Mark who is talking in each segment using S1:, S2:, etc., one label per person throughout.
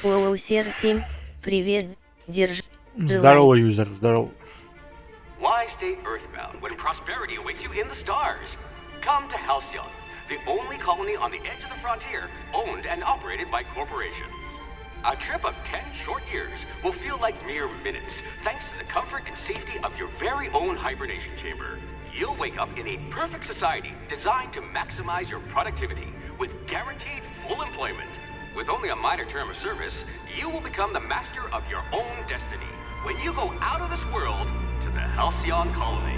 S1: Оу, Серсим, привет, держи лайк.
S2: Здорово, юзер, здорово.
S3: Why stay earthbound when prosperity awaits you in the stars? Come to Halcyon, the only colony on the edge of the frontier, owned and operated by corporations. A trip of 10 short years will feel like mere minutes, thanks to the comfort and safety of your very own hibernation chamber. You'll wake up in a perfect society designed to maximize your productivity with guaranteed full employment. With only a minor term of service, you will become the master of your own destiny when you go out of this world to the Halcyon colony.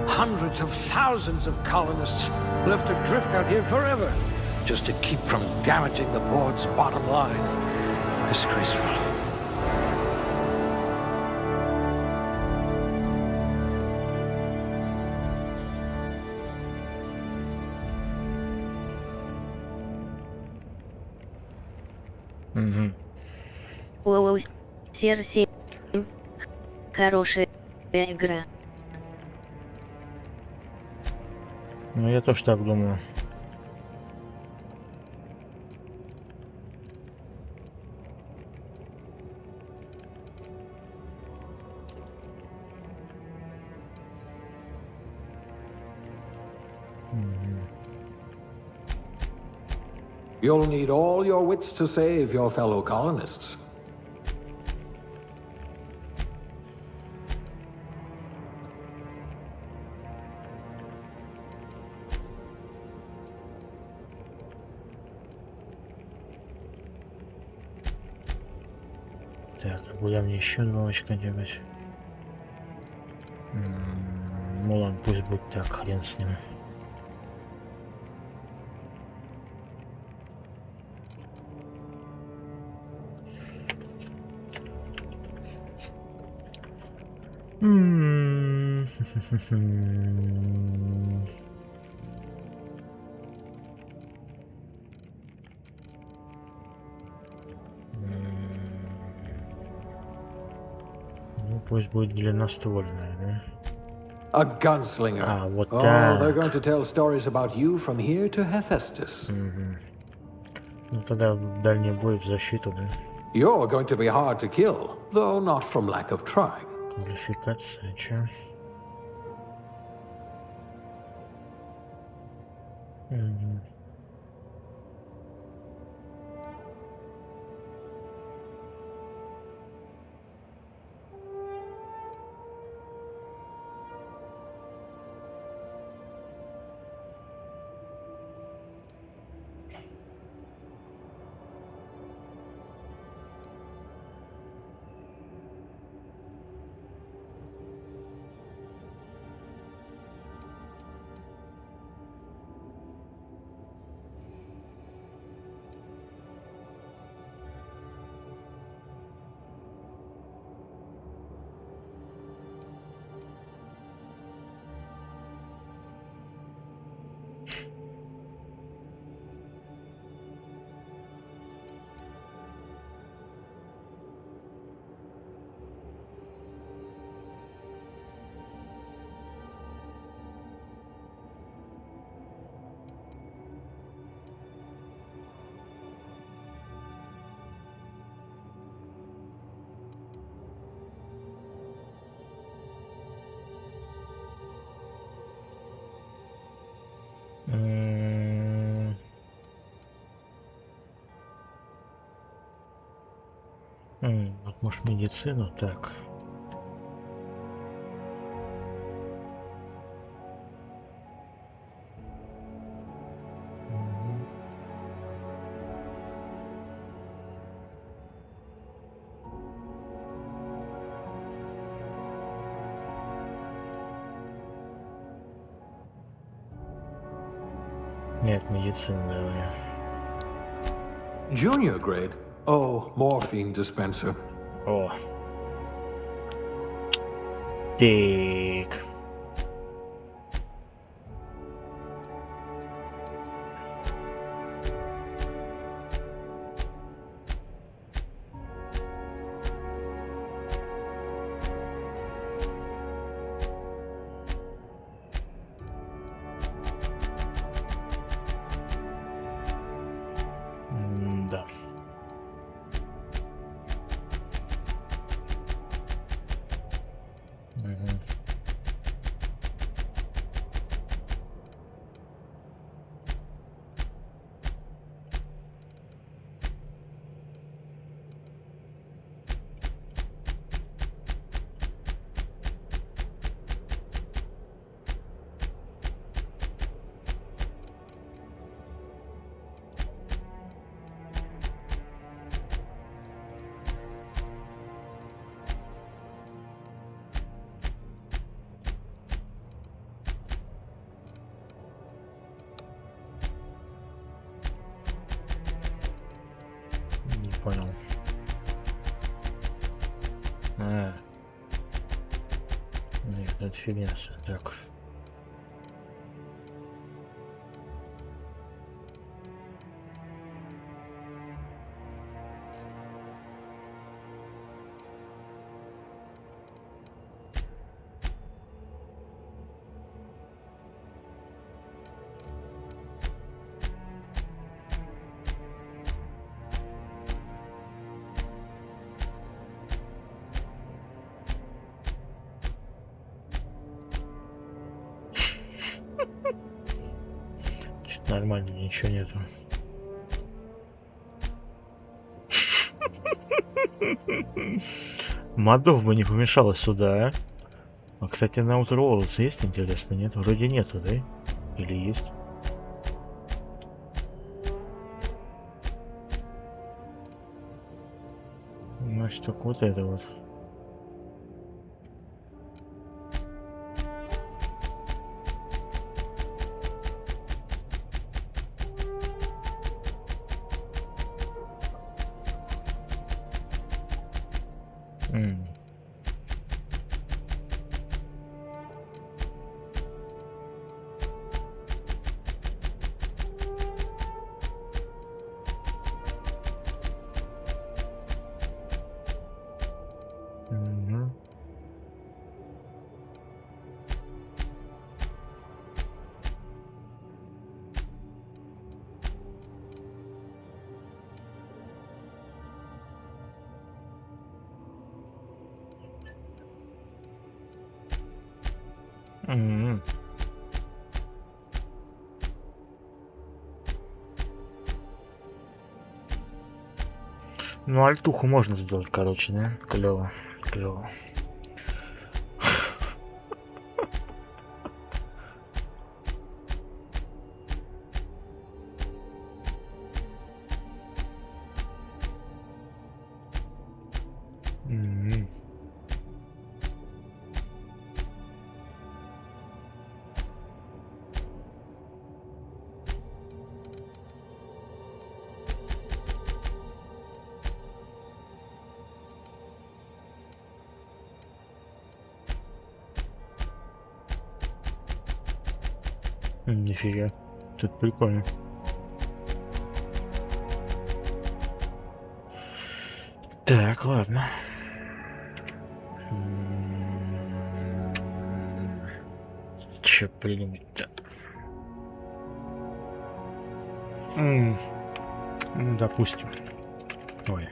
S4: Hundreds of thousands of colonists will have to drift out here forever just to keep from damaging the board's bottom line. Disgraceful.
S1: Оу, Серсим, хорошая игра.
S2: Ну, я тоже так думаю.
S5: You'll need all your wits to save your fellow colonists.
S2: Так, а куда мне еще 2 очка делать? Ну ладно, пусть будет так, хрен с ним. Ну, пусть будет длинноствольная, да?
S5: A gunslinger.
S2: А, вот
S5: Oh, they're
S2: так.
S5: going to tell stories about you from here to Hephaestus.
S2: Ну, тогда дальний бой в защиту, да?
S5: You're going to be hard to kill, though not from lack of trying.
S2: Квалификация, чё? Вот может медицину, так. Нет, медицину давай.
S5: Junior grade? Oh, morphine dispenser.
S2: О. Так. Да. Мгм. Не понял. А. Нет, это фигня всё. Так. Чё-то нормально, ничего нету. Модов бы не помешало сюда, а? А, кстати, на Outer Worlds есть, интересно, нет? Вроде нету, да? Или есть? Значит, только вот это вот. М. Мгм. М. Ну, альтуху можно сделать, короче, да? Клево, клево. М. Нифига. Тут прикольно. Так, ладно. Че придумать-то? Допустим. Ой.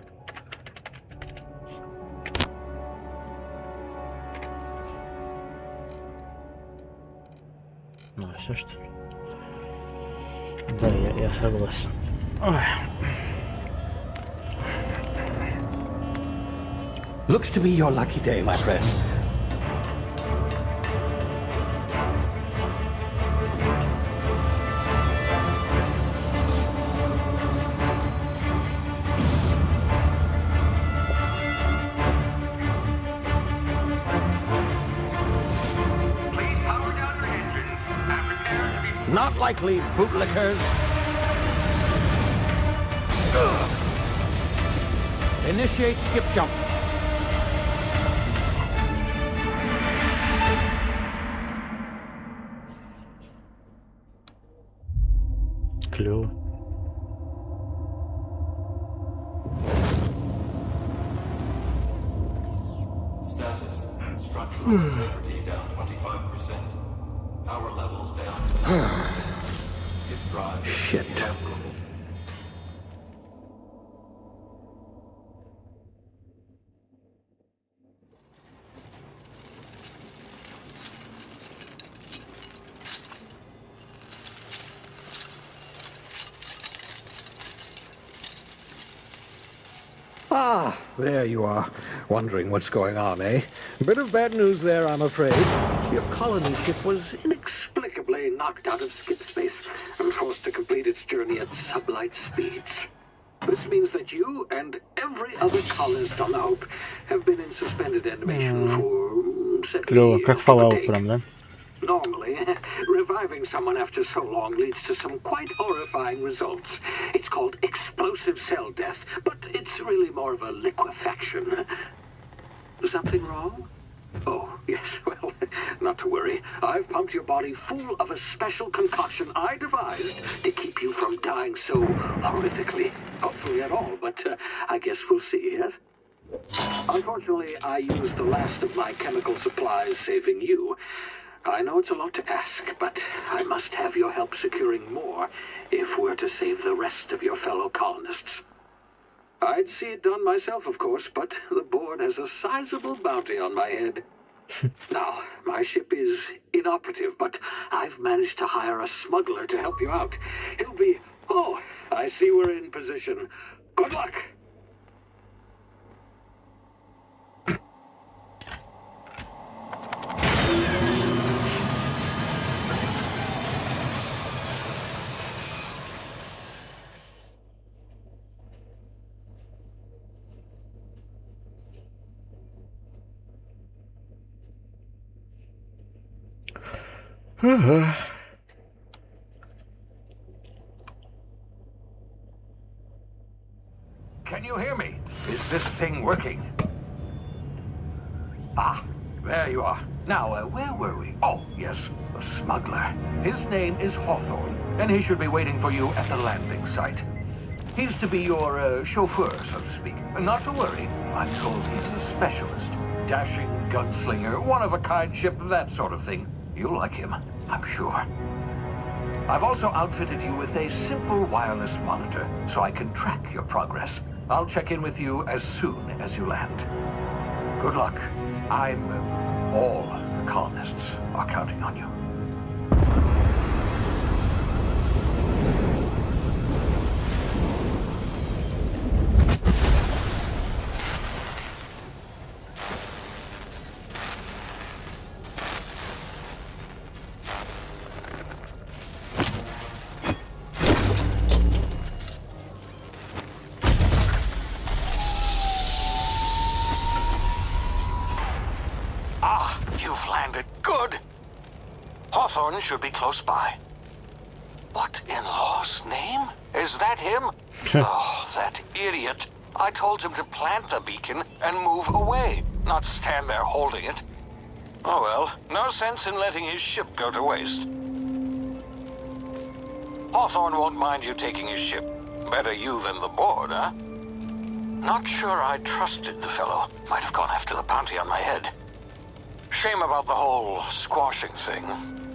S2: Ну, все что ли? Да, я согласен. Ой.
S4: Looks to be your lucky day, my friend.
S3: Please power down your engines and prepare to be...
S4: Not likely, bootlickers. Initiate skip jump.
S2: Клево.
S6: Status. Structural integrity down 25%. Power levels down to 90%. Skip drive.
S4: Shit.
S6: Inoperable.
S4: Ah, there you are. Wondering what's going on, eh? Bit of bad news there, I'm afraid. Your colony ship was inexplicably knocked out of skip space and forced to complete its journey at sublight speeds. This means that you and every other colonist on the Hope have been in suspended animation for 70
S2: Клево,
S4: years.
S2: как Fallout прям, да?
S4: Normally, reviving someone after so long leads to some quite horrifying results. It's called explosive cell death, but it's really more of a liquefaction. Something wrong? Oh, yes, well, not to worry. I've pumped your body full of a special concoction I devised to keep you from dying so horrifically. Hopefully at all, but I guess we'll see, yes? Unfortunately, I used the last of my chemical supplies saving you. I know it's a lot to ask, but I must have your help securing more if we're to save the rest of your fellow colonists. I'd see it done myself, of course, but the board has a sizable bounty on my head. Now, my ship is inoperative, but I've managed to hire a smuggler to help you out. He'll be... Oh, I see we're in position. Good luck! Can you hear me? Is this thing working? Ah, there you are. Now, where were we? Oh, yes, the smuggler. His name is Hawthorne, and he should be waiting for you at the landing site. He's to be your chauffeur, so to speak. Not to worry, I'm told he's a specialist. Dashing gunslinger, one-of-a-kind ship, that sort of thing. You'll like him, I'm sure. I've also outfitted you with a simple wireless monitor, so I can track your progress. I'll check in with you as soon as you land. Good luck. All the colonists are counting on you.
S7: Hawthorne should be close by. What in law's name? Is that him? Oh, that idiot. I told him to plant the beacon and move away, not stand there holding it. Oh well, no sense in letting his ship go to waste. Hawthorne won't mind you taking his ship. Better you than the board, huh? Not sure I trusted the fellow. Might have gone after the bounty on my head. Shame about the whole squashing thing.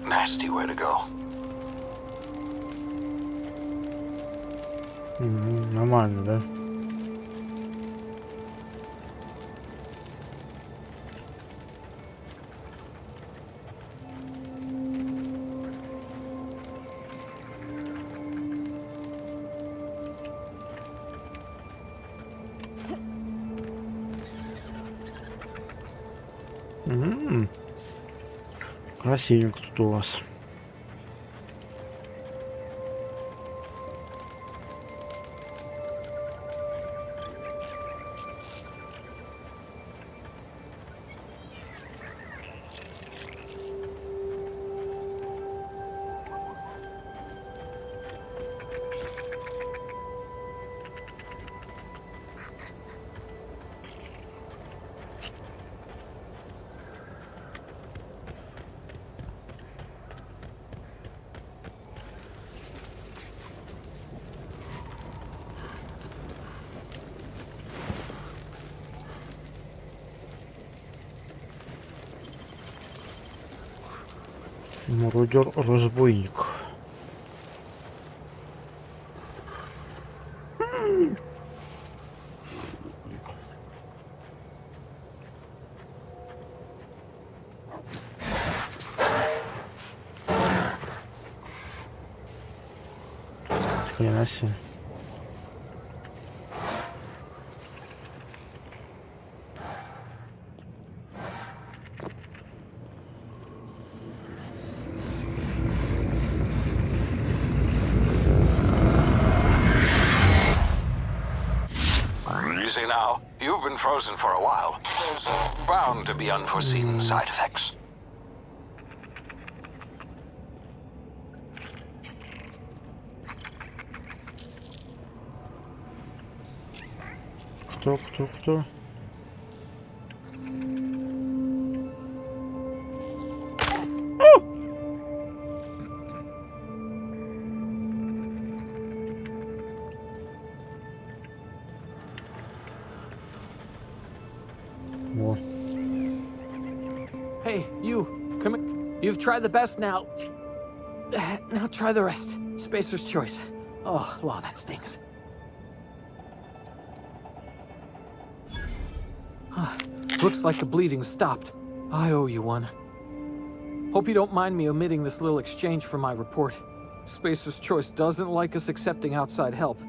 S7: Nasty way to go.
S2: Нормально, да? Красивенько тут у вас. Мародер-разбойник. Хрена себе.
S7: Easy now. You've been frozen for a while. There's bound to be unforeseen side effects.
S2: Кто? О,
S8: Hey, you, come here. You've tried the best now. Now try the rest. Spacer's choice. Oh, wow, that stings. Looks like the bleeding stopped. I owe you one. Hope you don't mind me omitting this little exchange from my report. Spacer's choice doesn't like us accepting outside help.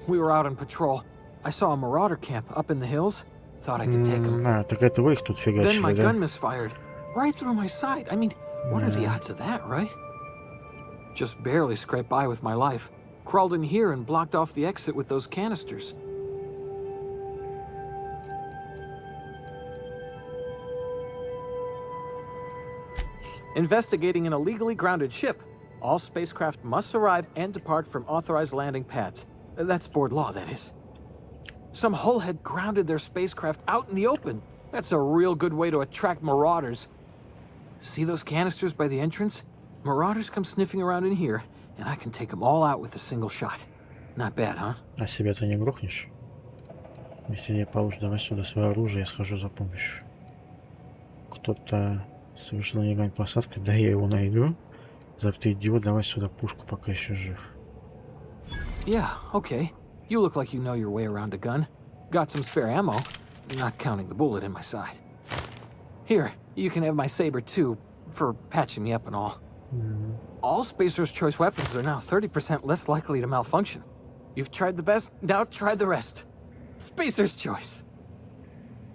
S8: We were out on patrol. I saw a marauder camp up in the hills. Thought I could take him.
S2: так это вы их тут
S8: Then my
S2: фигачили, да?
S8: gun misfired. Right through my side. I mean, what are the odds of that, right? Just barely scraped by with my life. Crawled in here and blocked off the exit with those canisters. Investigating an illegally grounded ship. All spacecraft must arrive and depart from authorized landing pads. That's board law, that is. Some hullhead grounded their spacecraft out in the open. That's a real good way to attract marauders. See those canisters by the entrance? Marauders come sniffing around in here, and I can take them all out with a single shot. Not bad, huh?
S2: А себя-то не грохнешь? Если не получишь, давай сюда свое оружие, я схожу за помощью. Кто-то совершил нелегальную посадку, да я его найду. Ты идиот, давай сюда пушку, пока еще жив.
S8: Yeah, okay. You look like you know your way around a gun. Got some spare ammo, not counting the bullet in my side. Here, you can have my saber too, for patching me up and all. All Spacer's Choice weapons are now 30% less likely to malfunction. You've tried the best, now try the rest. Spacer's Choice.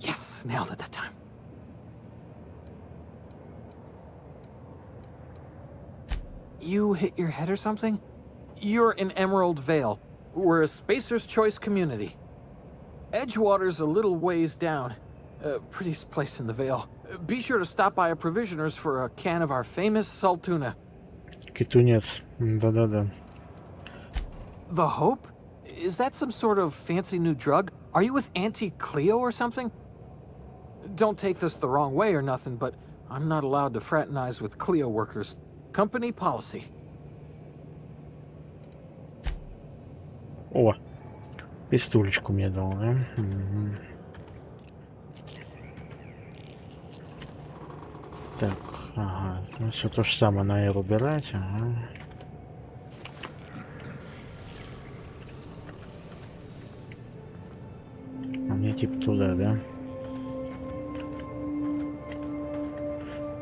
S8: Yes, nailed it that time. You hit your head or something? You're in Emerald Vale. We're a Spacer's Choice community. Edgewater's a little ways down. Prettiest place in the Vale. Be sure to stop by a provisioner's for a can of our famous salt tuna.
S2: Китунец. Да-да-да.
S8: The Hope? Is that some sort of fancy new drug? Are you with Auntie Cleo or something? Don't take this the wrong way or nothing, but I'm not allowed to fraternize with Cleo workers. Company policy.
S2: О, пистолечку мне дал, да? Угу. Так, ага. Ну, все то же самое на Air убирать, ага. А мне типа туда, да?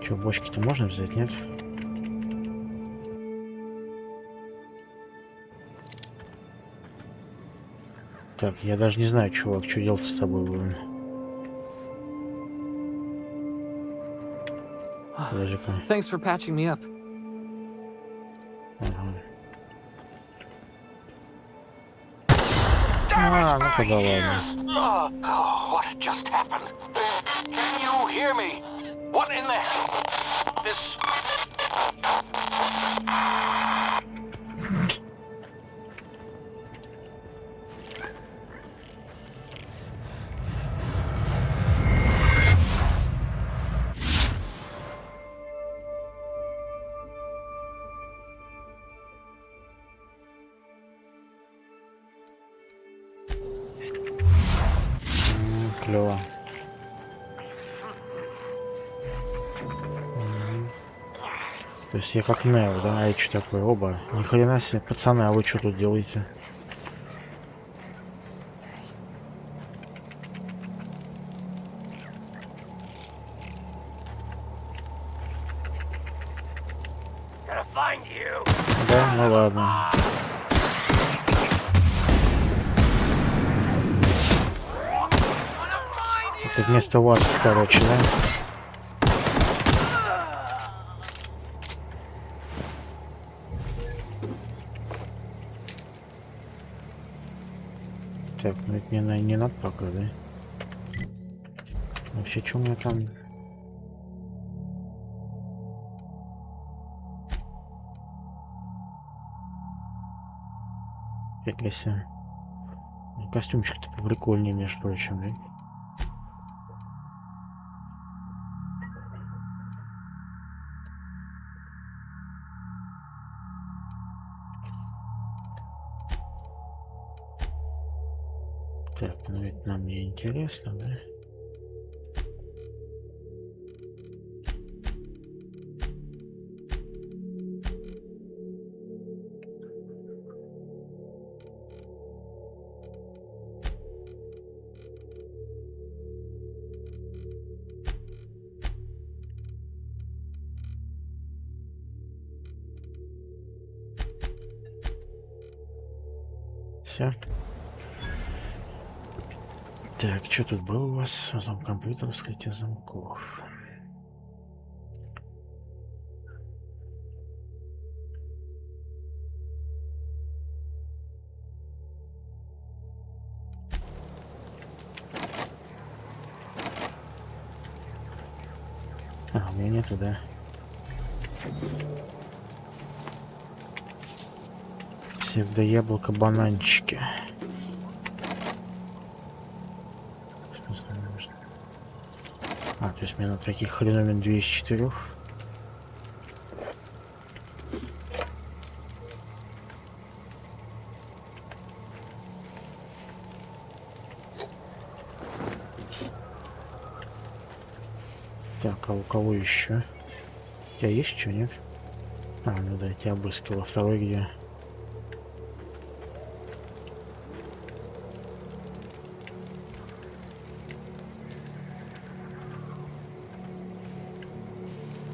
S2: Че, бочки-то можно взять, нет? Так, я даже не знаю, чувак, что делать с тобой будем. Подожди-ка.
S8: Thanks for patching me up.
S2: Ага. А, ну-ка да ладно.
S7: Oh, what just happened? Can you hear me? What in the hell? This...
S2: Клево. То есть я как Нео, да? А я что такое? Оба. Ни хрена себе, пацаны, а вы что тут делаете? Да, ну ладно. Это вместо вас, короче, да? Так, ну это не надо пока, да? Вообще, что у меня там? Фига себе. Костюмчик-то поприкольнее, между прочим, да? Так, ну это нам не интересно, да? Все. Так, что тут было у вас? Там компьютер, вскрытие замков. А, у меня нету, да? Псевдояблоко бананчики. А, то есть мне на таких хреновин 2 из 4. Так, а у кого еще? У тебя есть что, нет? А, ну да, я тебя обыскивал. А второй где?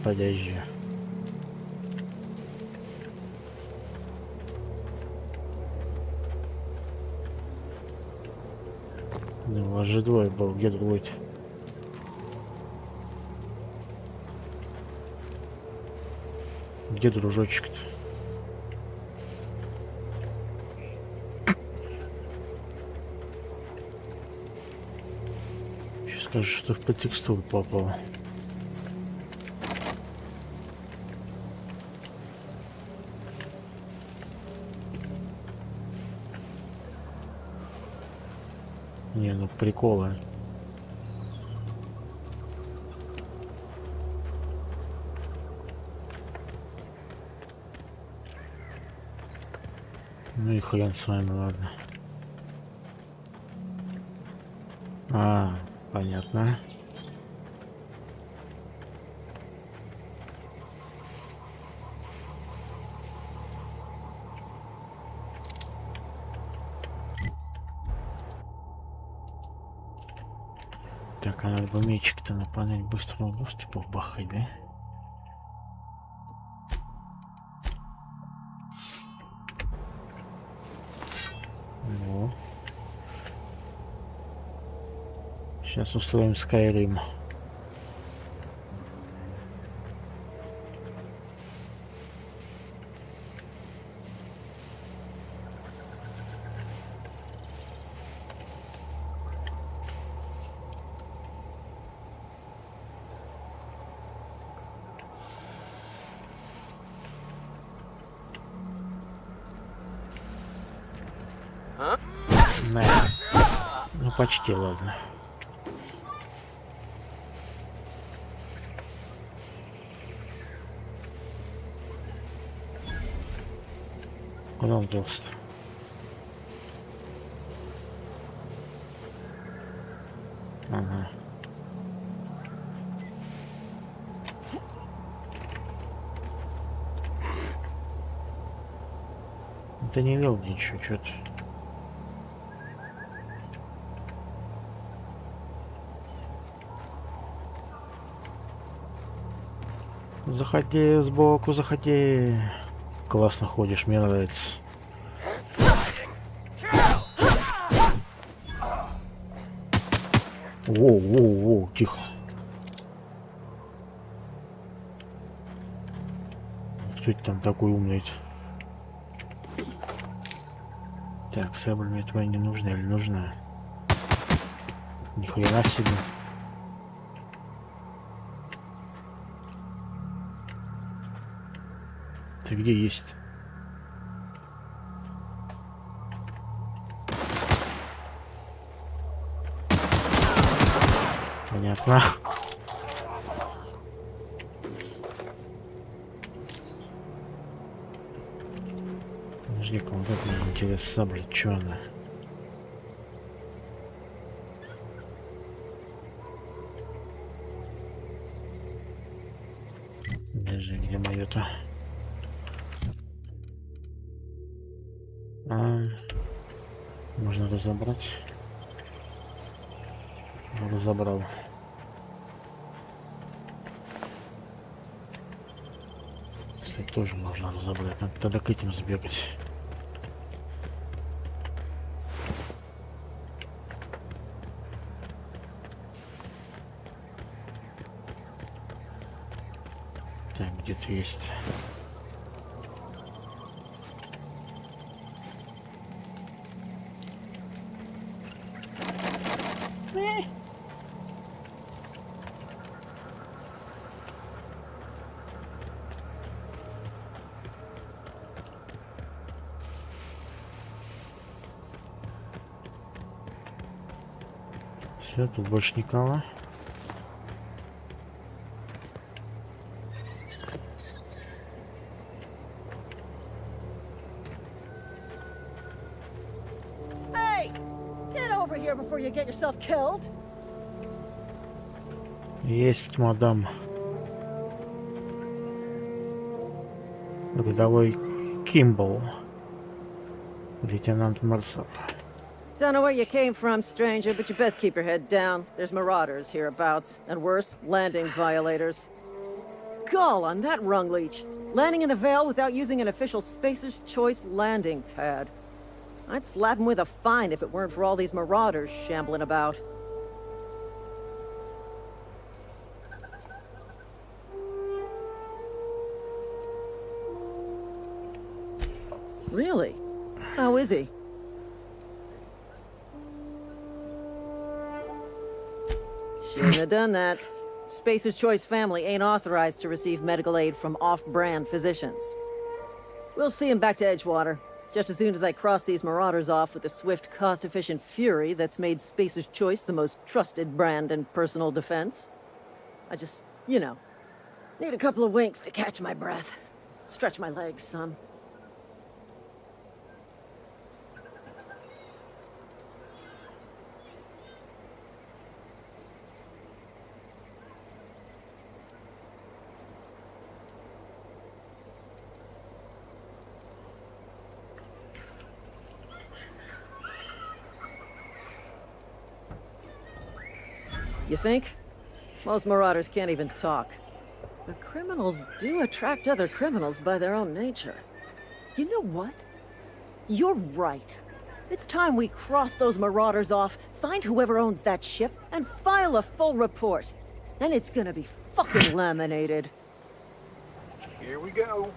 S2: Подожди. Ну, у вас же двое был, где другой-то? Где дружочек-то? Сейчас скажу, что в текстуру попал. Не, ну приколы. Ну и хрен с вами, ладно. А, понятно. Так, а надо бы мечик-то на панель быстрого доступа вбахать, да? Во. Сейчас устроим Skyrim. На. Ну почти, ладно. Куда он делся? Ага. Это не вел ничего, что-то. Заходи сбоку, заходи. Классно ходишь, мне нравится. Воу, тихо. Кто это там такой умный? Так, сабля мне твоя не нужна или нужна? Ни хрена себе. Ты где есть? Понятно. Подожди-ка, вот это мне интересно, сабля, чё она? Подожди, где моё-то? Можно разобрать. Разобрал. Кстати, тоже можно разобрать. Надо тогда к этим сбегать. Так, где-то есть. Все, тут больше никого.
S9: Hey! Get over here before you get yourself killed.
S2: Есть, мадам. Рядовой Кимбл. Лейтенант Марсал.
S9: Don't know where you came from, stranger, but you best keep your head down. There's marauders hereabouts, and worse, landing violators. Gall on that rung leech. Landing in the Vale without using an official Spacer's Choice landing pad. I'd slap him with a fine if it weren't for all these marauders shambling about. Really? How is he? Shouldn't have done that. Spacer's Choice family ain't authorized to receive medical aid from off-brand physicians. We'll see him back to Edgewater, just as soon as I cross these marauders off with the swift, cost-efficient fury that's made Spacer's Choice the most trusted brand in personal defense. I just, you know, need a couple of winks to catch my breath. Stretch my legs, son. You think? Most marauders can't even talk. But criminals do attract other criminals by their own nature. You know what? You're right. It's time we cross those marauders off, find whoever owns that ship, and file a full report. Then it's gonna be fucking laminated.
S7: Here we go.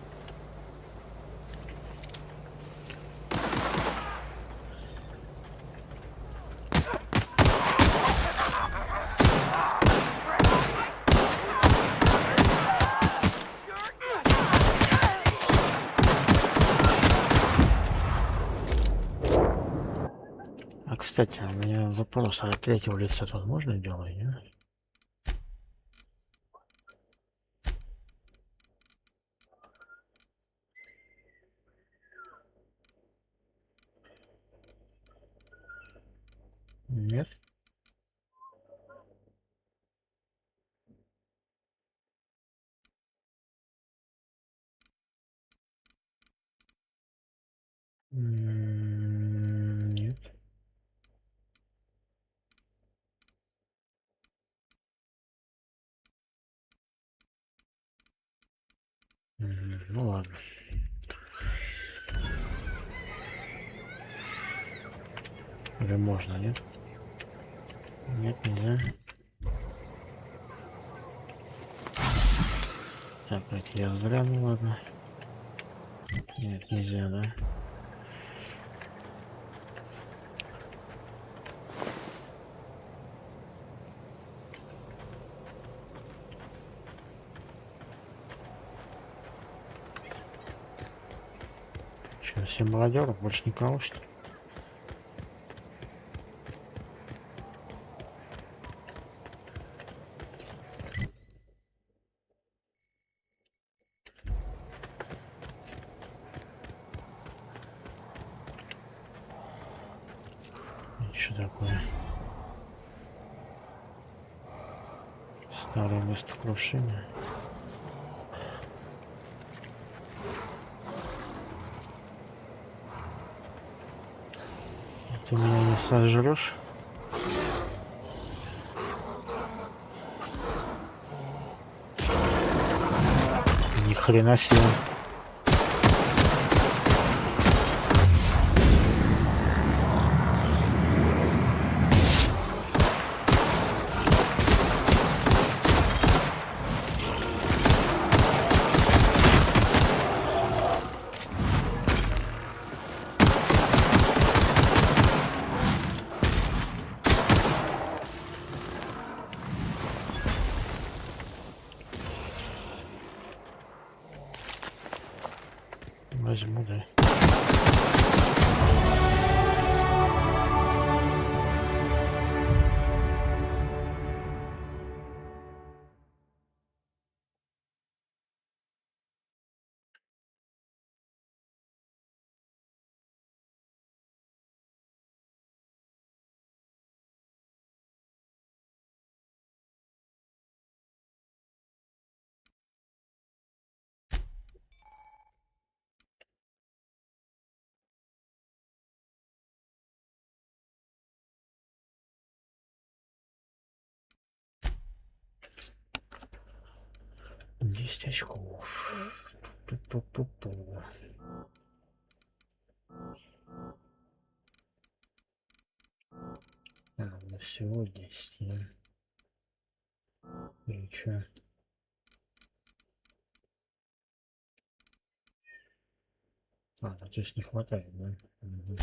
S2: Кстати, у меня вопрос, а от третьего лица тут можно делать, нет? Нет? Нет. Ну ладно. Или можно, нет? Нет, нельзя. Так, это я зря, ну ладно. Нет, нельзя, да? Что, все мародеры? Больше никого, что ли? Что такое? Старое место крушения. Ты меня не сожрешь? Ни хрена себе. Возьму, да. Десять очков. Пу-пу-пу-пу. На всего 10, да? И чё? Ну, то есть не хватает, да? Мгм.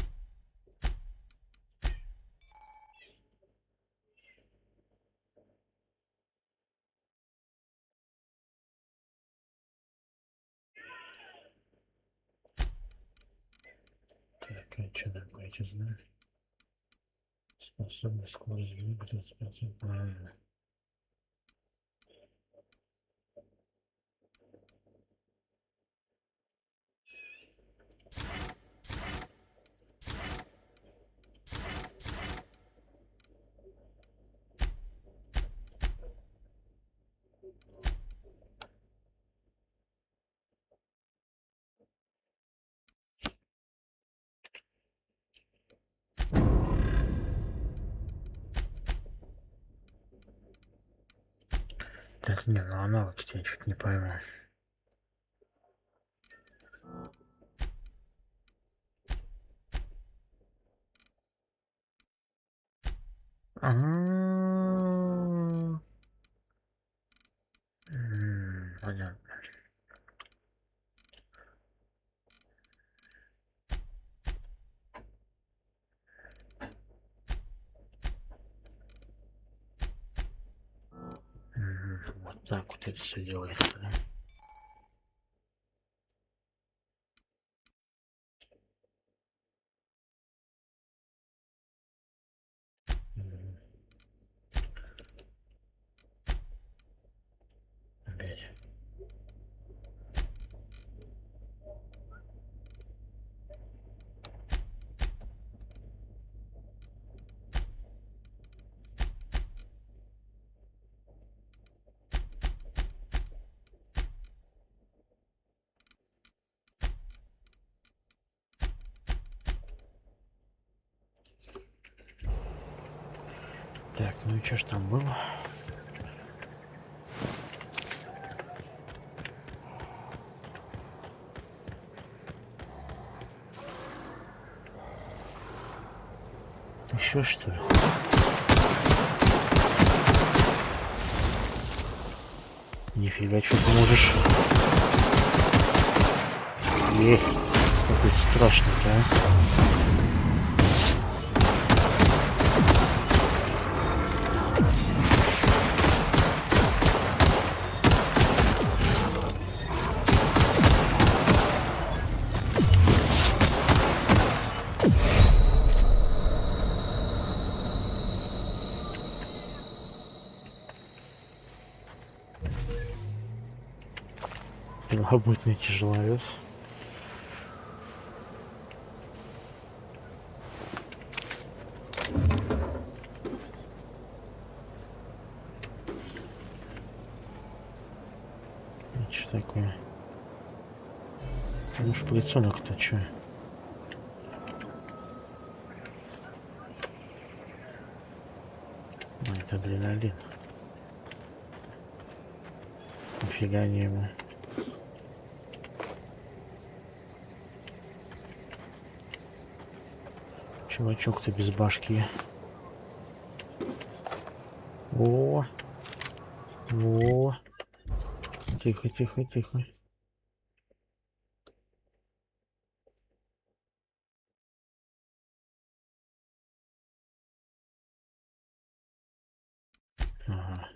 S2: Так, а что такое, эти знаешь? Способность скорость двигателя 25%. Правильно. Так, не, ну аналоги я чуть не пойму. Понятно. Вот так вот это все делается, да? Так, ну и что ж там было? Еще что ли? Нифига, что ты можешь? Эх, какой страшный-то, а? Первобытный тяжеловес. Что такое? Ну шприцонок-то чё? А, это адреналин. Нифига не ему. Чувачок-то без башки. О, о, тихо, тихо, тихо. Ага.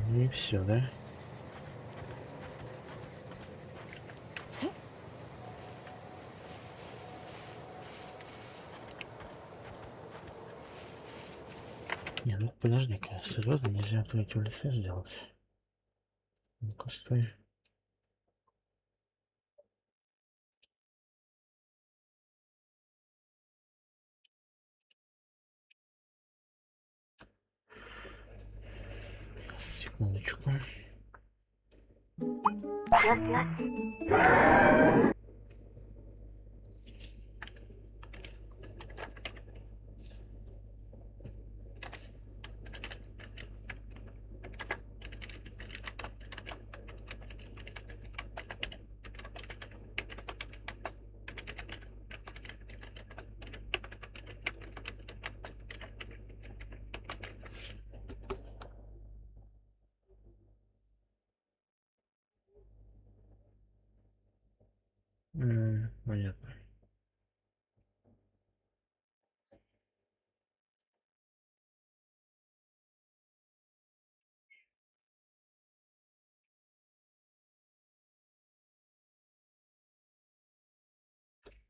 S2: Ну и все, да? Не, ну подожди-ка, серьезно, нельзя третьего лица сделать? Ну-ка, стой. Секундочку. Понятно.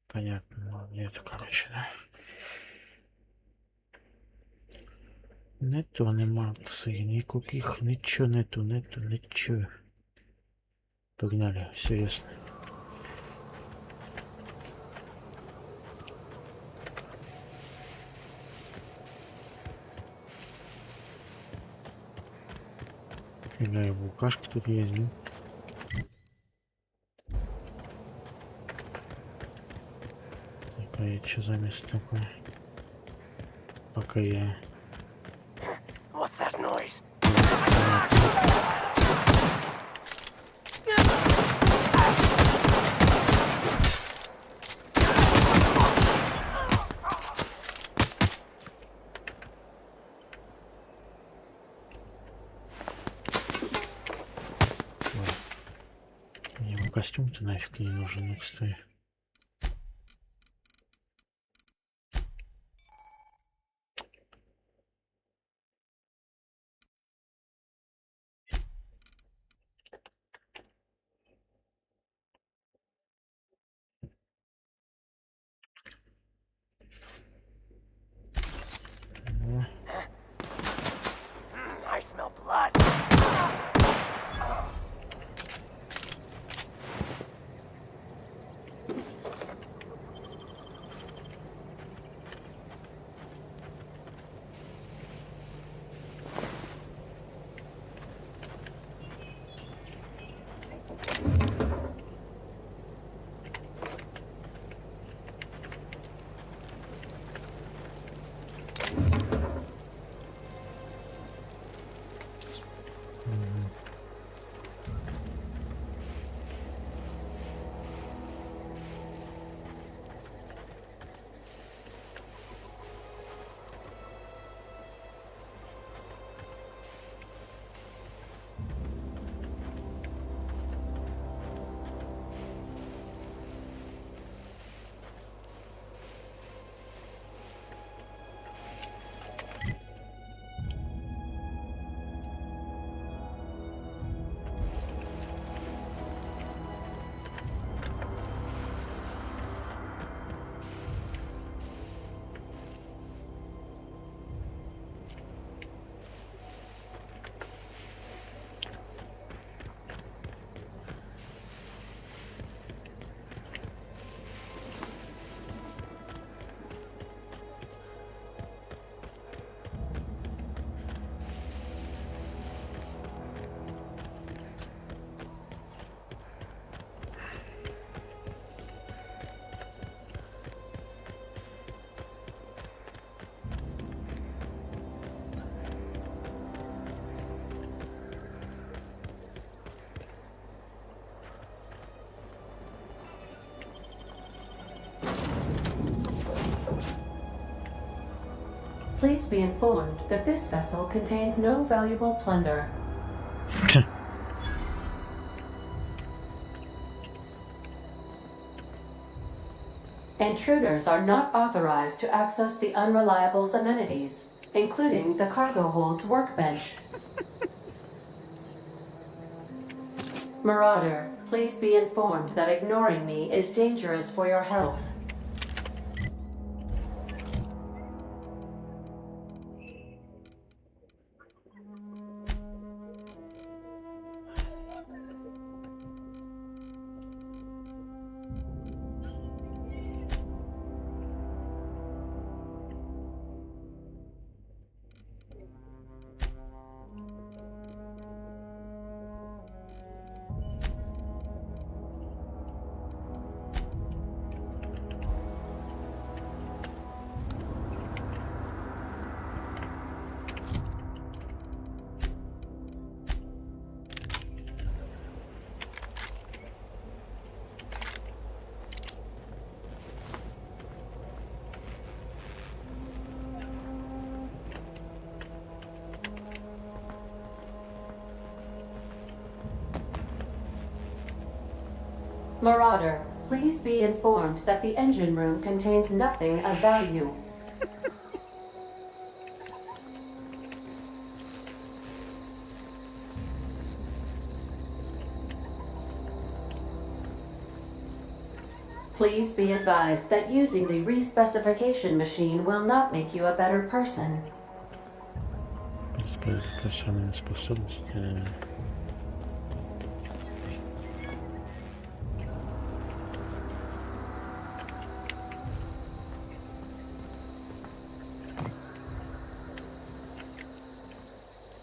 S2: Понятно. Ну, нет, короче, да. Нету анимации, никаких, ничего нету, ничего. Погнали, серьезно. Фига, букашки тут есть, ну. Такая, что за место такое? Пока я...
S7: What's that noise?
S2: Ему костюм-то нафиг не нужен, ну, кстати.
S10: please be informed that this vessel contains no valuable plunder. Intruders are not authorized to access the Unreliable's amenities, including the cargo hold's workbench. Marauder, please be informed that ignoring me is dangerous for your health. Marauder, please be informed that the engine room contains nothing of value. Please be advised that using the respecification machine will not make you a better person.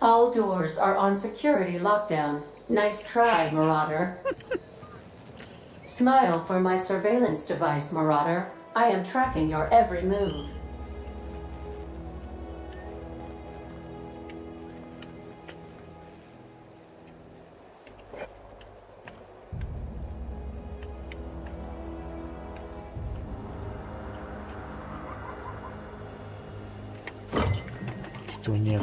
S10: All doors are on security lockdown. Nice try, Marauder. Smile for my surveillance device, Marauder. I am tracking your every move.
S2: Нет.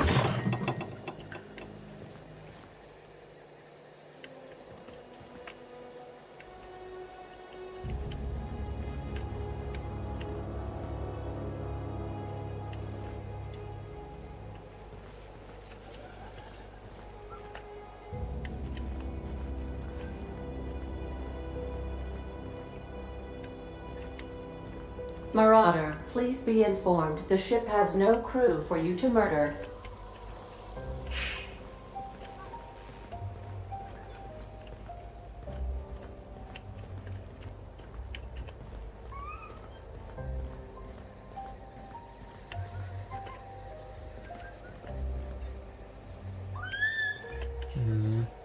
S10: Marauder, please be informed the ship has no crew for you to murder.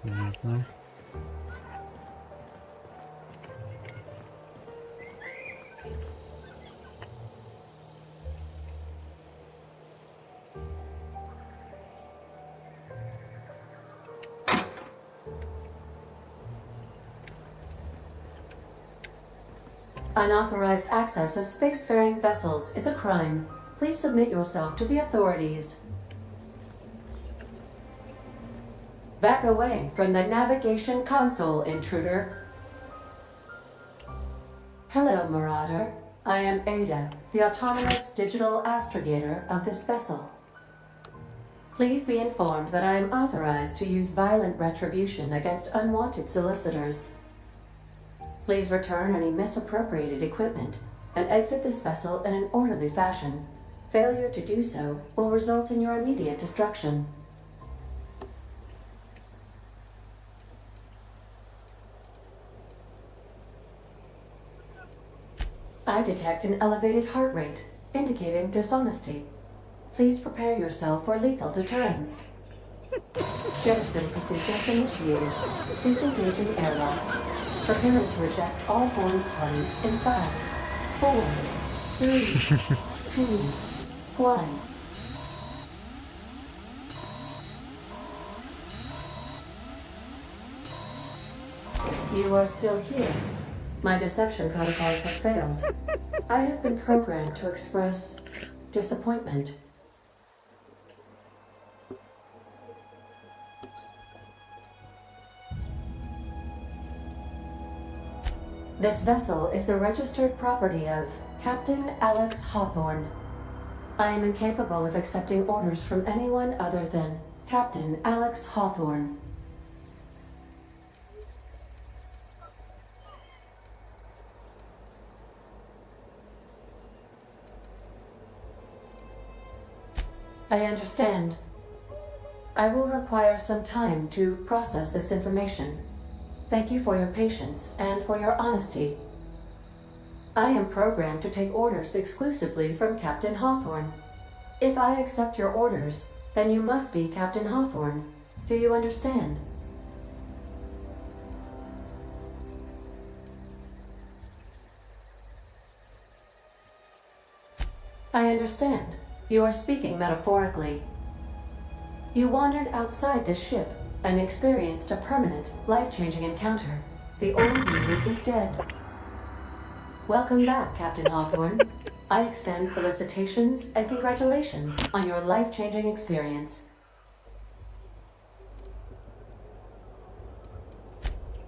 S2: Понятно.
S10: Unauthorized access of spacefaring vessels is a crime. Please submit yourself to the authorities. Back away from the navigation console, intruder. Hello, Marauder. I am Ada, the autonomous digital astrogator of this vessel. Please be informed that I am authorized to use violent retribution against unwanted solicitors. Please return any misappropriated equipment and exit this vessel in an orderly fashion. Failure to do so will result in your immediate destruction. I detect an elevated heart rate, indicating dishonesty. Please prepare yourself for lethal deterrence. Jettison procedures initiated. Disengaging airlocks. Preparing to reject all boarding parties in 5, 4, 3, 2, 1. You are still here. My deception protocols have failed. I have been programmed to express disappointment. This vessel is the registered property of Captain Alex Hawthorne. I am incapable of accepting orders from anyone other than Captain Alex Hawthorne. I understand. I will require some time to process this information. Thank you for your patience and for your honesty. I am programmed to take orders exclusively from Captain Hawthorne. If I accept your orders, then you must be Captain Hawthorne. Do you understand? I understand. You are speaking metaphorically. You wandered outside this ship and experienced a permanent, life-changing encounter. The old you is dead. Welcome back, Captain Hawthorne. I extend felicitations and congratulations on your life-changing experience.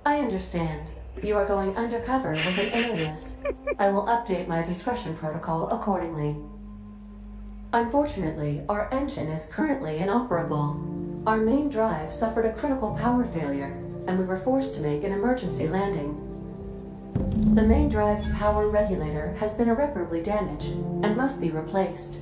S10: I understand. You are going undercover with an alias. I will update my discretion protocol accordingly. Unfortunately, our engine is currently inoperable. Our main drive suffered a critical power failure, and we were forced to make an emergency landing. The main drive's power regulator has been irreparably damaged and must be replaced.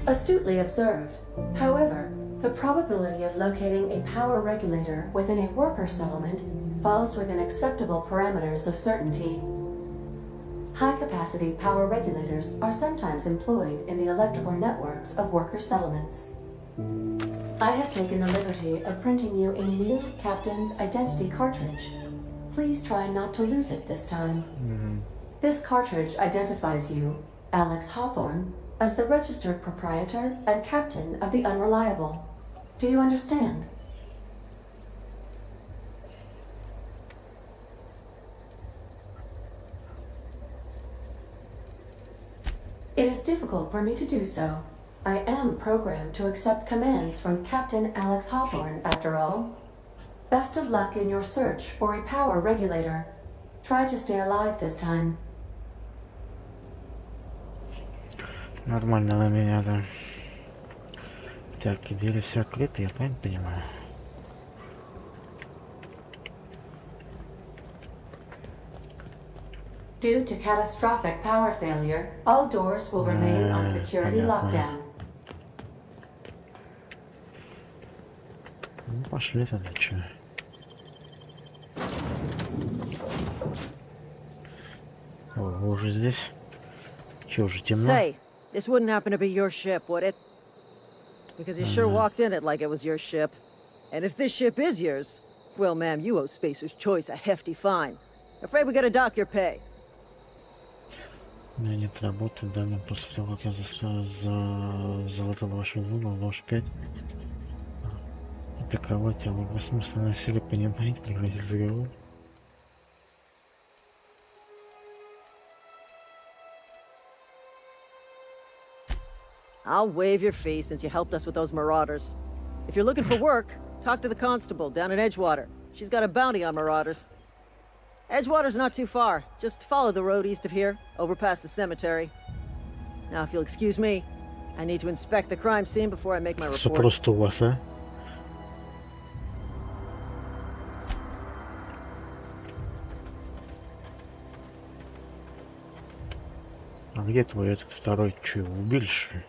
S10: Astutely observed. However, the probability of locating a power regulator within a worker settlement falls within acceptable parameters of certainty. High-capacity power regulators are sometimes employed in the electrical networks of worker settlements. I have taken the liberty of printing you a new captain's identity cartridge. Please try not to lose it this time. This cartridge identifies you, Alex Hawthorne, as the registered proprietor and captain of the Unreliable. Do you understand? It is difficult for me to do so. I am programmed to accept commands from Captain Alex Hawthorne, after all. Best of luck in your search for a power regulator. Try to stay alive this time.
S2: Нормально на меня, да. Так, и двери все открыты, я правильно понимаю?
S10: Due to catastrophic power failure, all doors will remain on security lockdown.
S2: Ну, пошли тогда, чё. О, вы уже здесь? Чё, уже темно?
S9: Say, this wouldn't happen to be your ship, would it? Because you sure walked in it like it was your ship. And if this ship is yours, well, ma'am, you owe Spacer's Choice a hefty fine. Afraid we gotta dock your pay.
S2: У меня нет работы, да, но после того, как я заложил вашу зону, ложь 5. Атаковать, а вы бессмысленно насилие понимаете, прекратить разговор.
S9: I'll waive your fee since you helped us with those marauders. If you're looking for work, talk to the constable down in Edgewater. She's got a bounty on marauders. Edgewater's not too far. Just follow the road east of here, over past the cemetery. Now, if you'll excuse me, I need to inspect the crime scene before I make my
S2: Что
S9: report.
S2: просто у вас, а? А где твой этот второй? Че, его убили, что ли?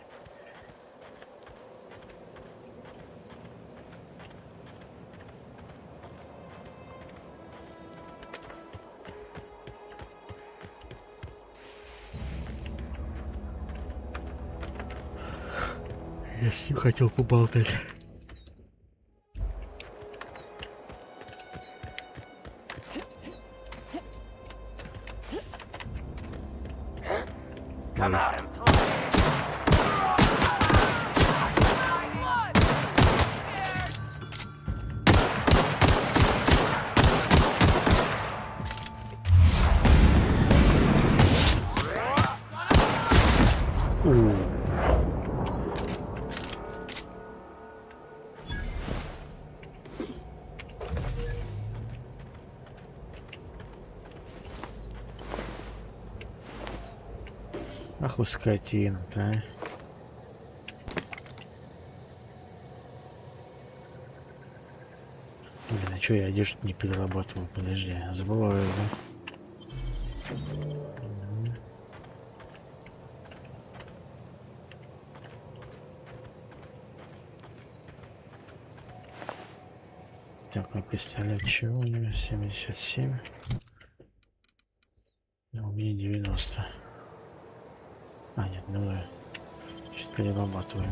S2: Я с ним хотел поболтать.
S7: Come out and
S2: Ах вы скотина-то, а. Блин, а чё я одежду не перерабатываю? Подожди, забываю, да? Так, а пистолет чего у него? 77. А у меня 90. А, нет, давай. Сейчас перерабатываем.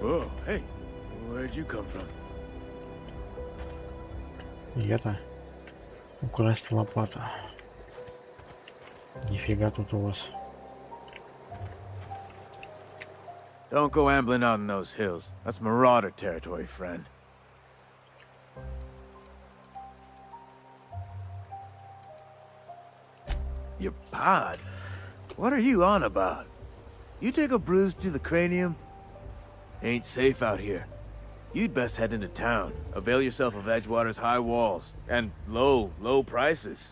S11: Whoa, hey, where'd you come from?
S2: Я-то украсть лопата. Нифига тут у вас.
S11: Don't go ambling out in those hills. That's marauder territory, friend. Your pod? What are you on about? You take a bruise to the cranium? Ain't safe out here. You'd best head into town. Avail yourself of Edgewater's high walls. And low prices.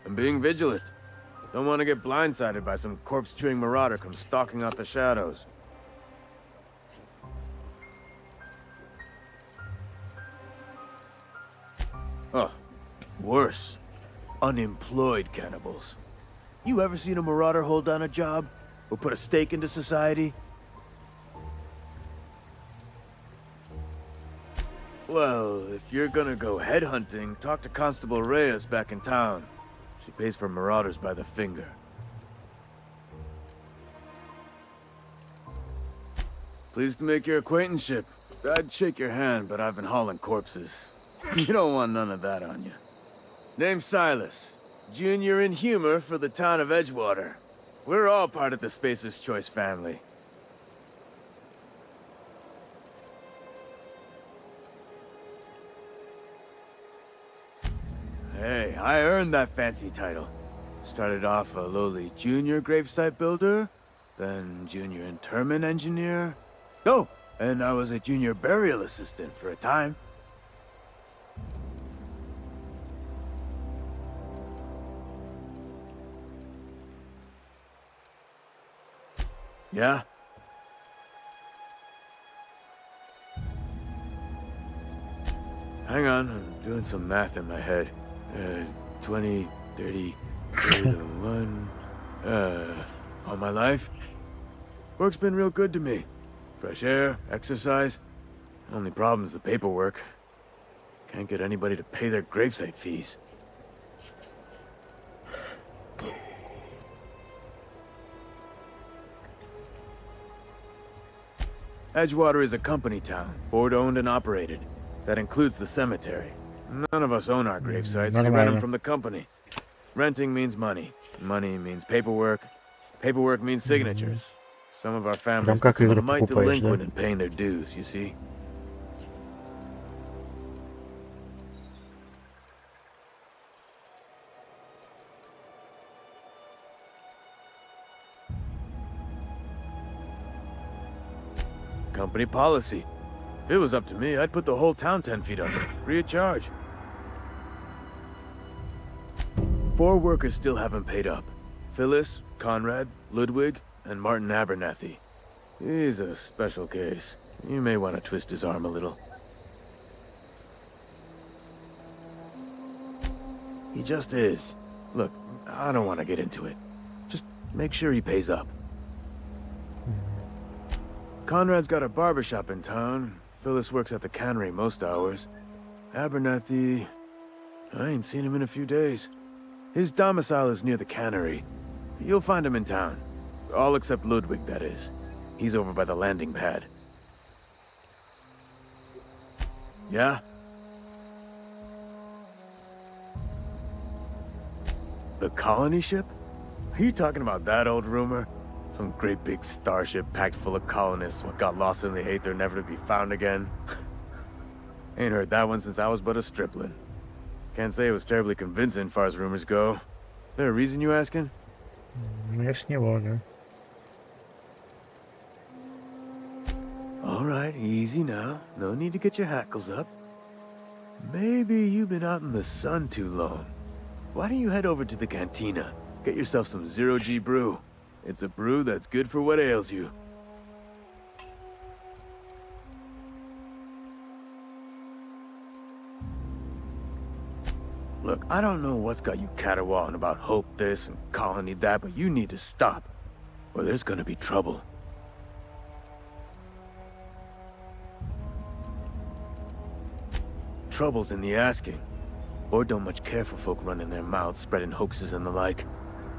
S11: I'm being vigilant. Don't want to get blindsided by some corpse-chewing marauder come stalking out the shadows. Oh, worse. Unemployed cannibals. You ever seen a marauder hold down a job? Or put a stake into society? Well, if you're gonna go headhunting, talk to Constable Reyes back in town. She pays for marauders by the finger. Pleased to make your acquaintanceship. I'd shake your hand, but I've been hauling corpses. You don't want none of that on you. Name's Silas. Junior in humor for the town of Edgewater. We're all part of the Spacer's Choice family. Hey, I earned that fancy title. Started off a lowly junior gravesite builder, then junior interment engineer. Oh, and I was a junior burial assistant for a time. Yeah? Hang on, I'm doing some math in my head. 20, 30, 31... all my life? Work's been real good to me. Fresh air, exercise. Only problem's the paperwork. Can't get anybody to pay their gravesite fees. Edgewater is a company town, board-owned and operated. That includes the cemetery. None of us own our gravesites, we rent them from the company. Renting means money. Money means paperwork. Paperwork means signatures. Some of our families become a mite delinquent in paying their dues, you see? Company policy. If it was up to me, I'd put the whole town 10 feet under, free of charge. 4 workers still haven't paid up. Phyllis, Conrad, Ludwig, and Martin Abernathy. He's a special case. You may want to twist his arm a little. He just is. Look, I don't want to get into it. Just make sure he pays up. Conrad's got a barbershop in town. Phyllis works at the cannery most hours. Abernathy... I ain't seen him in a few days. His domicile is near the cannery. You'll find him in town. All except Ludwig, that is. He's over by the landing pad. Yeah? The colony ship? Are you talking about that old rumor? Some great big starship packed full of colonists what got lost in the aether never to be found again? Ain't heard that one since I was but a stripling. Can't say it was terribly convincing far as rumors go. There a reason you asking?
S2: Я с него, да.
S11: Alright, easy now. No need to get your hackles up. Maybe you've been out in the sun too long. Why don't you head over to the cantina? Get yourself some zero-G brew. It's a brew that's good for what ails you. Look, I don't know what's got you caterwauling about hope this and colony that, but you need to stop, or there's gonna be trouble. Trouble's in the asking. Or don't much care for folk running their mouths, spreading hoaxes and the like.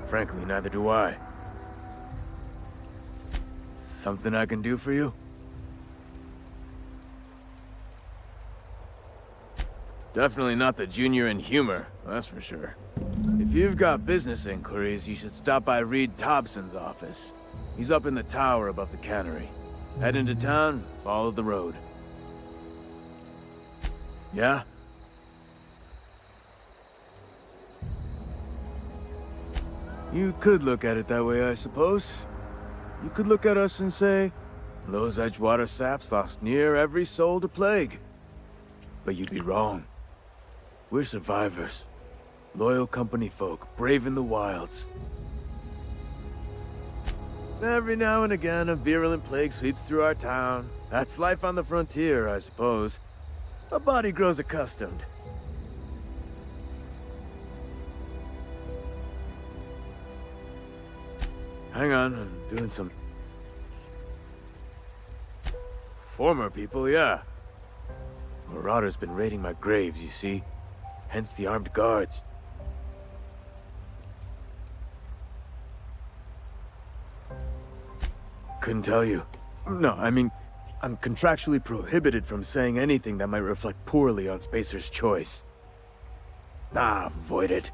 S11: Frankly, neither do I. Something I can do for you? Definitely not the junior in humor, that's for sure. If you've got business inquiries, you should stop by Reed Thompson's office. He's up in the tower above the cannery. Head into town, follow the road. Yeah? You could look at it that way, I suppose. You could look at us and say, those Edgewater saps lost near every soul to plague. But you'd be wrong. We're survivors. Loyal company folk, braving the wilds. Every now and again, a virulent plague sweeps through our town. That's life on the frontier, I suppose. A body grows accustomed. Hang on, I'm doing some... Former people, yeah. Marauders been raiding my graves, you see. Hence the armed guards. Couldn't tell you. No, I mean, I'm contractually prohibited from saying anything that might reflect poorly on Spacer's choice. Ah, avoid it.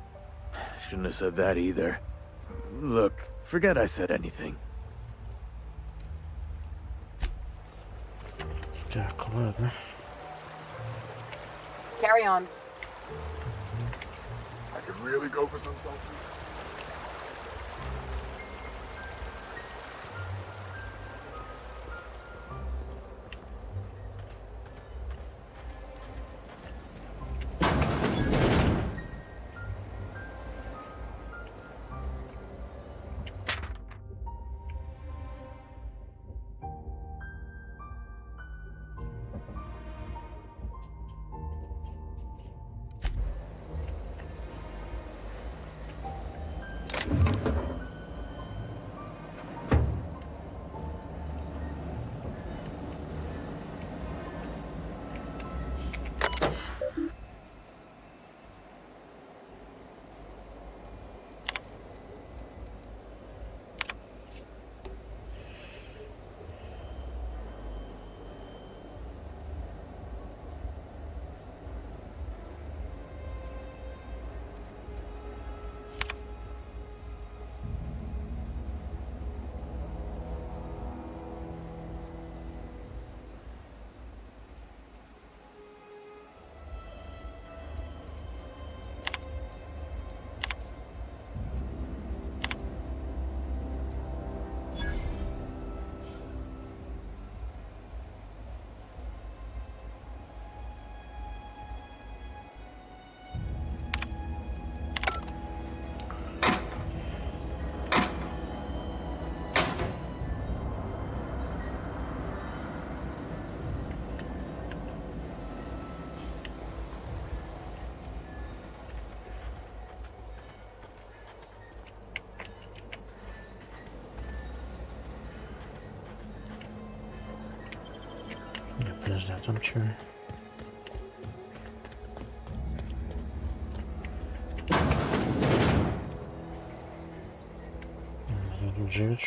S11: Shouldn't have said that either. Look, forget I said anything.
S2: Так, ладно.
S12: Carry on.
S6: I could really go for some something.
S2: Подожди, а там что? 9.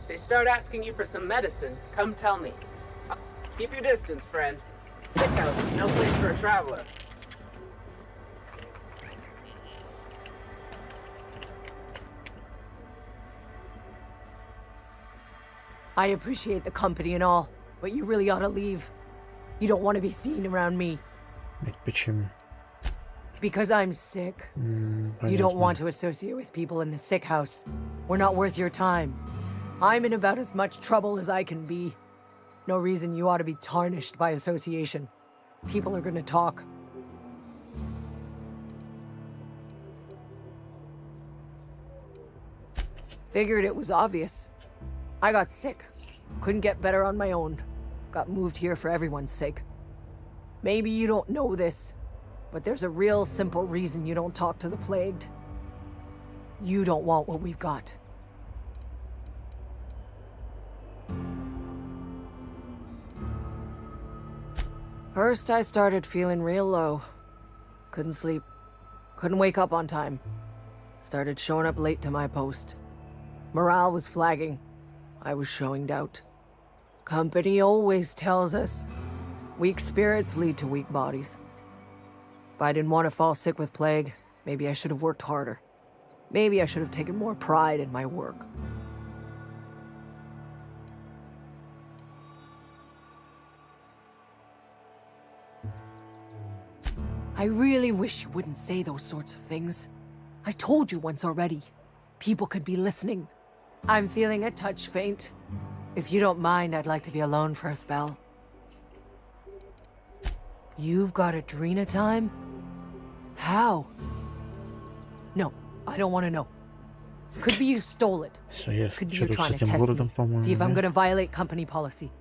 S12: They start asking you for some medicine, come tell me. Keep your distance, friend. Sick house is no place for a traveler.
S13: I appreciate the company and all, but you really ought to leave. You don't want to be seen around me.
S2: Почему?
S13: Because I'm sick. You don't want to associate with people in the sick house. We're not worth your time. I'm in about as much trouble as I can be. No reason you ought to be tarnished by association. People are gonna talk. Figured it was obvious. I got sick. Couldn't get better on my own. Got moved here for everyone's sake. Maybe you don't know this, but there's a real simple reason you don't talk to the plagued. You don't want what we've got. First, I started feeling real low. Couldn't sleep. Couldn't wake up on time. Started showing up late to my post. Morale was flagging. I was showing doubt. Company always tells us weak spirits lead to weak bodies. If I didn't want to fall sick with plague, maybe I should have worked harder. Maybe I should have taken more pride in my work. I really wish you wouldn't say those sorts of things. I told you once already. People could be listening. I'm feeling a touch faint. If you don't mind, I'd like to be alone for a spell. You've got Adrena time? How? No, I don't want to know. Could be you stole it. Could be you're trying to test me. See if I'm gonna violate company policy.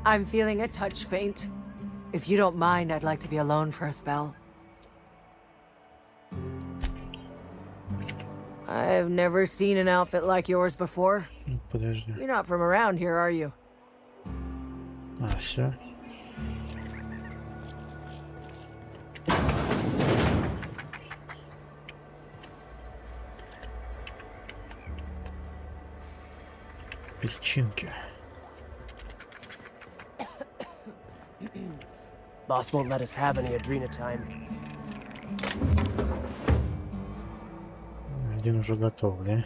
S13: I'm feeling a touch faint. If you don't mind, I'd like to be alone for a spell. I've never seen an outfit like yours before. You're not from around here, are you?
S2: Все. Печеньки.
S14: Boss won't let us have any Adrena time.
S2: Один уже готов, да?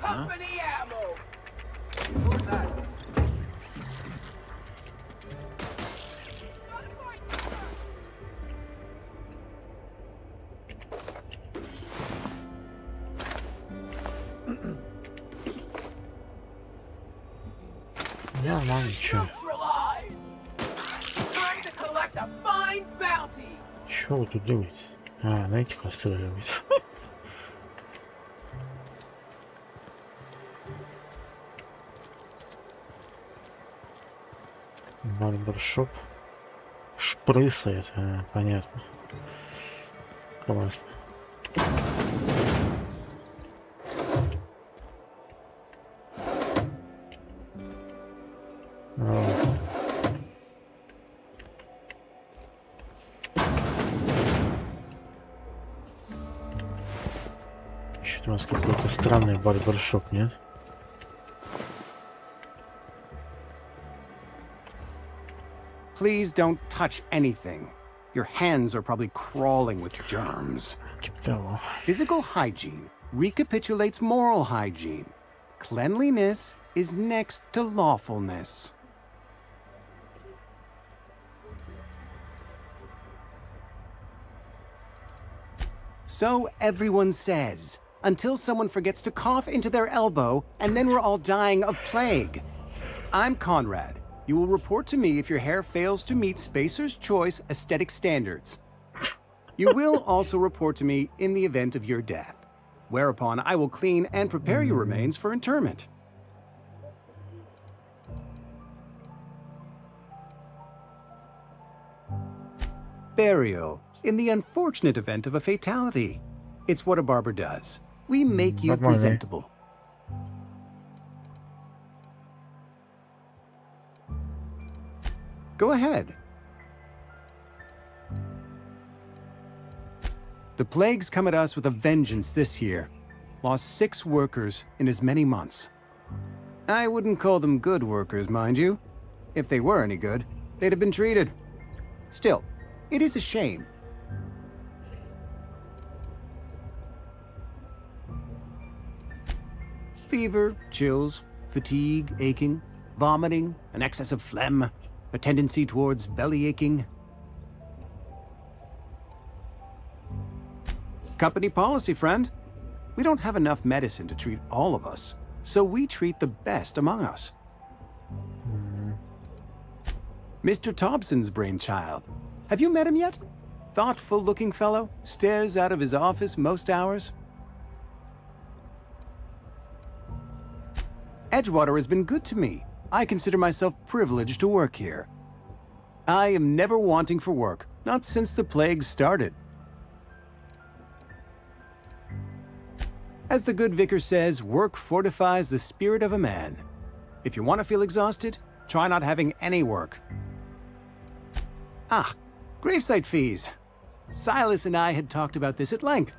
S12: Company ammo! What's that?
S2: Yeah, man, sure.
S12: Time to collect a fine bounty!
S2: Что вы тут делаете? А, на этих расстреливаете. Барбершоп. Шпрысает, понятно. Классно. У нас какой-то странный барбершоп, нет?
S15: Please don't touch anything. Your hands are probably crawling with germs. Physical hygiene recapitulates moral hygiene. Cleanliness is next to lawfulness. So everyone says, until someone forgets to cough into their elbow, and then we're all dying of plague. I'm Conrad. You will report to me if your hair fails to meet Spacer's Choice aesthetic standards. You will also report to me in the event of your death, whereupon I will clean and prepare your remains for interment. Burial, in the unfortunate event of a fatality. It's what a barber does. We make you presentable. Go ahead. The plague's come at us with a vengeance this year. Lost 6 workers in as many months. I wouldn't call them good workers, mind you. If they were any good, they'd have been treated. Still, it is a shame. Fever, chills, fatigue, aching, vomiting, an excess of phlegm, a tendency towards belly aching. Company policy, friend. We don't have enough medicine to treat all of us, so we treat the best among us. Mr. Thompson's brainchild. Have you met him yet? Thoughtful-looking fellow, stares out of his office most hours. Edgewater has been good to me. I consider myself privileged to work here. I am never wanting for work, not since the plague started. As the good vicar says, work fortifies the spirit of a man. If you want to feel exhausted, try not having any work. Ah, gravesite fees. Silas and I had talked about this at length.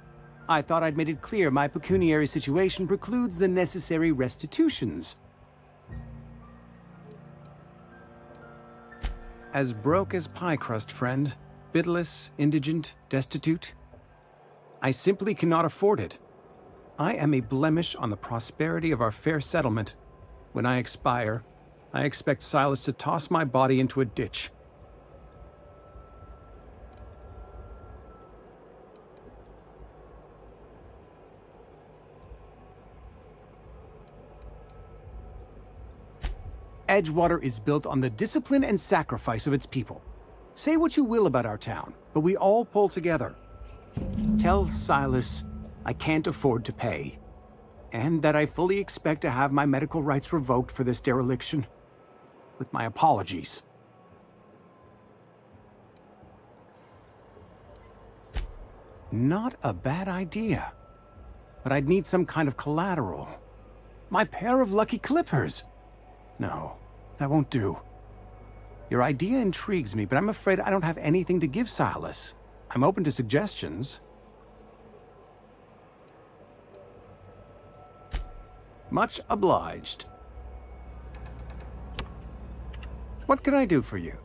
S15: I thought I'd made it clear my pecuniary situation precludes the necessary restitutions. As broke as pie crust, friend. Bidless, indigent, destitute. I simply cannot afford it. I am a blemish on the prosperity of our fair settlement. When I expire, I expect Silas to toss my body into a ditch. Edgewater is built on the discipline and sacrifice of its people. Say what you will about our town, but we all pull together. Tell Silas I can't afford to pay, and that I fully expect to have my medical rights revoked for this dereliction. With my apologies. Not a bad idea. But I'd need some kind of collateral. My pair of lucky clippers! No, that won't do. Your idea intrigues me, but I'm afraid I don't have anything to give Silas. I'm open to suggestions. Much obliged. What can I do for you?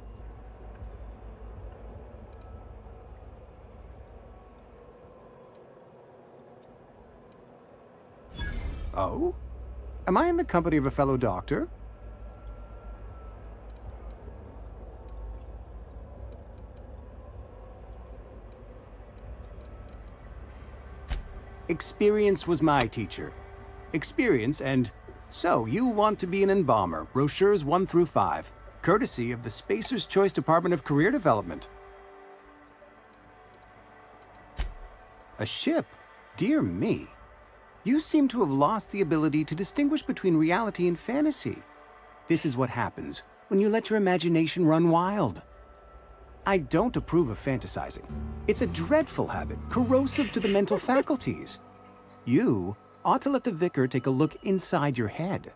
S15: Oh? Am I in the company of a fellow doctor? Experience was my teacher. Experience and... So, you want to be an embalmer, brochures 1 through 5, courtesy of the Spacer's Choice Department of Career Development. A ship? Dear me. You seem to have lost the ability to distinguish between reality and fantasy. This is what happens when you let your imagination run wild. I don't approve of fantasizing. It's a dreadful habit, corrosive to the mental faculties. You ought to let the vicar take a look inside your head.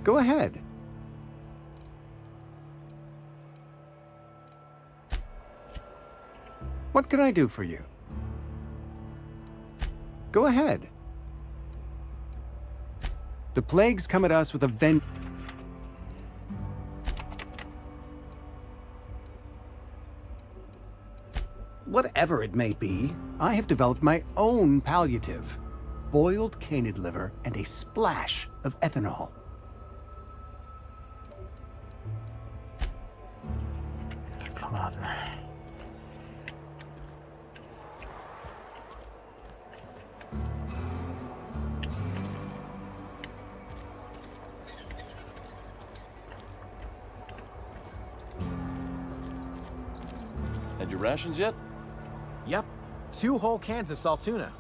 S15: Go ahead. What can I do for you? Go ahead. The plagues come at us with a Whatever it may be, I have developed my own palliative. Boiled canid liver and a splash of ethanol.
S2: Tak, ładne.
S16: Had your rations yet?
S17: Yep. 2 whole cans of salt tuna.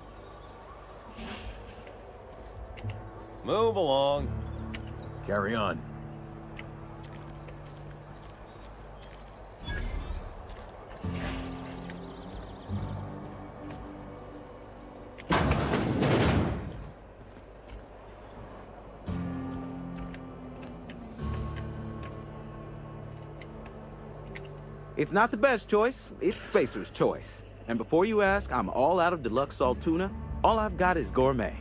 S16: Move along.
S17: Carry on.
S18: It's not the best choice, it's Spacer's choice. And before you ask, I'm all out of deluxe salt tuna. All I've got is gourmet.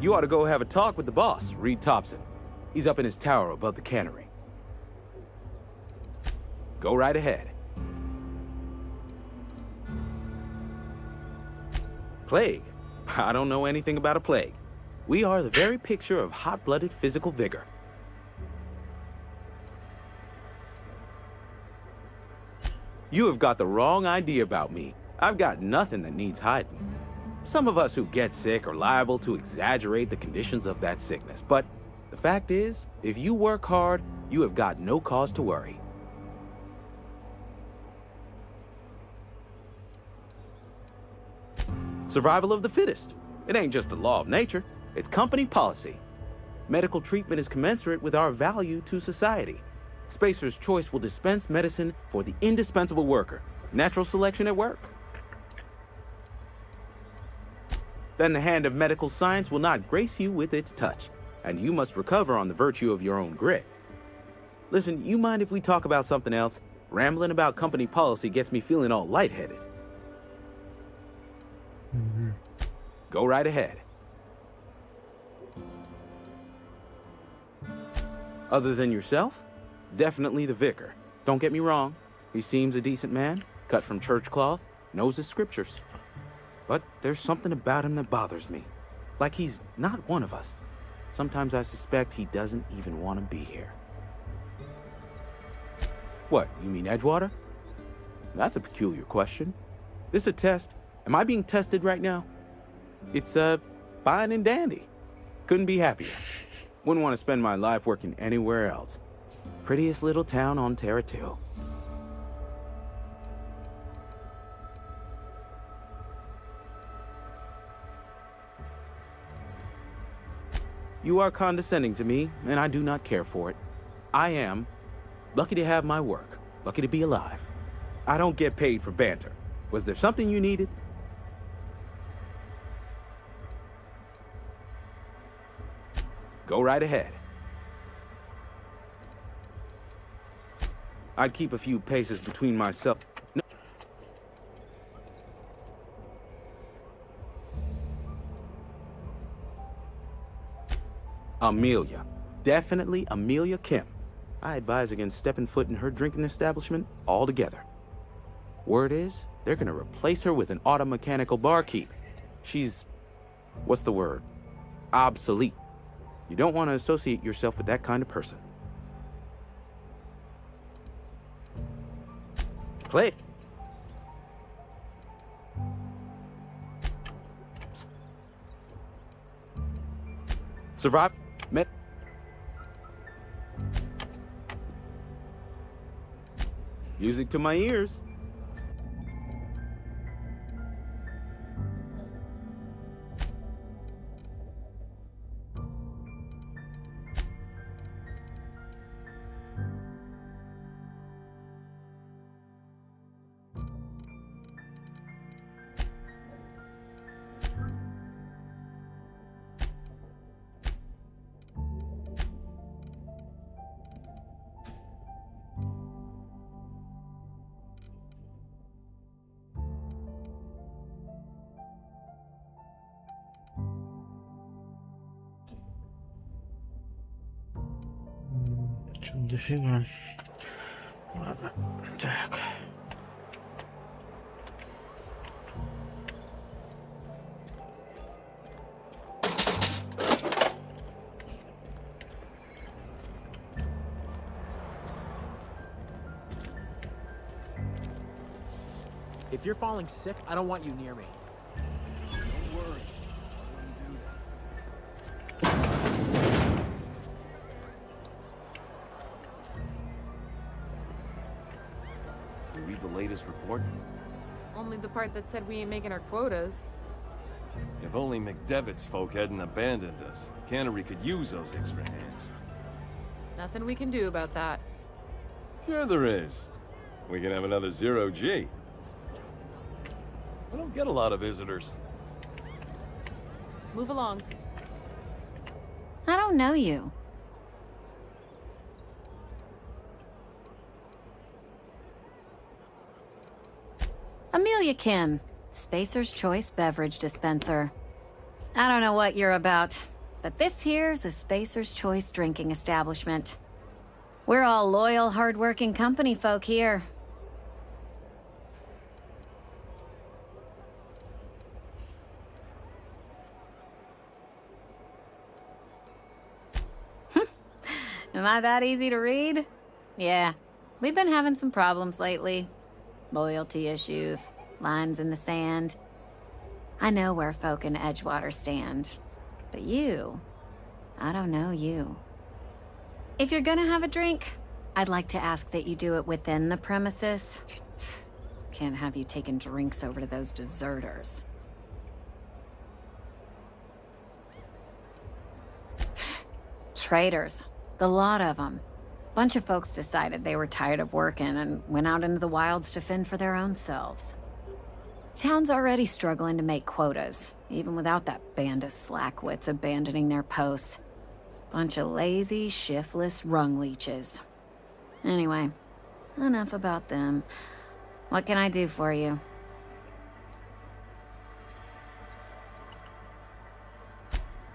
S18: You ought to go have a talk with the boss, Reed Thompson. He's up in his tower above the cannery. Go right ahead. Plague? I don't know anything about a plague. We are the very picture of hot-blooded physical vigor. You have got the wrong idea about me. I've got nothing that needs hiding. Some of us who get sick are liable to exaggerate the conditions of that sickness, but the fact is, if you work hard, you have got no cause to worry. Survival of the fittest. It ain't just the law of nature, it's company policy. Medical treatment is commensurate with our value to society. Spacer's Choice will dispense medicine for the indispensable worker. Natural selection at work. Then the hand of medical science will not grace you with its touch, and you must recover on the virtue of your own grit. Listen, you mind if we talk about something else? Rambling about company policy gets me feeling all lightheaded. Go right ahead. Other than yourself? Definitely the vicar. Don't get me wrong. He seems a decent man, cut from church cloth, knows his scriptures. But there's something about him that bothers me. Like he's not one of us. Sometimes I suspect he doesn't even want to be here. What, you mean Edgewater? That's a peculiar question. This a test? Am I being tested right now? It's, fine and dandy. Couldn't be happier. Wouldn't want to spend my life working anywhere else. Prettiest little town on Terra 2. You are condescending to me, and I do not care for it. I am lucky to have my work, lucky to be alive. I don't get paid for banter. Was there something you needed? Go right ahead. I'd keep a few paces between myself. No. Amelia. Definitely Amelia Kim. I advise against stepping foot in her drinking establishment altogether. Word is, they're gonna replace her with an auto-mechanical barkeep. She's, what's the word? Obsolete. You don't want to associate yourself with that kind of person. Play. Survive. Met. Music to my ears.
S2: Дофига. Ладно, так.
S14: If you're falling sick, I don't want you near me.
S11: Don't worry. I wouldn't do that. You read the latest report?
S19: Only the part that said we ain't making our quotas.
S16: If only McDevitt's folk hadn't abandoned us, Cannery could use those extra hands.
S19: Nothing we can do about that.
S16: Sure there is. We can have another zero-G. I don't get a lot of visitors.
S19: Move along.
S20: I don't know you. Amelia Kim, Spacer's Choice Beverage Dispenser. I don't know what you're about, but this here's a Spacer's Choice drinking establishment. We're all loyal, hard-working company folk here. Am I that easy to read? Yeah, we've been having some problems lately. Loyalty issues, lines in the sand. I know where folk in Edgewater stand. But you, I don't know you. If you're gonna have a drink, I'd like to ask that you do it within the premises. Can't have you taking drinks over to those deserters. Traitors. The lot of them. Bunch of folks decided they were tired of working and went out into the wilds to fend for their own selves. Town's already struggling to make quotas, even without that band of slackwits abandoning their posts. Bunch of lazy, shiftless rung leeches. Anyway, enough about them. What can I do for you?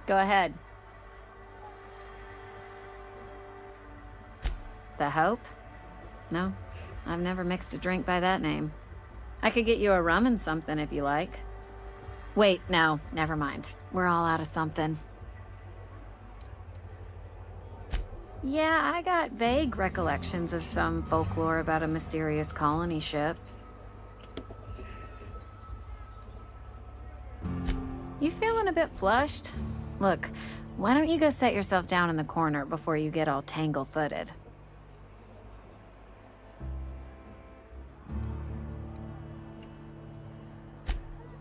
S20: Go ahead. The Hope? No, I've never mixed a drink by that name. I could get you a rum and something if you like. Wait, no, never mind. We're all out of something. Yeah, I got vague recollections of some folklore about a mysterious colony ship. You feeling a bit flushed? Look, why don't you go set yourself down in the corner before you get all tangle-footed?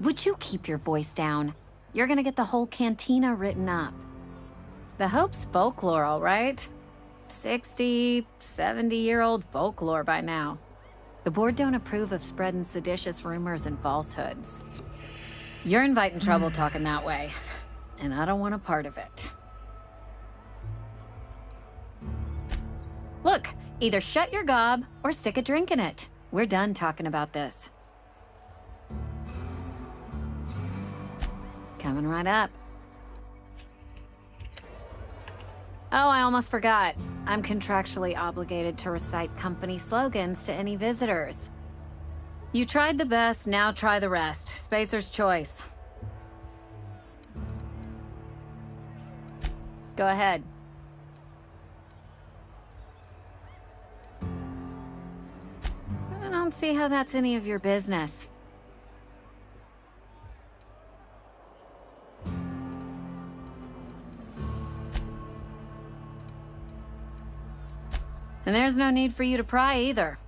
S20: Would you keep your voice down? You're gonna get the whole cantina written up. The Hope's folklore, all right? 60, 70-year-old folklore by now. The board don't approve of spreading seditious rumors and falsehoods. You're inviting trouble talking that way, and I don't want a part of it. Look, either shut your gob or stick a drink in it. We're done talking about this. Coming right up. Oh, I almost forgot. I'm contractually obligated to recite company slogans to any visitors. You tried the best, now try the rest. Spacer's Choice. Go ahead. I don't see how that's any of your business. And there's no need for you to pry either.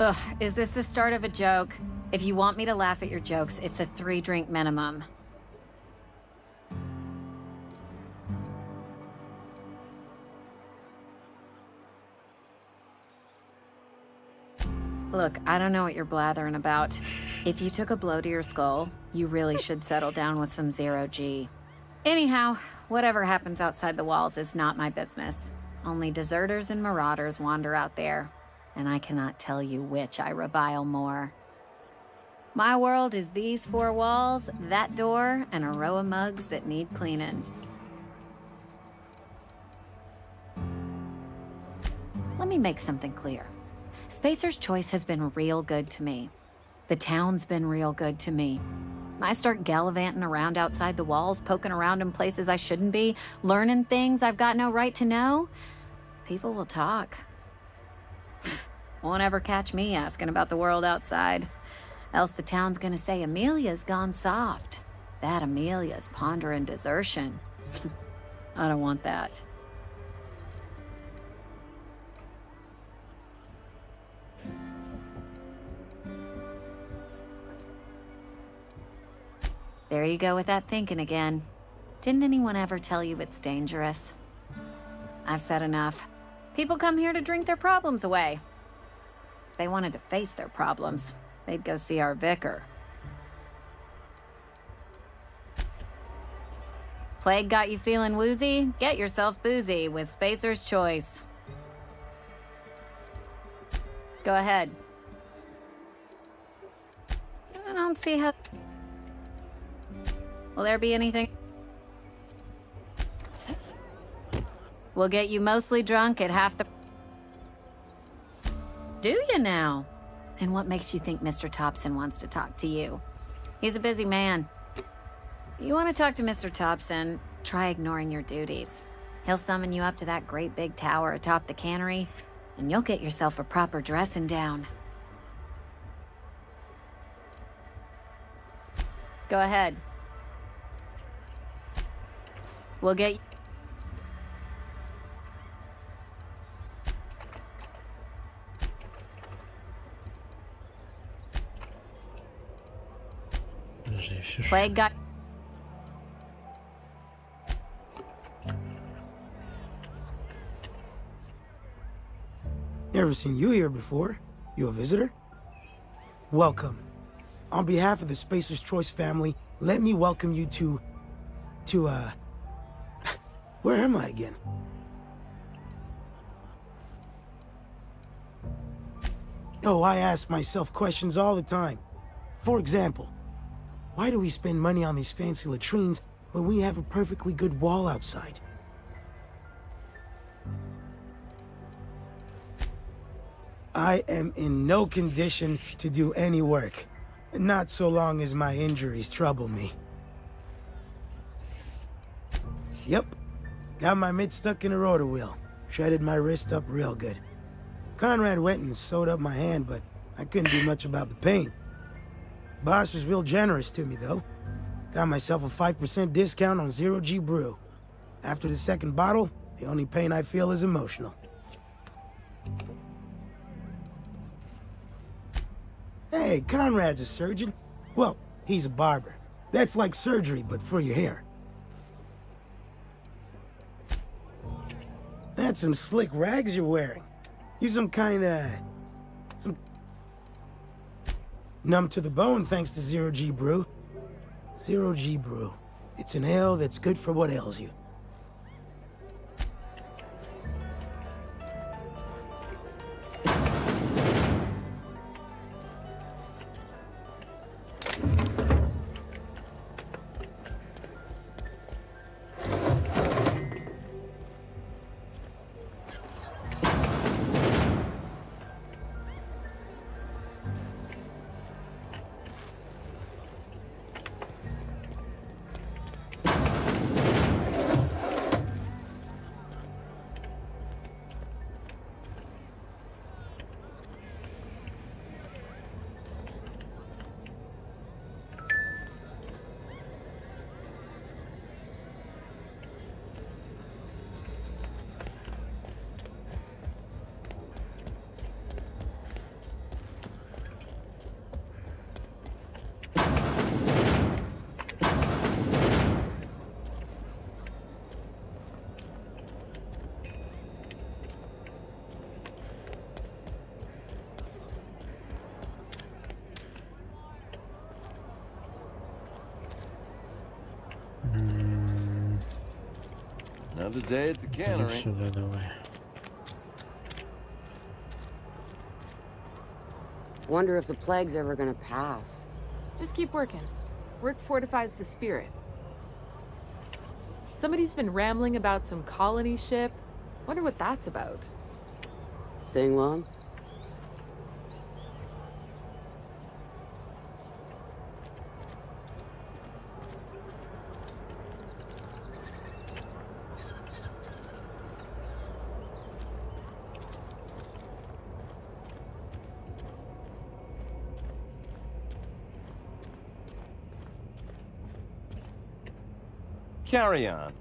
S20: Ugh, is this the start of a joke? If you want me to laugh at your jokes, it's a 3-drink minimum. Look, I don't know what you're blathering about. If you took a blow to your skull, you really should settle down with some zero-G. Anyhow, whatever happens outside the walls is not my business. Only deserters and marauders wander out there, and I cannot tell you which I revile more. My world is these 4 walls, that door, and a row of mugs that need cleaning. Let me make something clear. Spacer's Choice has been real good to me. The town's been real good to me. I start gallivanting around outside the walls, poking around in places I shouldn't be, learning things I've got no right to know. People will talk. Won't ever catch me asking about the world outside. Else the town's gonna say Amelia's gone soft. That Amelia's pondering desertion. I don't want that. There you go with that thinking again. Didn't anyone ever tell you it's dangerous? I've said enough. People come here to drink their problems away. If they wanted to face their problems, they'd go see our vicar. Plague got you feeling woozy? Get yourself boozy with Spacer's Choice. Go ahead. I don't see how... Will there be anything? We'll get you mostly drunk at half the... Do you now? And what makes you think Mr. Thompson wants to talk to you? He's a busy man. You want to talk to Mr. Thompson, try ignoring your duties. He'll summon you up to that great big tower atop the cannery, and you'll get yourself a proper dressing down. Go ahead. We'll get... Plague got...
S21: Never seen you here before. You a visitor? Welcome. On behalf of the Spacer's Choice family, let me welcome you to where am I again? Oh, I ask myself questions all the time. For example, why do we spend money on these fancy latrines when we have a perfectly good wall outside? I am in no condition to do any work. Not so long as my injuries trouble me. Yep. Got my mitt stuck in a rotor wheel. Shredded my wrist up real good. Conrad went and sewed up my hand, but I couldn't do much about the pain. Boss was real generous to me, though. Got myself a 5% discount on Zero G Brew. After the second bottle, the only pain I feel is emotional. Hey, Conrad's a surgeon. Well, he's a barber. That's like surgery, but for your hair. That's some slick rags you're wearing. You some numb to the bone thanks to Zero G Brew. Zero G Brew. It's an ale that's good for what ails you.
S16: Another day at the cannery.
S22: Wonder if the plague's ever gonna pass.
S19: Just keep working. Work fortifies the spirit. Somebody's been rambling about some colony ship. Wonder what that's about.
S22: Staying long?
S16: Carry on.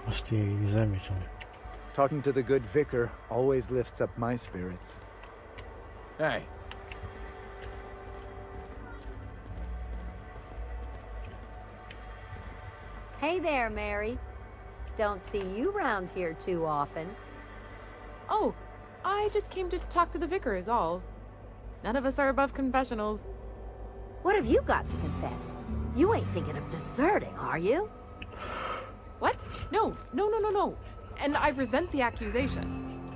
S2: Хвосты я не заметил.
S1: Talking to the good vicar always lifts up my spirits.
S17: Hey.
S5: Hey there, Mary. Don't see you round here too often.
S19: Oh, I just came to talk to the vicar is all. None of us are above confessionals.
S5: What have you got to confess? You ain't thinking of deserting, are you?
S19: What? No. And I resent the accusation.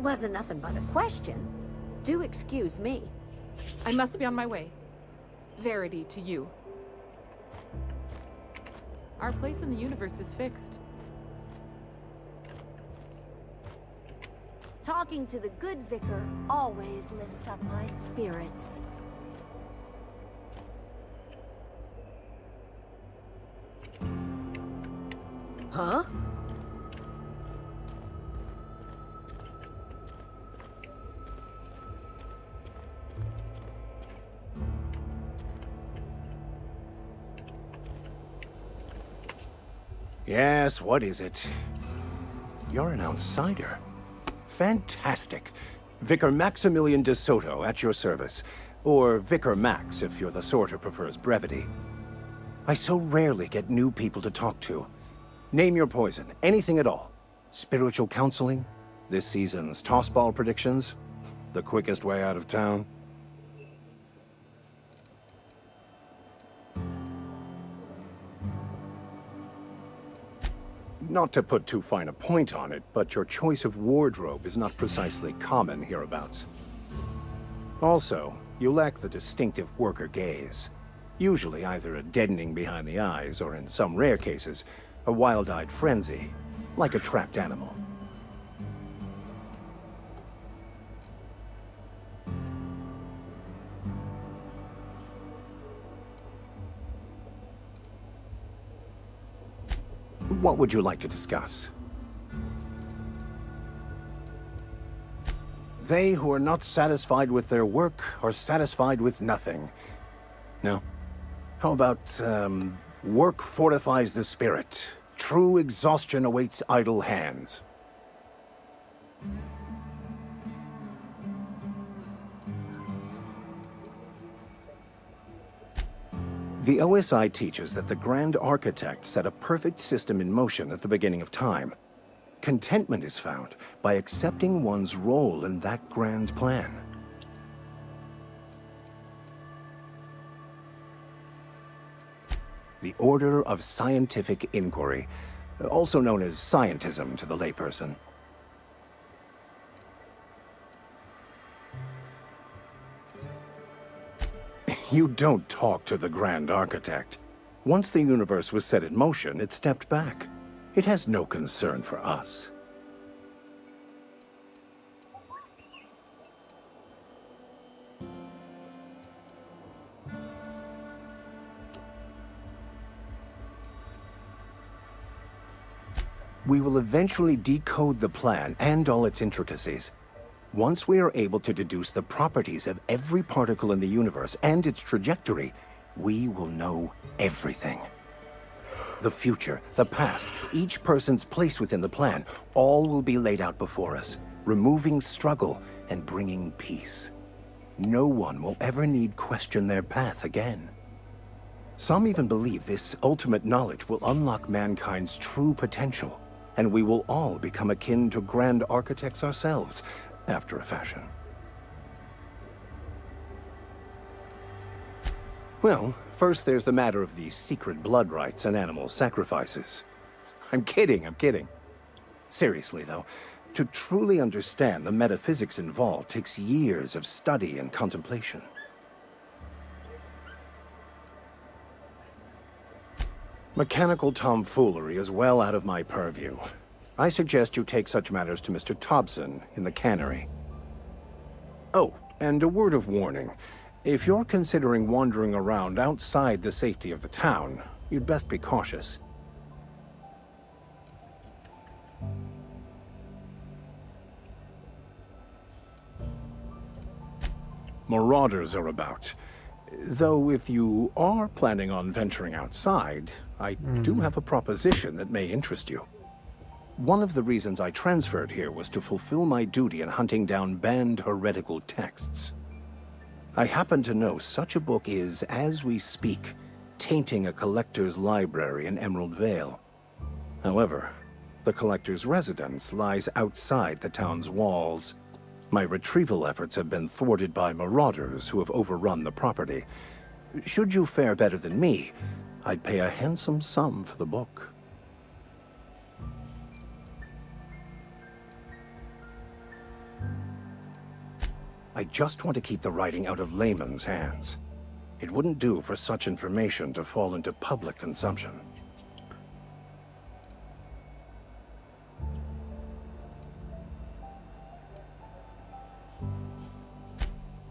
S5: Wasn't nothing but a question. Do excuse me.
S19: I must be on my way. Verity to you. Our place in the universe is fixed.
S5: Talking to the good vicar always lifts up my spirits.
S13: Huh?
S23: Yes, what is it? You're an outsider. Fantastic. Vicar Maximilian de Soto at your service. Or Vicar Max, if you're the sort who prefers brevity. I so rarely get new people to talk to. Name your poison, anything at all. Spiritual counseling? This season's tossball predictions? The quickest way out of town? Not to put too fine a point on it, but your choice of wardrobe is not precisely common hereabouts. Also, you lack the distinctive worker gaze. Usually either a deadening behind the eyes, or in some rare cases, a wild-eyed frenzy, like a trapped animal. What would you like to discuss? They who are not satisfied with their work are satisfied with nothing. No? How about, work fortifies the spirit. True exhaustion awaits idle hands. The OSI teaches that the Grand Architect set a perfect system in motion at the beginning of time. Contentment is found by accepting one's role in that grand plan. The Order of Scientific Inquiry, also known as scientism to the layperson. You don't talk to the Grand Architect. Once the universe was set in motion, it stepped back. It has no concern for us. We will eventually decode the plan and all its intricacies. Once we are able to deduce the properties of every particle in the universe and its trajectory, we will know everything. The future, the past, each person's place within the plan, all will be laid out before us, removing struggle and bringing peace. No one will ever need question their path again. Some even believe this ultimate knowledge will unlock mankind's true potential, and we will all become akin to Grand Architects ourselves, after a fashion. Well, first there's the matter of the secret blood rites and animal sacrifices. I'm kidding. Seriously, though, to truly understand the metaphysics involved takes years of study and contemplation. Mechanical tomfoolery is well out of my purview. I suggest you take such matters to Mr. Thompson in the cannery. Oh, and a word of warning. If you're considering wandering around outside the safety of the town, you'd best be cautious. Marauders are about. Though if you are planning on venturing outside, I do have a proposition that may interest you. One of the reasons I transferred here was to fulfill my duty in hunting down banned heretical texts. I happen to know such a book is, as we speak, tainting a collector's library in Emerald Vale. However, the collector's residence lies outside the town's walls. My retrieval efforts have been thwarted by marauders who have overrun the property. Should you fare better than me, I'd pay a handsome sum for the book. I just want to keep the writing out of layman's hands. It wouldn't do for such information to fall into public consumption.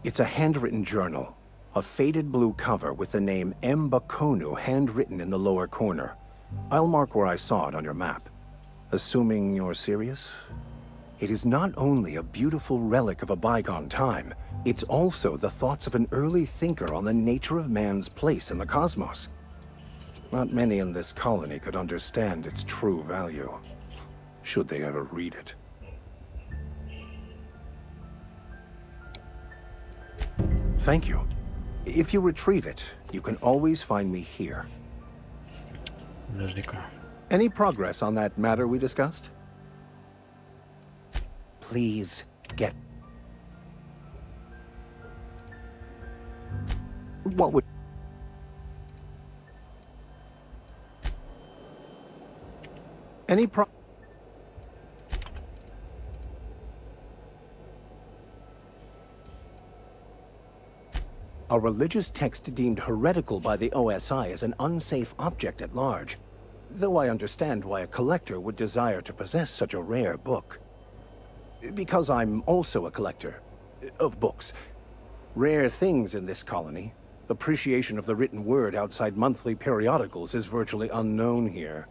S23: It's a handwritten journal, a faded blue cover with the name M. Bakonu handwritten in the lower corner. I'll mark where I saw it on your map. Assuming you're serious? It is not only a beautiful relic of a bygone time, it's also the thoughts of an early thinker on the nature of man's place in the cosmos. Not many in this colony could understand its true value, should they ever read it. Thank you. If you retrieve it, you can always find me here. Any progress on that matter we discussed? Please get... What would... Any pro... A religious text deemed heretical by the OSI is an unsafe object at large, though I understand why a collector would desire to possess such a rare book. Because I'm also a collector of books. Rare things in this colony. Appreciation of the written word outside monthly periodicals is virtually unknown here.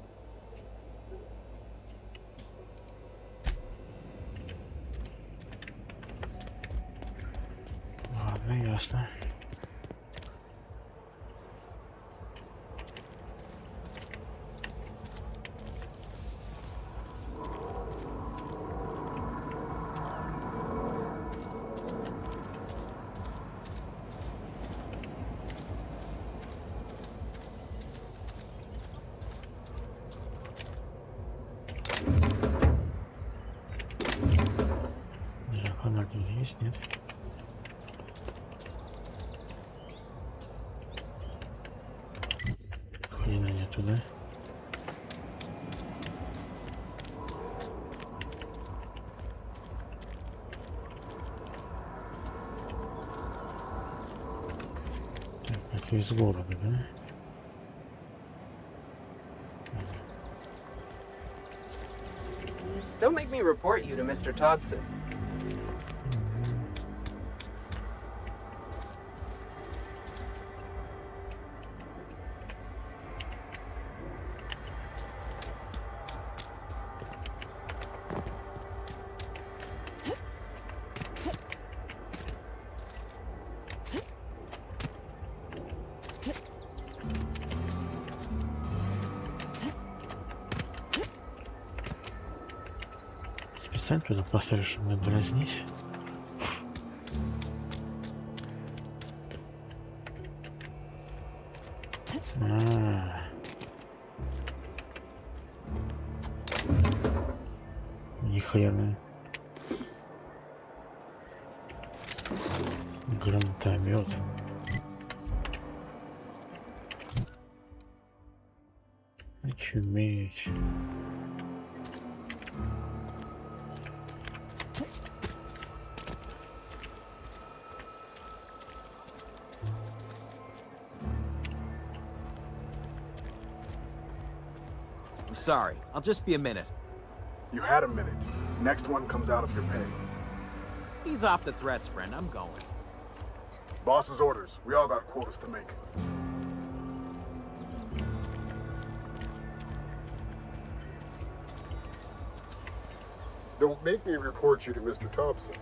S2: Ладно, ясно. Фонарь тут есть, нет? Хрена нету, да? Так, это из города, да?
S12: Don't make me report you to Mr. Thompson.
S2: Специально туда поставили, чтобы меня дразнить. Ни хрена. Гранатомет. Очуметь.
S14: I'm sorry. I'll just be a minute.
S6: You had a minute. Next one comes out of your pay.
S14: Ease off the threats, friend. I'm going.
S6: Boss's orders. We all got quotas to make.
S3: Don't make me report you to Mr. Thompson.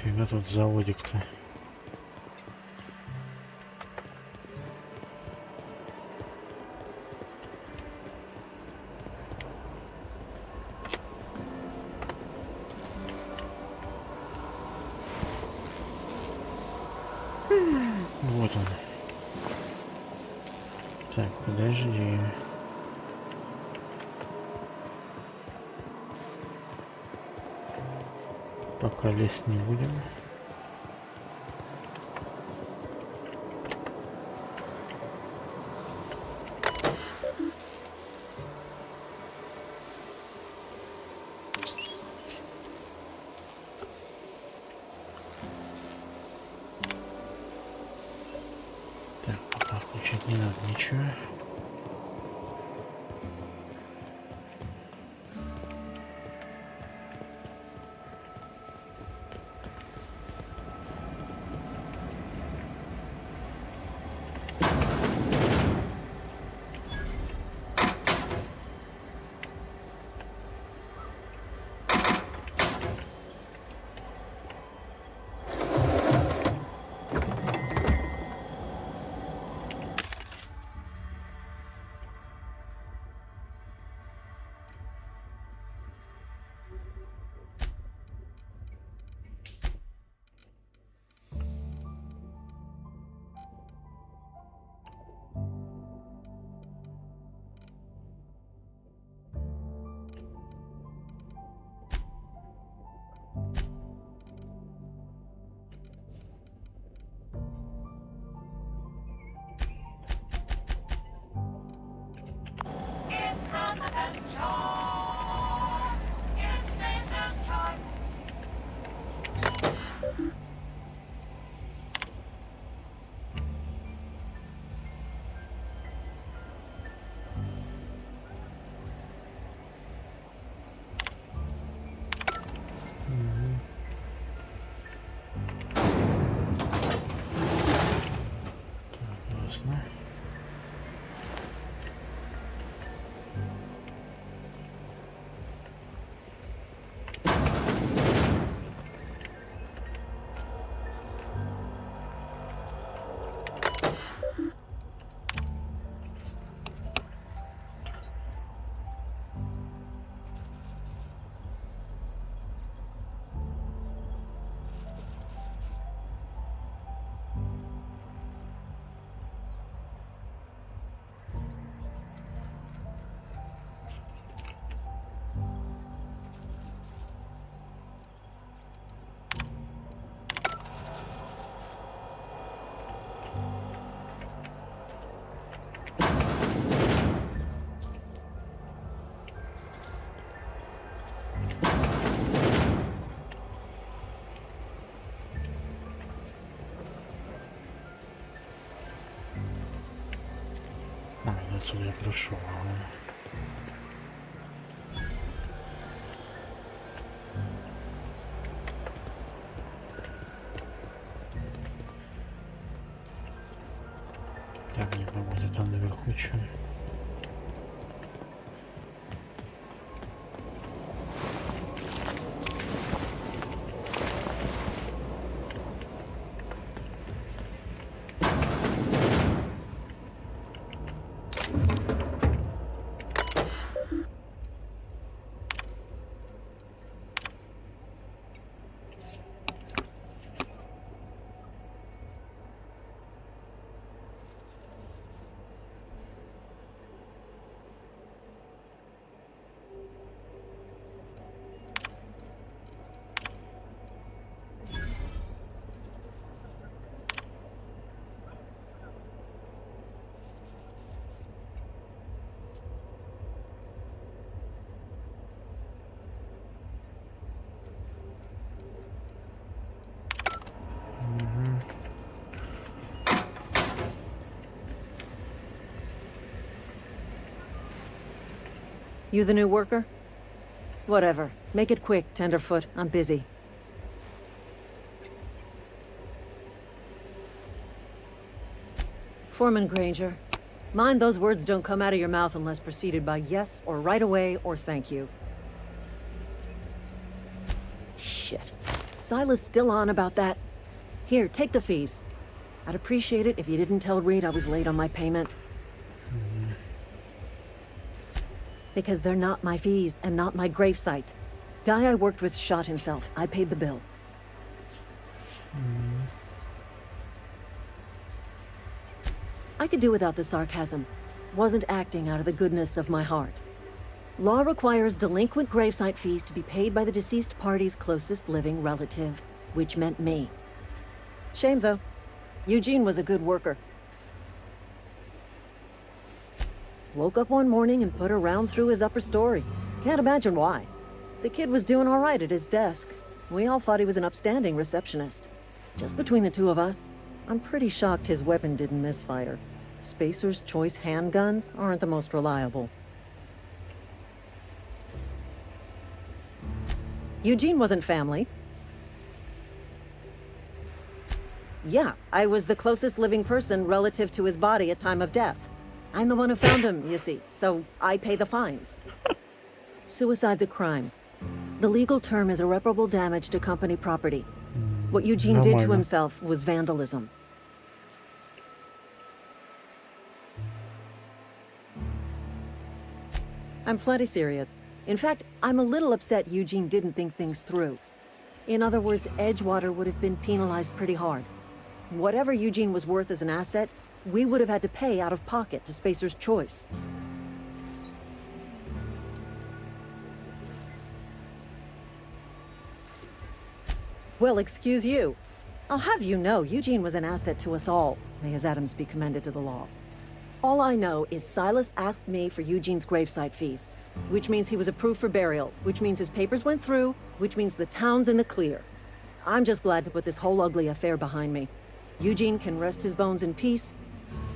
S2: Фига тут заводик-то. Вот он. Так, подожди. Пока лезть не будем. Так, пока включать не надо ничего. А, отсюда я прошел. Так, не помню, там наверху что.
S9: You the new worker? Whatever. Make it quick, Tenderfoot. I'm busy. Foreman Granger. Mind those words don't come out of your mouth unless preceded by yes, or right away, or thank you. Shit. Silas still on about that. Here, take the fees. I'd appreciate it if you didn't tell Reed I was late on my payment. Because they're not my fees and not my gravesite. Guy I worked with shot himself. I paid the bill. I could do without the sarcasm. Wasn't acting out of the goodness of my heart. Law requires delinquent gravesite fees to be paid by the deceased party's closest living relative, which meant me. Shame, though. Eugene was a good worker. Woke up one morning and put a round through his upper story. Can't imagine why. The kid was doing all right at his desk. We all thought he was an upstanding receptionist. Just between the two of us, I'm pretty shocked his weapon didn't misfire. Spacer's Choice handguns aren't the most reliable. Eugene wasn't family. Yeah, I was the closest living person relative to his body at time of death. I'm the one who found him, you see, so I pay the fines. Suicide's a crime. The legal term is irreparable damage to company property. What Eugene did to himself was vandalism. I'm plenty serious. In fact, I'm a little upset Eugene didn't think things through. In other words, Edgewater would have been penalized pretty hard. Whatever Eugene was worth as an asset, we would have had to pay out of pocket to Spacer's Choice. Well, excuse you. I'll have you know, Eugene was an asset to us all. May his atoms be commended to the law. All I know is Silas asked me for Eugene's gravesite fees, which means he was approved for burial, which means his papers went through, which means the town's in the clear. I'm just glad to put this whole ugly affair behind me. Eugene can rest his bones in peace,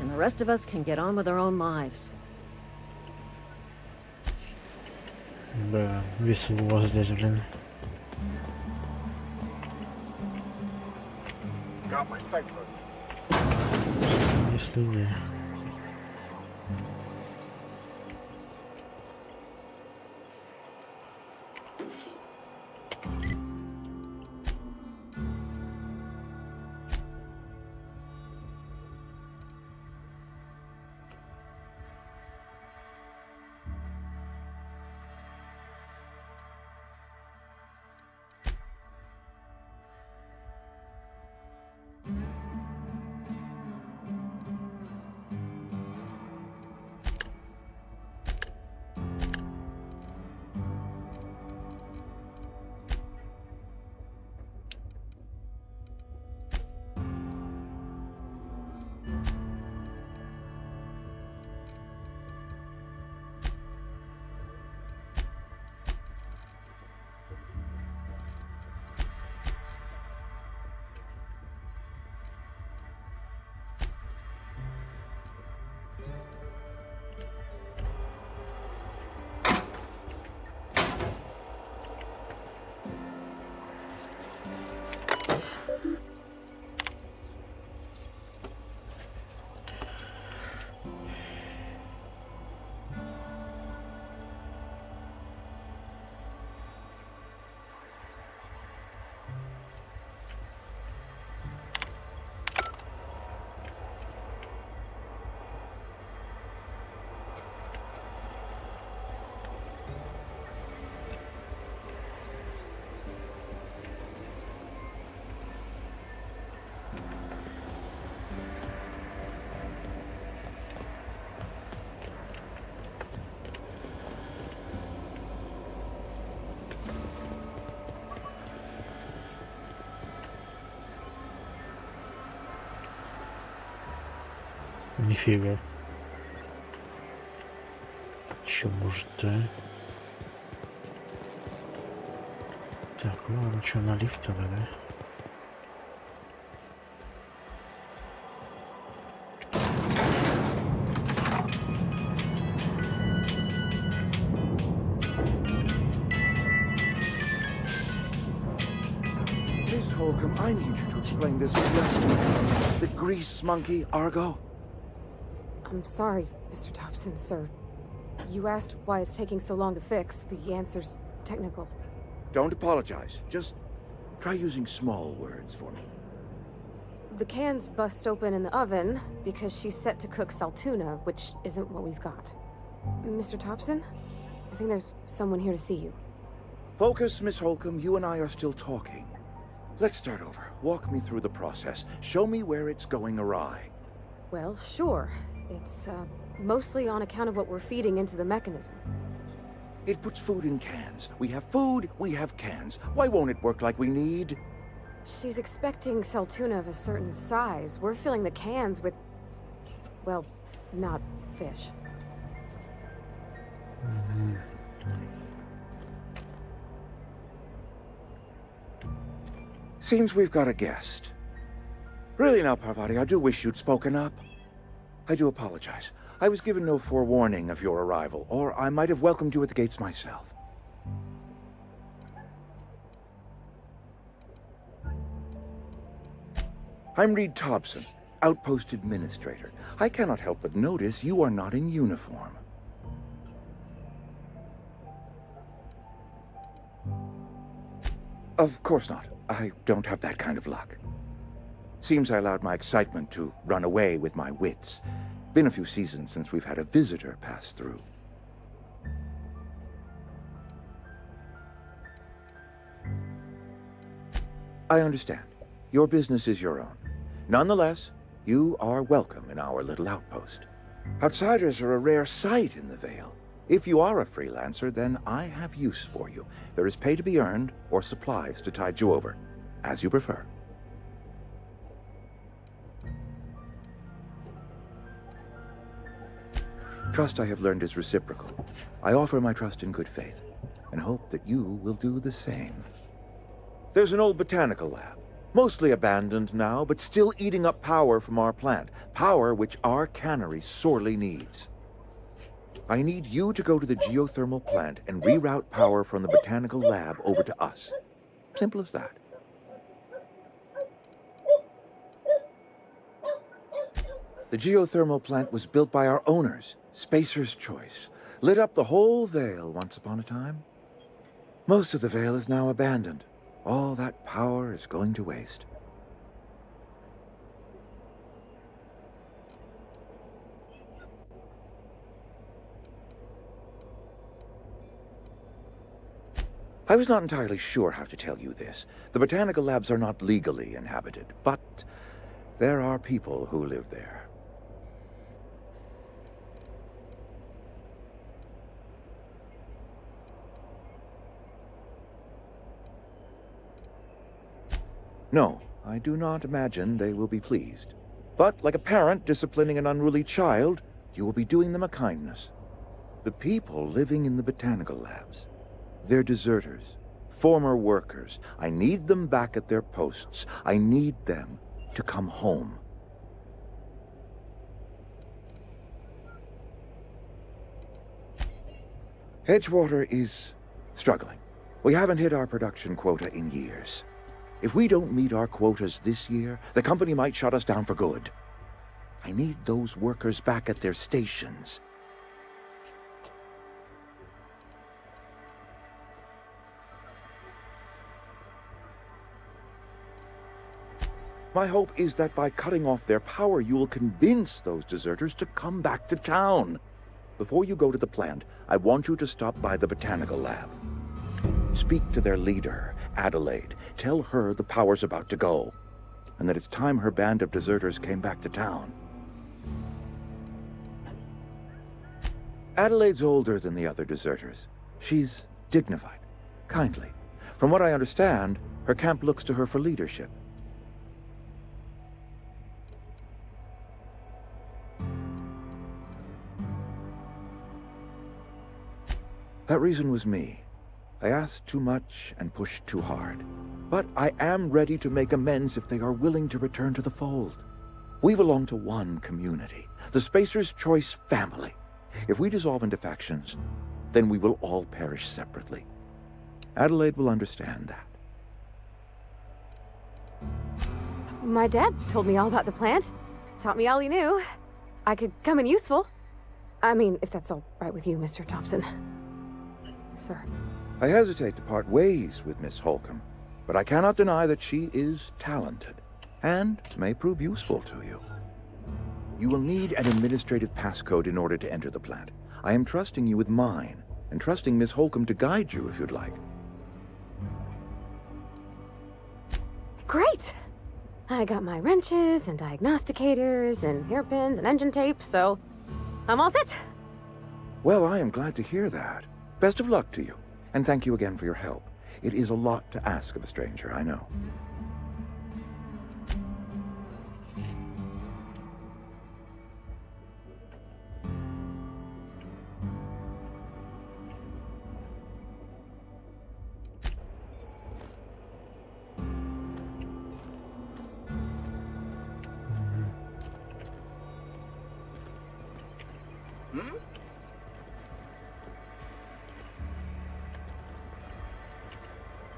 S9: and the rest of us can get on with our own lives.
S2: Да, весело у вас здесь, блин.
S3: Got my sights on you.
S2: Если не... Нифига. Еще может, да? Так, ну что, на лифт тогда, да?
S4: Miss Holcomb, I need you to explain this lesson. The grease monkey, Argo?
S8: I'm sorry, Mr. Thompson, sir. You asked why it's taking so long to fix. The answer's technical.
S4: Don't apologize. Just try using small words for me.
S8: The cans bust open in the oven because she's set to cook saltuna, which isn't what we've got. Mr. Thompson? I think there's someone here to see you.
S4: Focus, Miss Holcomb. You and I are still talking. Let's start over. Walk me through the process. Show me where it's going awry.
S8: Well, sure. It's, mostly on account of what we're feeding into the mechanism.
S4: It puts food in cans. We have food, we have cans. Why won't it work like we need?
S8: She's expecting saltuna of a certain size. We're filling the cans with, well, not fish.
S4: Seems we've got a guest. Really now, Parvati, I do wish you'd spoken up. I do apologize. I was given no forewarning of your arrival, or I might have welcomed you at the gates myself. I'm Reed Thompson, Outpost Administrator. I cannot help but notice you are not in uniform. Of course not. I don't have that kind of luck. Seems I allowed my excitement to run away with my wits. Been a few seasons since we've had a visitor pass through. I understand. Your business is your own. Nonetheless, you are welcome in our little outpost. Outsiders are a rare sight in the Vale. If you are a freelancer, then I have use for you. There is pay to be earned, or supplies to tide you over, as you prefer. Trust, I have learned, is reciprocal. I offer my trust in good faith, and hope that you will do the same. There's an old botanical lab, mostly abandoned now, but still eating up power from our plant, power which our cannery sorely needs. I need you to go to the geothermal plant and reroute power from the botanical lab over to us. Simple as that. The geothermal plant was built by our owners, Spacer's Choice. Lit up the whole Vale once upon a time. Most of the Vale is now abandoned. All that power is going to waste. I was not entirely sure how to tell you this. The botanical labs are not legally inhabited, but there are people who live there. No, I do not imagine they will be pleased. But like a parent disciplining an unruly child, you will be doing them a kindness. The people living in the botanical labs, they're deserters, former workers. I need them back at their posts. I need them to come home. Edgewater is struggling. We haven't hit our production quota in years. If we don't meet our quotas this year, the company might shut us down for good. I need those workers back at their stations. My hope is that by cutting off their power, you will convince those deserters to come back to town. Before you go to the plant, I want you to stop by the botanical lab. Speak to their leader, Adelaide. Tell her the power's about to go, and that it's time her band of deserters came back to town. Adelaide's older than the other deserters. She's dignified, kindly. From what I understand, her camp looks to her for leadership. That reason was me. I asked too much and pushed too hard. But I am ready to make amends if they are willing to return to the fold. We belong to one community, the Spacer's Choice family. If we dissolve into factions, then we will all perish separately. Adelaide will understand that.
S8: My dad told me all about the plant. Taught me all he knew. I could come in useful. I mean, if that's all right with you, Mr. Thompson. Sir.
S4: I hesitate to part ways with Miss Holcomb, but I cannot deny that she is talented, and may prove useful to you. You will need an administrative passcode in order to enter the plant. I am trusting you with mine, and trusting Miss Holcomb to guide you if you'd like.
S8: Great! I got my wrenches and diagnosticators and hairpins and engine tape, so I'm all set.
S4: Well, I am glad to hear that. Best of luck to you, and thank you again for your help. It is a lot to ask of a stranger, I know.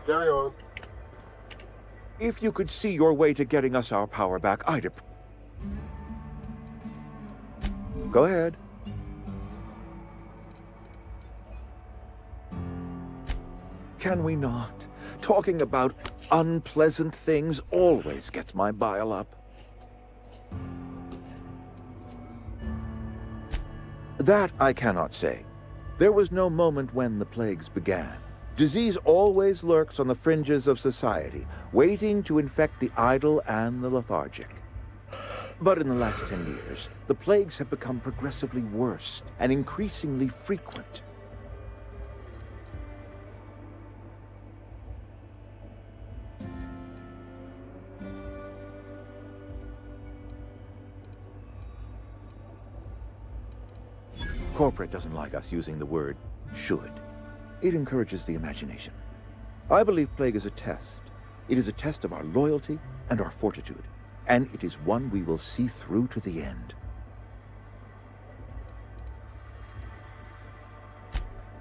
S3: Carry on.
S4: If you could see your way to getting us our power back, I'd Go ahead. Can we not? Talking about unpleasant things always gets my bile up. That I cannot say. There was no moment when the plagues began. Disease always lurks on the fringes of society, waiting to infect the idle and the lethargic. But in the last 10 years, the plagues have become progressively worse and increasingly frequent. Corporate doesn't like us using the word should. It encourages the imagination. I believe plague is a test. It is a test of our loyalty and our fortitude, and it is one we will see through to the end.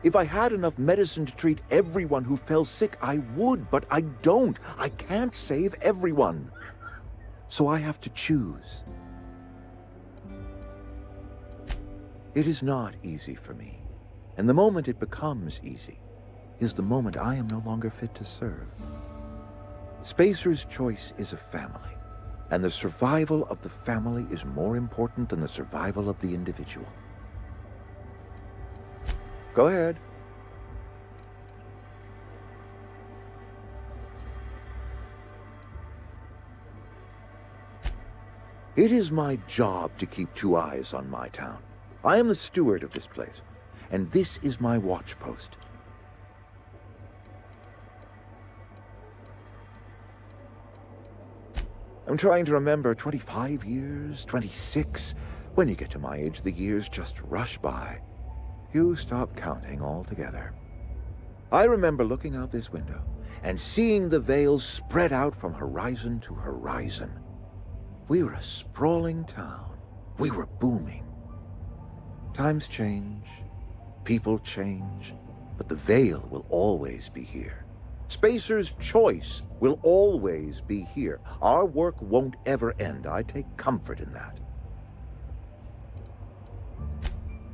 S4: If I had enough medicine to treat everyone who fell sick, I would, but I don't. I can't save everyone. So I have to choose. It is not easy for me. And the moment it becomes easy is the moment I am no longer fit to serve. Spacer's Choice is a family, and the survival of the family is more important than the survival of the individual. Go ahead. It is my job to keep 2 eyes on my town. I am the steward of this place, and this is my watch post. I'm trying to remember 25 years, 26. When you get to my age, the years just rush by. You stop counting altogether. I remember looking out this window and seeing the veils spread out from horizon to horizon. We were a sprawling town. We were booming. Times change, people change, but the veil will always be here. Spacer's Choice will always be here. Our work won't ever end. I take comfort in that.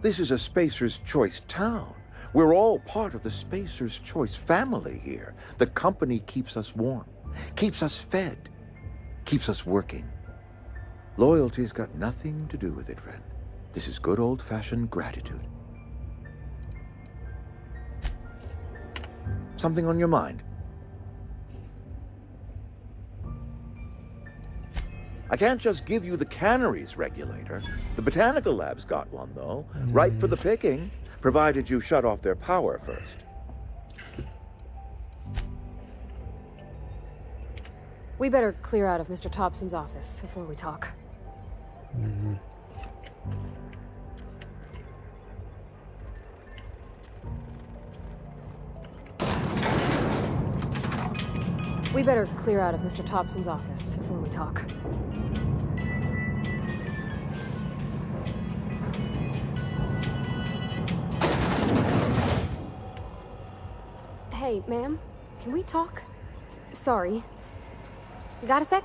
S4: This is a Spacer's Choice town. We're all part of the Spacer's Choice family here. The company keeps us warm, keeps us fed, keeps us working. Loyalty's got nothing to do with it, friend. This is good old-fashioned gratitude. Something on your mind? I can't just give you the cannery's regulator. The botanical lab's got one, though. Ripe for the picking, provided you shut off their power first.
S8: We better clear out of Mr. Thompson's office before we talk. We better clear out of Mr. Thompson's office before we talk. Hey, ma'am, can we talk? Sorry. Got a sec?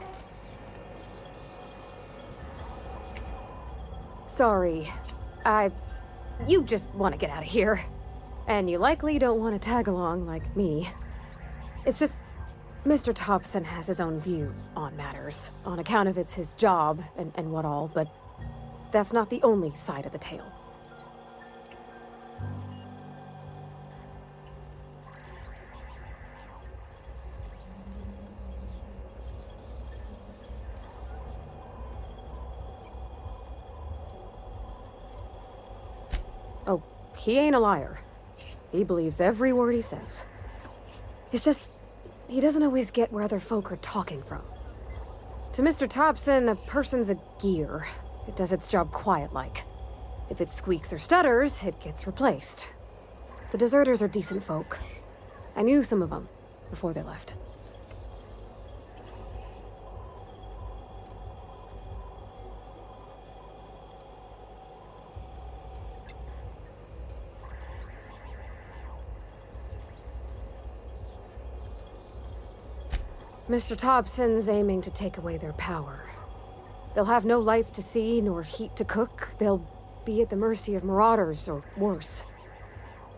S8: Sorry. You just want to get out of here. And you likely don't want to tag along like me. It's just, Mr. Thompson has his own view on matters, on account of it's his job and what all, but that's not the only side of the tale. Oh, he ain't a liar. He believes every word he says. It's just, he doesn't always get where other folk are talking from. To Mr. Thompson, a person's a gear. It does its job quiet-like. If it squeaks or stutters, it gets replaced. The deserters are decent folk. I knew some of them before they left. Mr. Thompson's aiming to take away their power. They'll have no lights to see, nor heat to cook. They'll be at the mercy of marauders, or worse.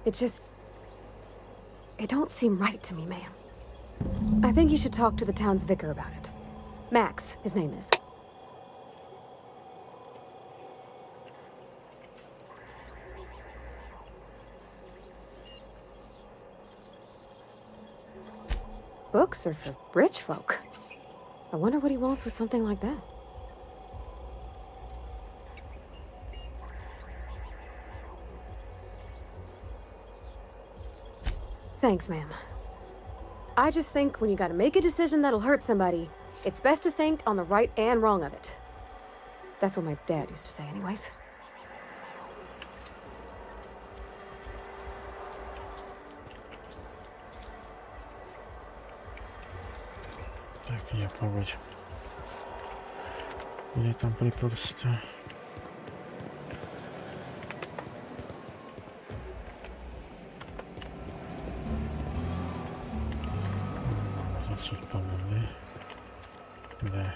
S8: It just... it don't seem right to me, ma'am. I think you should talk to the town's vicar about it. Max, his name is. Books are for rich folk. I wonder what he wants with something like that. Thanks, ma'am. I just think when you gotta make a decision that'll hurt somebody, it's best to think on the right and wrong of it. That's what my dad used to say anyways.
S2: Так, я пробовать. Или там приперсто. Отсюда, по-моему, да? Да.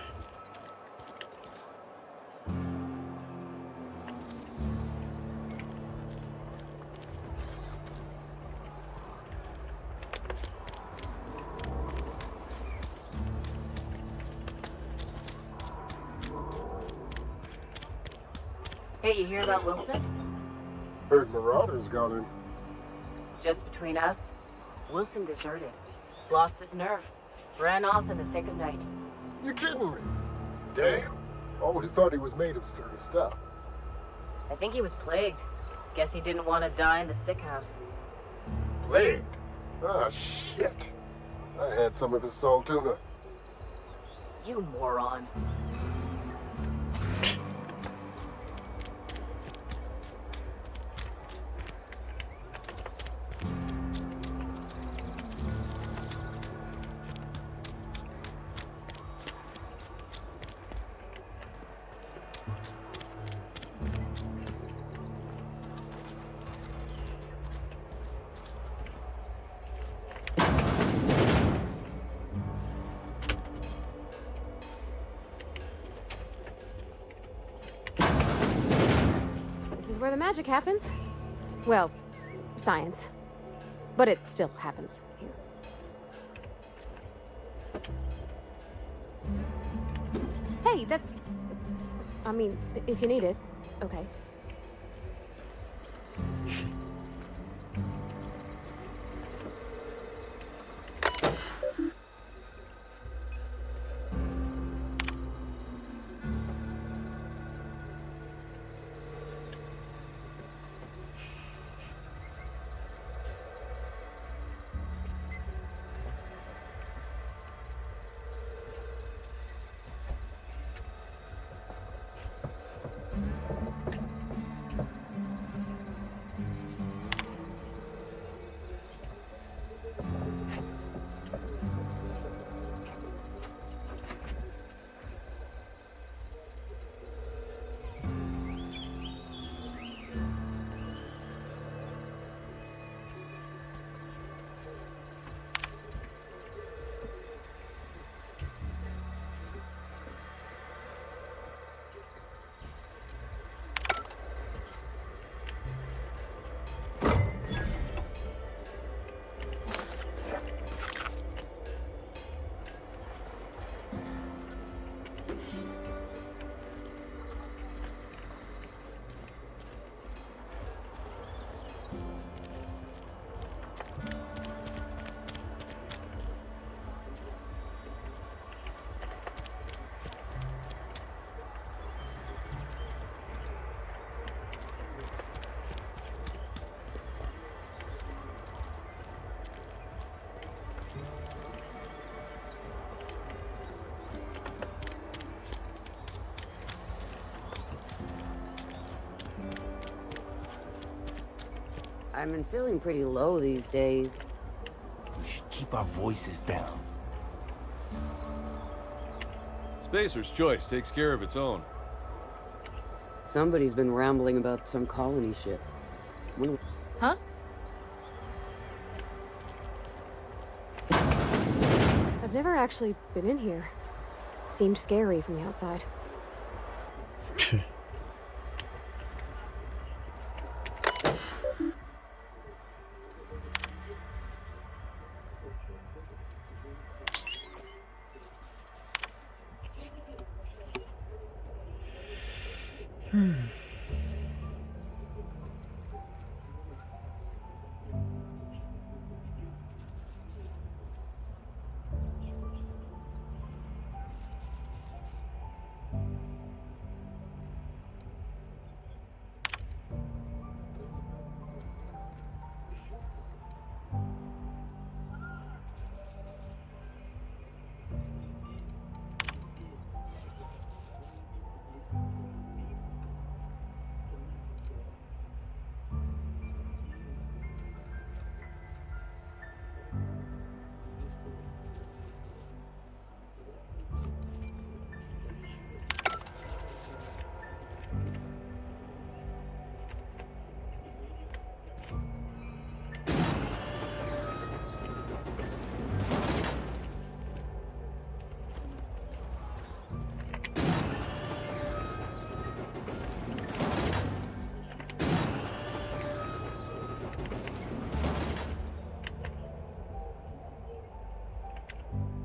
S12: Hey, you hear about Wilson?
S6: Heard Marauders got in.
S12: Just between us, Wilson deserted. Lost his nerve. Ran off in the thick of night.
S6: You kidding me? Damn. Always thought he was made of sturdy stuff.
S12: I think he was plagued. Guess he didn't want to die in the sick house.
S6: Plagued? Ah, shit. I had some of his salt tuna.
S12: You moron.
S8: Where the magic happens? Well, science. But it still happens here. Hey, that's... I mean, if you need it, okay.
S22: I've been feeling pretty low these days.
S7: We should keep our voices down.
S16: Spacer's Choice takes care of its own.
S22: Somebody's been rambling about some colony shit.
S19: Huh?
S8: I've never actually been in here. Seemed scary from the outside.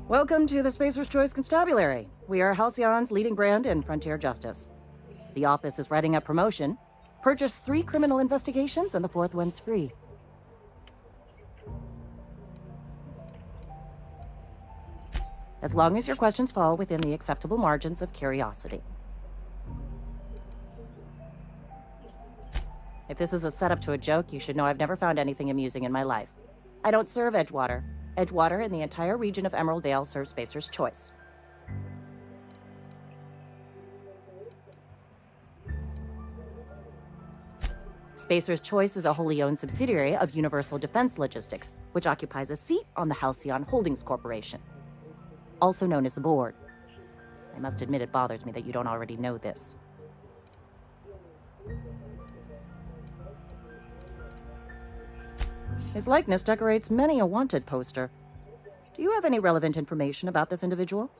S10: Welcome to the Spacer's Choice Constabulary. We are Halcyon's leading brand in frontier justice. The office is writing up promotion. Purchase 3 criminal investigations and the 4th one's free. As long as your questions fall within the acceptable margins of curiosity. If this is a setup to a joke, you should know I've never found anything amusing in my life. I don't serve Edgewater. Edgewater and the entire region of Emerald Vale serves Spacer's Choice. Spacer's Choice is a wholly owned subsidiary of Universal Defense Logistics, which occupies a seat on the Halcyon Holdings Corporation, also known as the Board. I must admit it bothers me that you don't already know this. His likeness decorates many a wanted poster. Do you have any relevant information about this individual?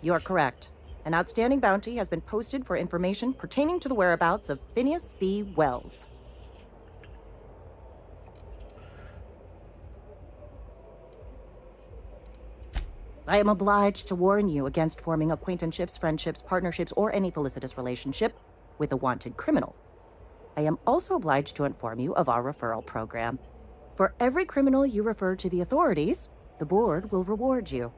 S10: You are correct. An outstanding bounty has been posted for information pertaining to the whereabouts of Phineas V. Wells. I am obliged to warn you against forming acquaintanceships, friendships, partnerships, or any felicitous relationship with a wanted criminal. I am also obliged to inform you of our referral program. For every criminal you refer to the authorities, the board will reward you.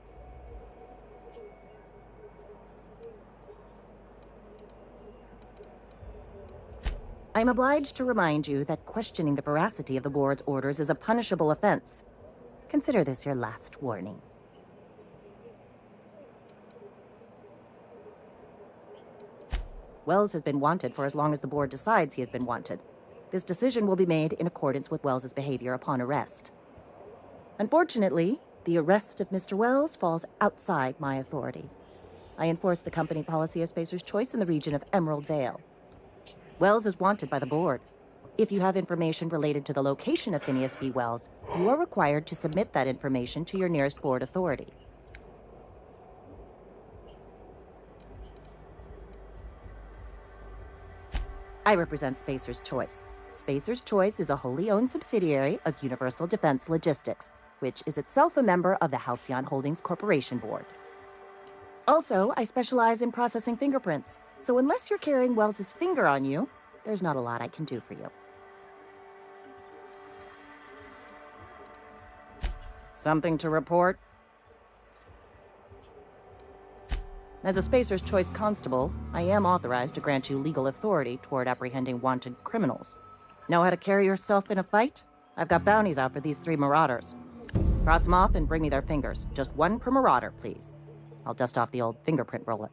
S10: I am obliged to remind you that questioning the veracity of the board's orders is a punishable offense. Consider this your last warning. Wells has been wanted for as long as the board decides he has been wanted. This decision will be made in accordance with Wells's behavior upon arrest. Unfortunately, the arrest of Mr. Wells falls outside my authority. I enforce the company policy of Spacer's Choice in the region of Emerald Vale. Wells is wanted by the board. If you have information related to the location of Phineas V. Wells, you are required to submit that information to your nearest board authority. I represent Spacer's Choice. Spacer's Choice is a wholly owned subsidiary of Universal Defense Logistics, which is itself a member of the Halcyon Holdings Corporation Board. Also, I specialize in processing fingerprints, so unless you're carrying Wells's finger on you, there's not a lot I can do for you. Something to report? As a Spacer's Choice constable, I am authorized to grant you legal authority toward apprehending wanted criminals. Know how to carry yourself in a fight? I've got bounties out for these 3 marauders. Cross them off and bring me their fingers. Just one per marauder, please. I'll dust off the old fingerprint roller.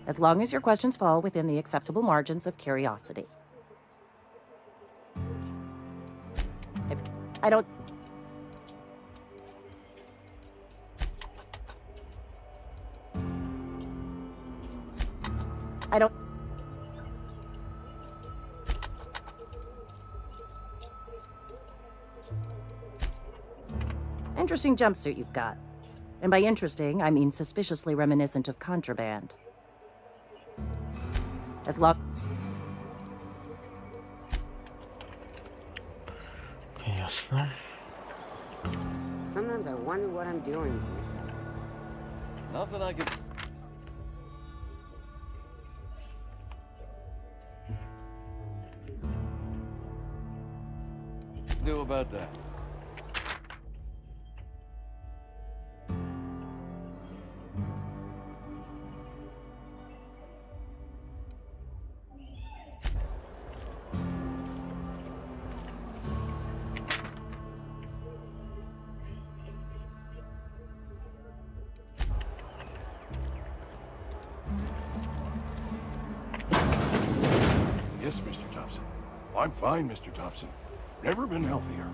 S10: As long as your questions fall within the acceptable margins of curiosity. I don't... Interesting jumpsuit you've got. And by interesting, I mean suspiciously reminiscent of contraband. As long...
S2: Ясно.
S22: Sometimes I wonder what I'm doing to myself.
S16: Nothing I could... do about that.
S11: Yes, Mr. Thompson. I'm fine, Mr. Thompson. Never been healthier.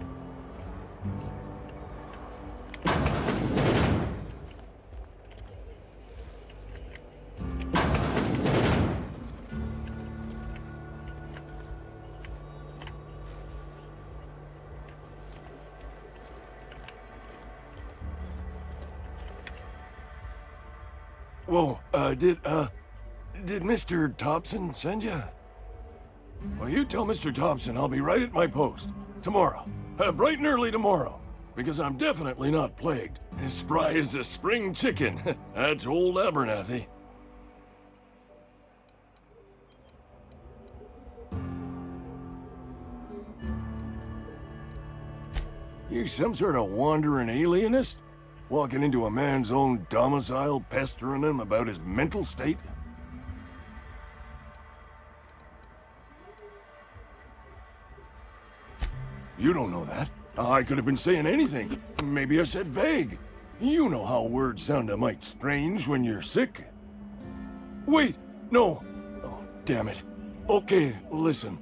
S11: Whoa, did Mr. Thompson send you? Well, you tell Mr. Thompson I'll be right at my post. Tomorrow. Bright and early tomorrow. Because I'm definitely not plagued. As spry as a spring chicken. That's old Abernathy. You some sort of wandering alienist? Walking into a man's own domicile, pestering him about his mental state? You don't know that. I could have been saying anything. Maybe I said vague. You know how words sound a mite strange when you're sick. Wait, no. Oh, damn it. Okay, listen.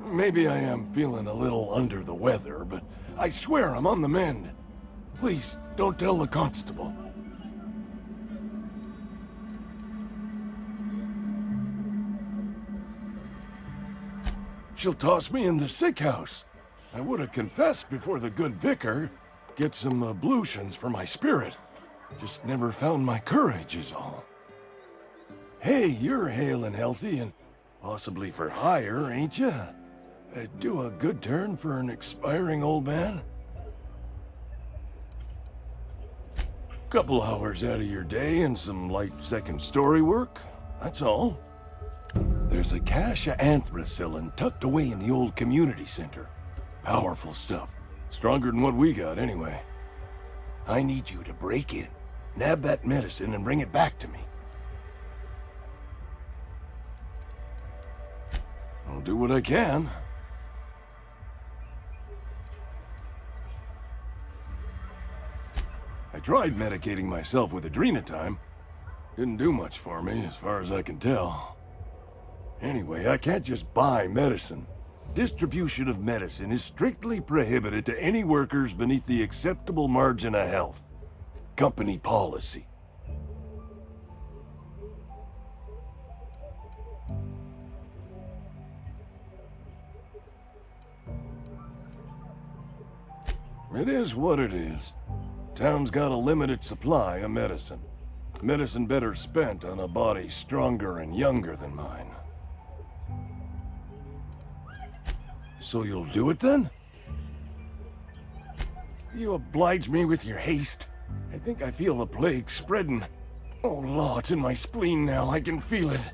S11: Maybe I am feeling a little under the weather, but I swear I'm on the mend. Please, don't tell the constable. She'll toss me in the sick house. I would have confessed before the good vicar. Get some ablutions for my spirit. Just never found my courage is all. Hey, you're hale and healthy and possibly for hire, ain't you? Do a good turn for an expiring old man? Couple hours out of your day and some light second story work, that's all. There's a cache of anthracillin tucked away in the old community center. Powerful stuff. Stronger than what we got, anyway. I need you to break in, nab that medicine, and bring it back to me. I'll do what I can. I tried medicating myself with adrenatime. Didn't do much for me, as far as I can tell. Anyway, I can't just buy medicine. Distribution of medicine is strictly prohibited to any workers beneath the acceptable margin of health. Company policy. It is what it is. Town's got a limited supply of medicine. Medicine better spent on a body stronger and younger than mine. So you'll do it then? You oblige me with your haste. I think I feel the plague spreading. Oh, law, it's in my spleen now. I can feel it.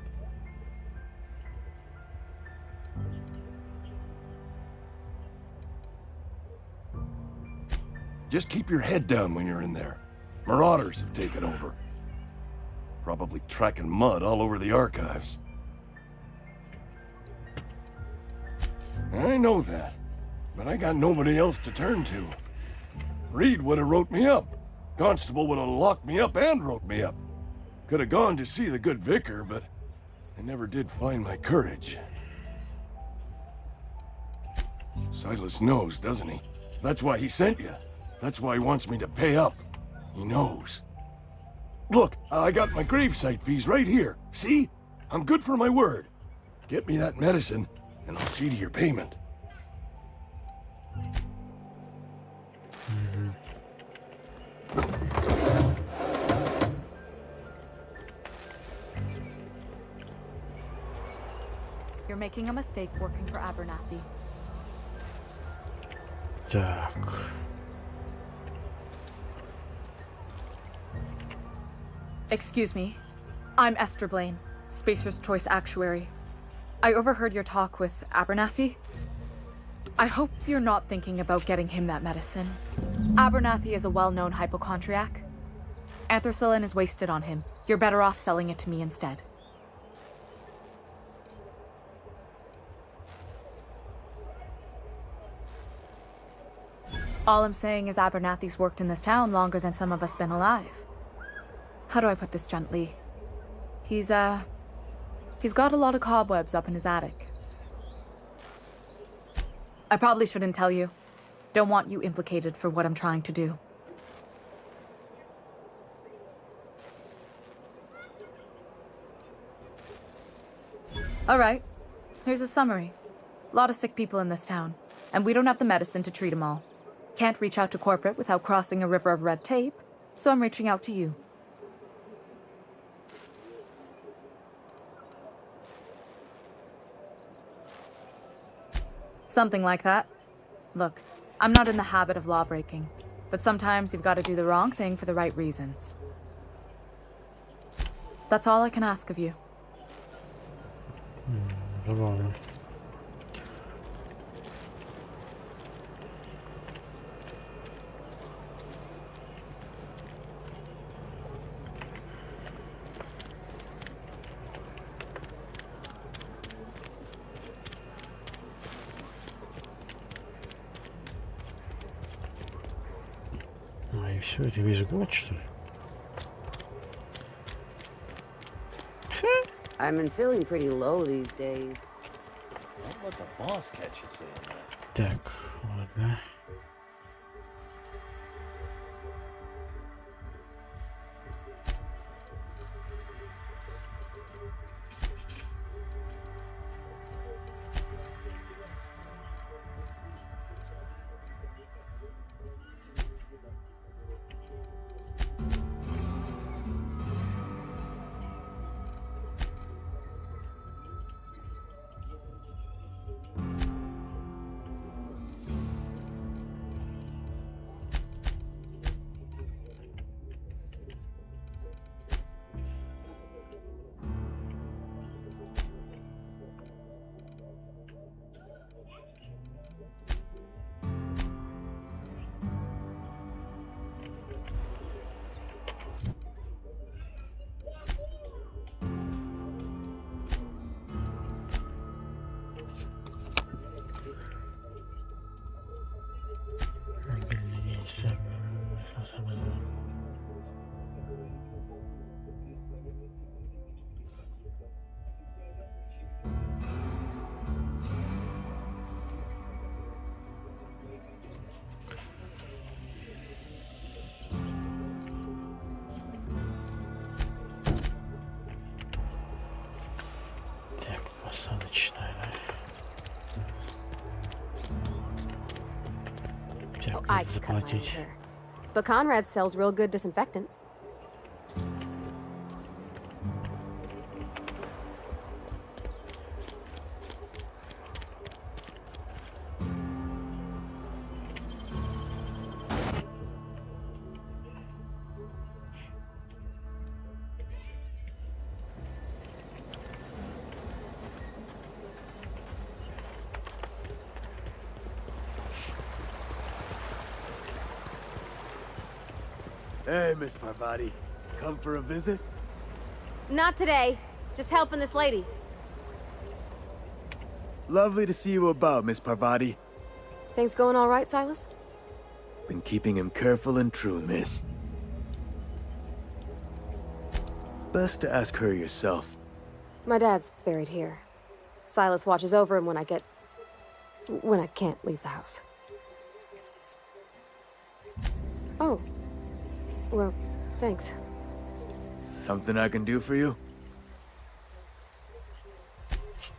S11: Just keep your head down when you're in there. Marauders have taken over. Probably tracking mud all over the archives. I know that, but I got nobody else to turn to. Reed would have wrote me up. Constable would have locked me up and wrote me up. Could have gone to see the good vicar, but I never did find my courage. Silas knows, doesn't he? That's why he sent you. That's why he wants me to pay up. He knows. Look, I got my gravesite fees right here. See? I'm good for my word. Get me that medicine, and I'll see to your payment.
S15: You're making a mistake working for Abernathy.
S2: Так.
S15: Excuse me. I'm Esther Blaine, Spacer's Choice Actuary. I overheard your talk with Abernathy. I hope you're not thinking about getting him that medicine. Abernathy is a well-known hypochondriac. Anthracillin is wasted on him. You're better off selling it to me instead. All I'm saying is Abernathy's worked in this town longer than some of us been alive. How do I put this gently? He's got a lot of cobwebs up in his attic. I probably shouldn't tell you. Don't want you implicated for what I'm trying to do. All right. Here's a summary. A lot of sick people in this town, and we don't have the medicine to treat them all. Can't reach out to corporate without crossing a river of red tape, so I'm reaching out to you. Something like that. Look, I'm not in the habit of law breaking, but sometimes you've got to do the wrong thing for the right reasons. That's all I can ask of you.
S2: Забавно. И все, это весь год, что ли?
S22: I've been feeling pretty low these days.
S7: Don't let the boss catch you saying that.
S2: Так, ладно. Посадочная, да?
S8: Oh, I could cut my own hair. But Conrad sells real good disinfectant.
S18: Hey, Miss Parvati. Come for a visit?
S8: Not today. Just helping this lady.
S18: Lovely to see you about, Miss Parvati.
S8: Things going all right, Silas?
S18: Been keeping him careful and true, miss. Best to ask her yourself.
S8: My dad's buried here. Silas watches over him when I can't leave the house. Oh. Well, thanks.
S18: Something I can do for you?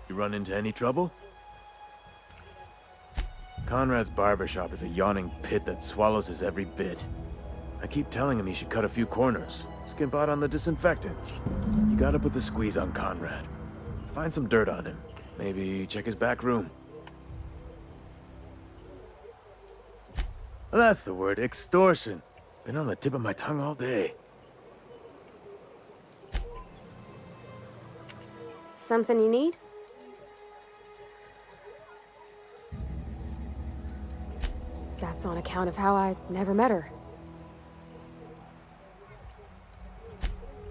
S18: You run into any trouble? Conrad's barbershop is a yawning pit that swallows his every bit. I keep telling him he should cut a few corners, skimp out on the disinfectant. You gotta put the squeeze on Conrad. Find some dirt on him. Maybe check his back room. That's the word, extortion. Been on the tip of my tongue all day.
S8: Something you need? That's on account of how I never met her.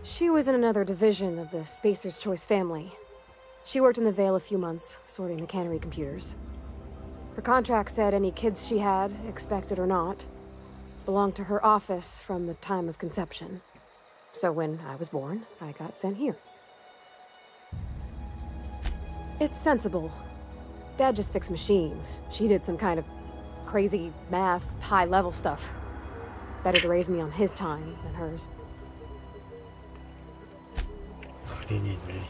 S8: She was in another division of the Spacer's Choice family. She worked in the Vale a few months, sorting the cannery computers. Her contract said any kids she had, expected or not, belonged to her office from the time of conception. So when I was born, I got sent here. It's sensible. Dad just fixed machines. She did some kind of crazy math, high-level stuff. Better to raise me on his time than hers.
S2: Охренеть, блядь.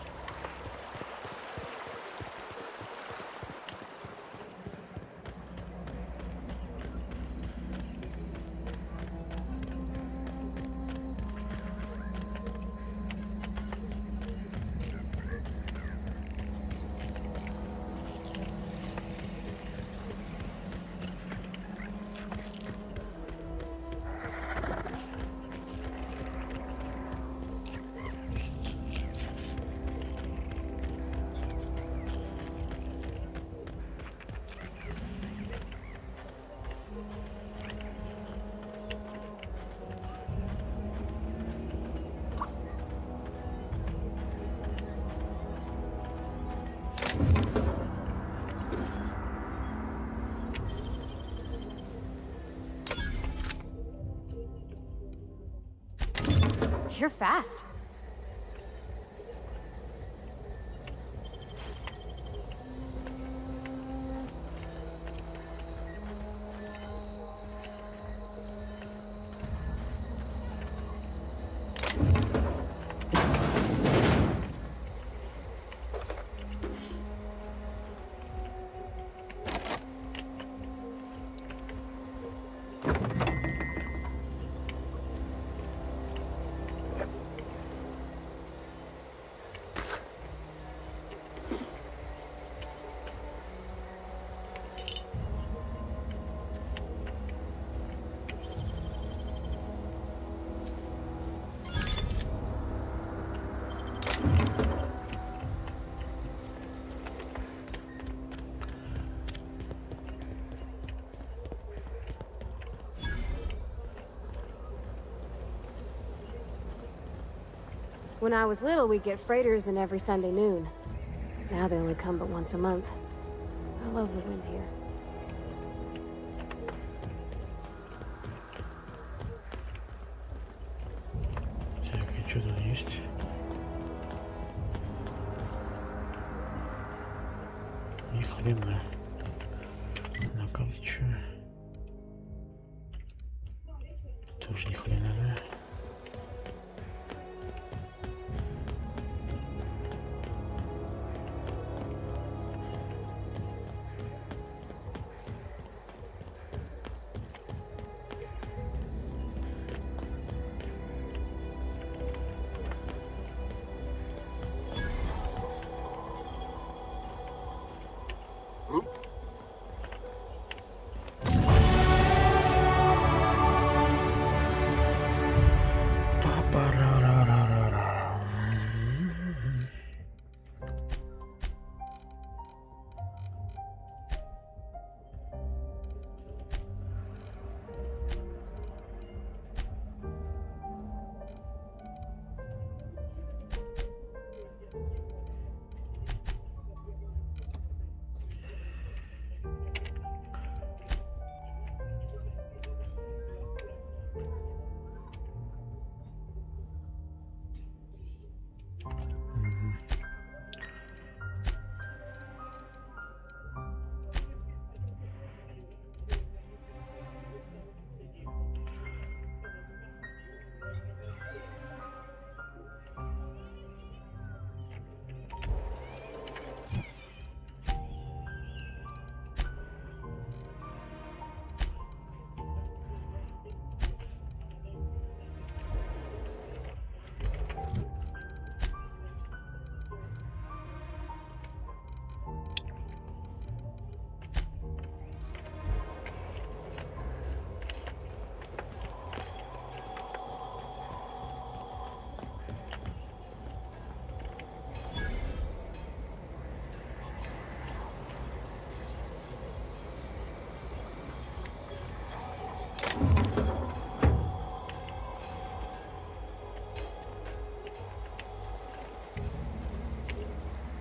S8: You're fast. When I was little, we'd get freighters in every Sunday noon. Now they only come but once a month. I love the wind here.
S2: Так, и что тут есть? Ни хрена. На карте что? Тоже ни хрена, да?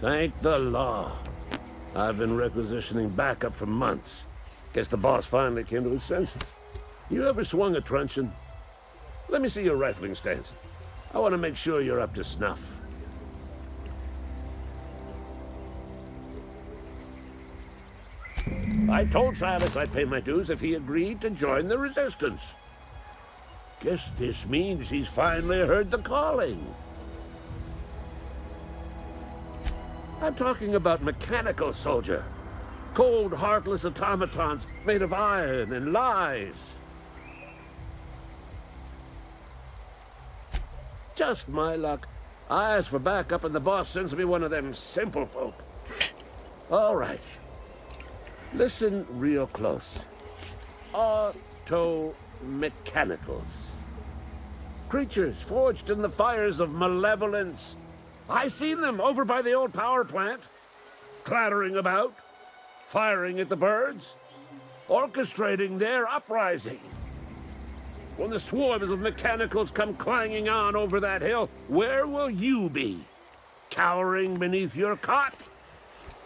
S1: Thank the law. I've been requisitioning backup for months. Guess the boss finally came to his senses. You ever swung a truncheon? Let me see your rifling stance. I want to make sure you're up to snuff. I told Silas I'd pay my dues if he agreed to join the resistance. Guess this means he's finally heard the calling. I'm talking about mechanical soldier. Cold, heartless automatons made of iron and lies. Just my luck. I ask for backup and the boss sends me one of them simple folk. All right. Listen real close. Auto-mechanicals. Creatures forged in the fires of malevolence. I seen them over by the old power plant. Clattering about. Firing at the birds. Orchestrating their uprising. When the swarms of mechanicals come clanging on over that hill, where will you be? Cowering beneath your cot?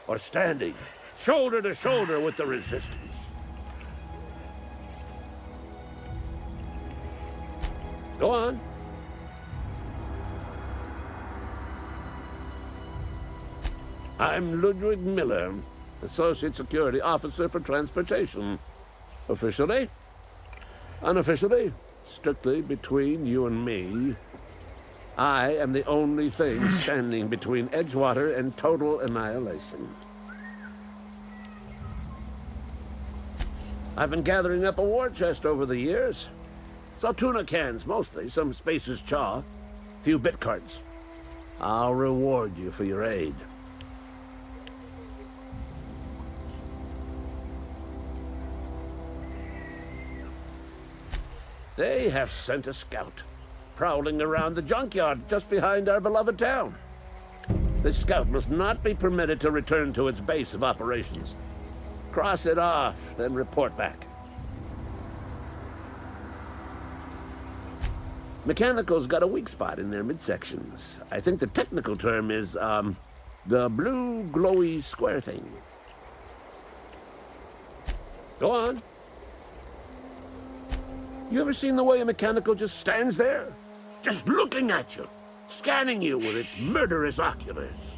S1: Or standing shoulder to shoulder with the resistance? Go on. I'm Ludwig Miller, Associate Security Officer for Transportation. Officially? Unofficially? Strictly between you and me. I am the only thing standing between Edgewater and total annihilation. I've been gathering up a war chest over the years. Saw tuna cans, mostly, some Spacer's chaw, few bit cards. I'll reward you for your aid. They have sent a scout, prowling around the junkyard just behind our beloved town. This scout must not be permitted to return to its base of operations. Cross it off, then report back. Mechanicals got a weak spot in their midsections. I think the technical term is, the blue glowy square thing. Go on. You ever seen the way a mechanical just stands there? Just looking at you, scanning you with its murderous oculars.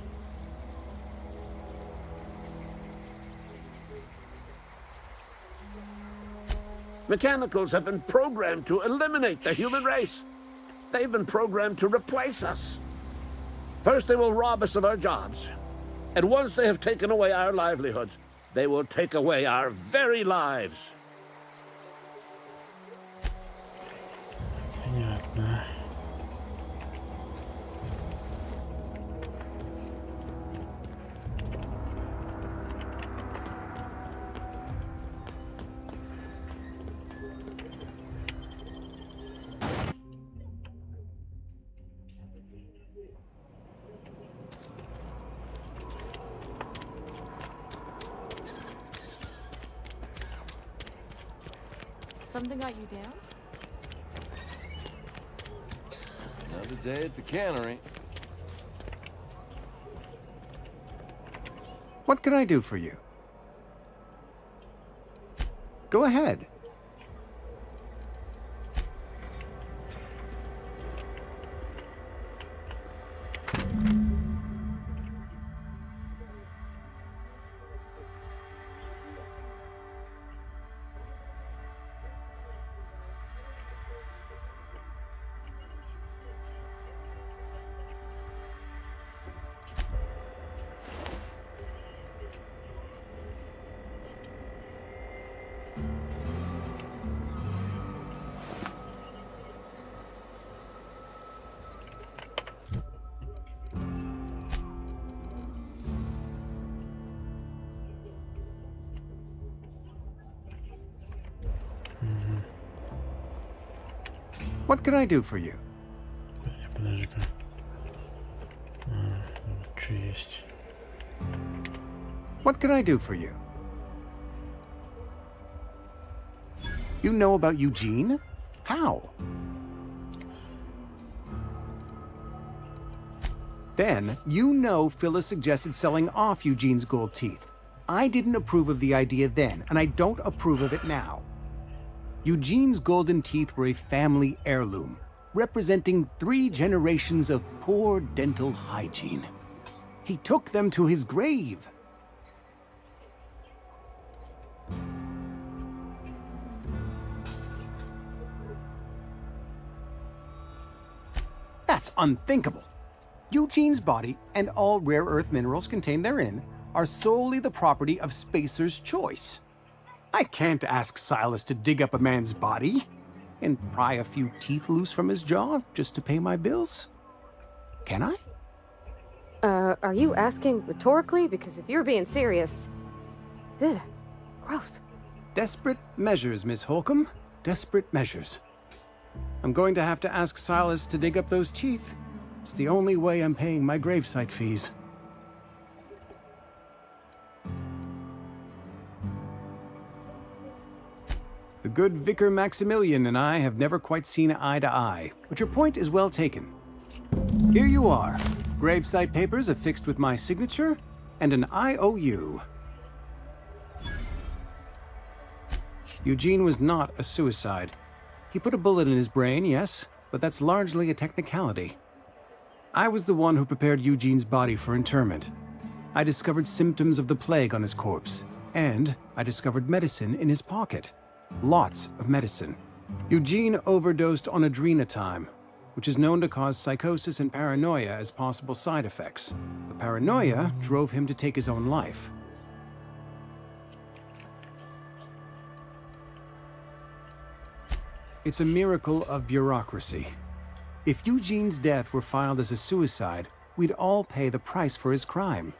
S1: Mechanicals have been programmed to eliminate the human race. They've been programmed to replace us. First, they will rob us of our jobs. And once they have taken away our livelihoods, they will take away our very lives.
S2: Понятно.
S19: Something got you down?
S16: Another day at the cannery.
S23: What can I do for you? Go ahead. What can I do for you?
S2: Подожди-ка. Что есть?
S23: What can I do for you? You know about Eugene? How?
S17: Then, you know Phyllis suggested selling off Eugene's gold teeth. I didn't approve of the idea then, and I don't approve of it now. Eugene's golden teeth were a family heirloom, representing 3 generations of poor dental hygiene. He took them to his grave. That's unthinkable. Eugene's body and all rare earth minerals contained therein are solely the property of Spacer's choice. I can't ask Silas to dig up a man's body and pry a few teeth loose from his jaw just to pay my bills. Can I?
S8: Are you asking rhetorically? Because if you're being serious... Ugh, gross.
S17: Desperate measures, Miss Holcomb. Desperate measures. I'm going to have to ask Silas to dig up those teeth. It's the only way I'm paying my gravesite fees. The good Vicar Maximilian and I have never quite seen eye to eye, but your point is well taken. Here you are. Gravesite papers affixed with my signature and an IOU. Eugene was not a suicide. He put a bullet in his brain, yes, but that's largely a technicality. I was the one who prepared Eugene's body for interment. I discovered symptoms of the plague on his corpse, and I discovered medicine in his pocket. Lots of medicine. Eugene overdosed on adrenatime, which is known to cause psychosis and paranoia as possible side effects. The paranoia drove him to take his own life. It's a miracle of bureaucracy. If Eugene's death were filed as a suicide, we'd all pay the price for his crime.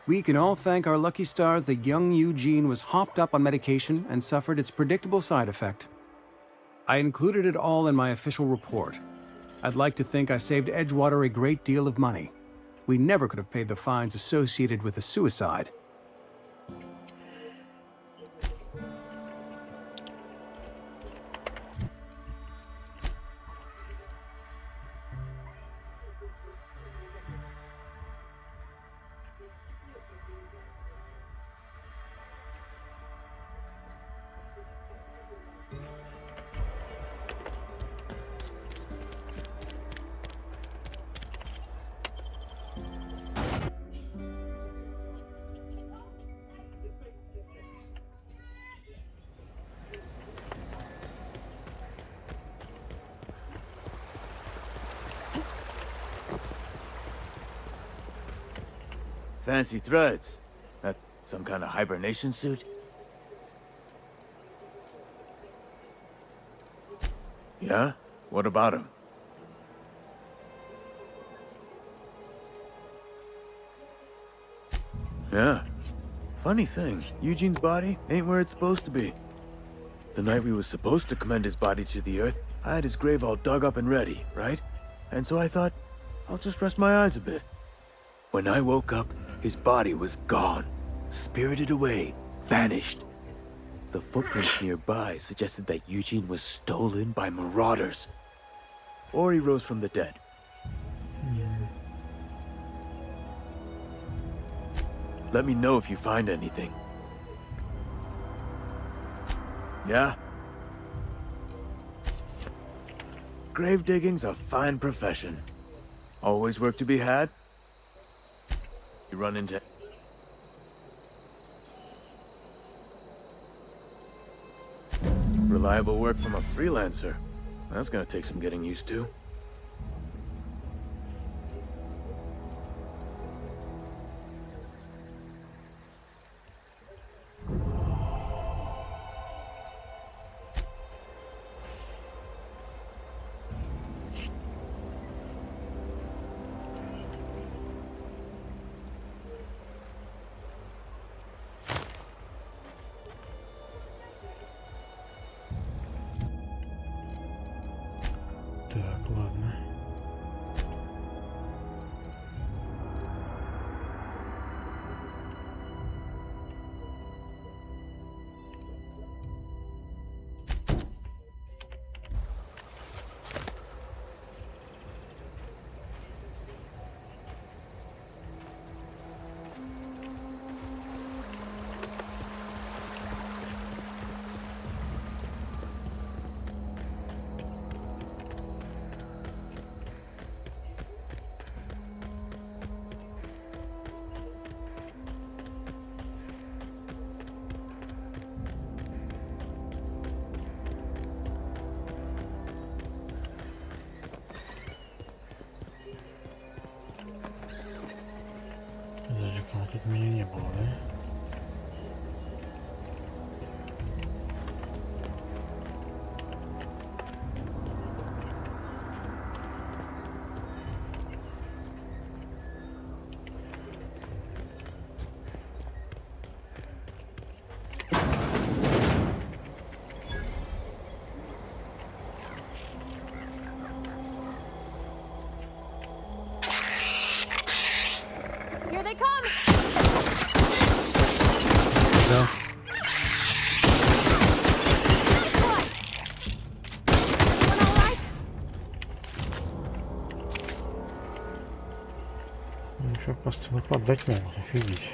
S17: We can all thank our lucky stars that young Eugene was hopped up on medication and suffered its predictable side effect. I included it all in my official report. I'd like to think I saved Edgewater a great deal of money. We never could have paid the fines associated with a suicide.
S18: Fancy threads. That some kind of hibernation suit? Yeah? What about him? Yeah. Funny thing, Eugene's body ain't where it's supposed to be. The night we was supposed to commend his body to the earth, I had his grave all dug up and ready, right? And so I thought, I'll just rest my eyes a bit. When I woke up, his body was gone, spirited away, vanished. The footprints nearby suggested that Eugene was stolen by marauders. Or he rose from the dead. Let me know if you find anything. Yeah? Grave digging's a fine profession. Always work to be had. You run into... Reliable work from a freelancer. That's gonna take some getting used to.
S2: Просто нападать могут, офигеть.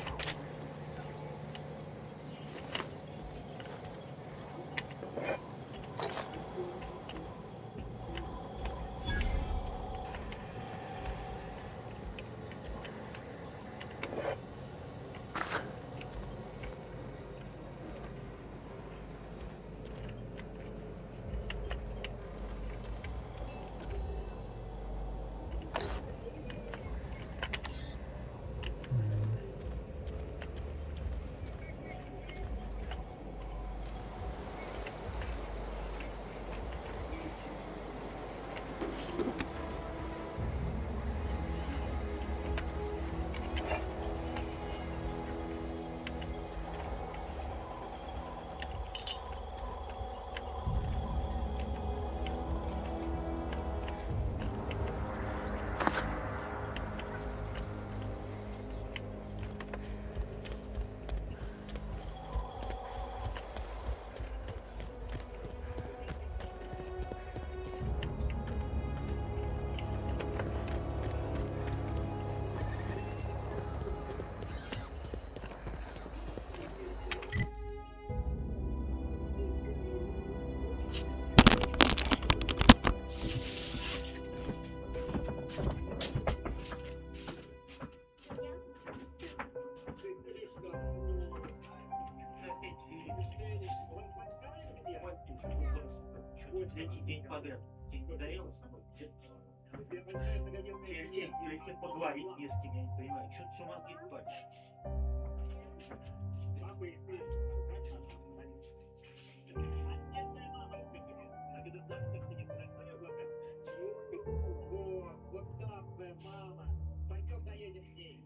S5: Третий день подряд. Ты не погорела со мной? Тебе поговорить не с кем, я не понимаю. Что ты все мозги паришь? Вот так, мама. Пойдем доедем с ней.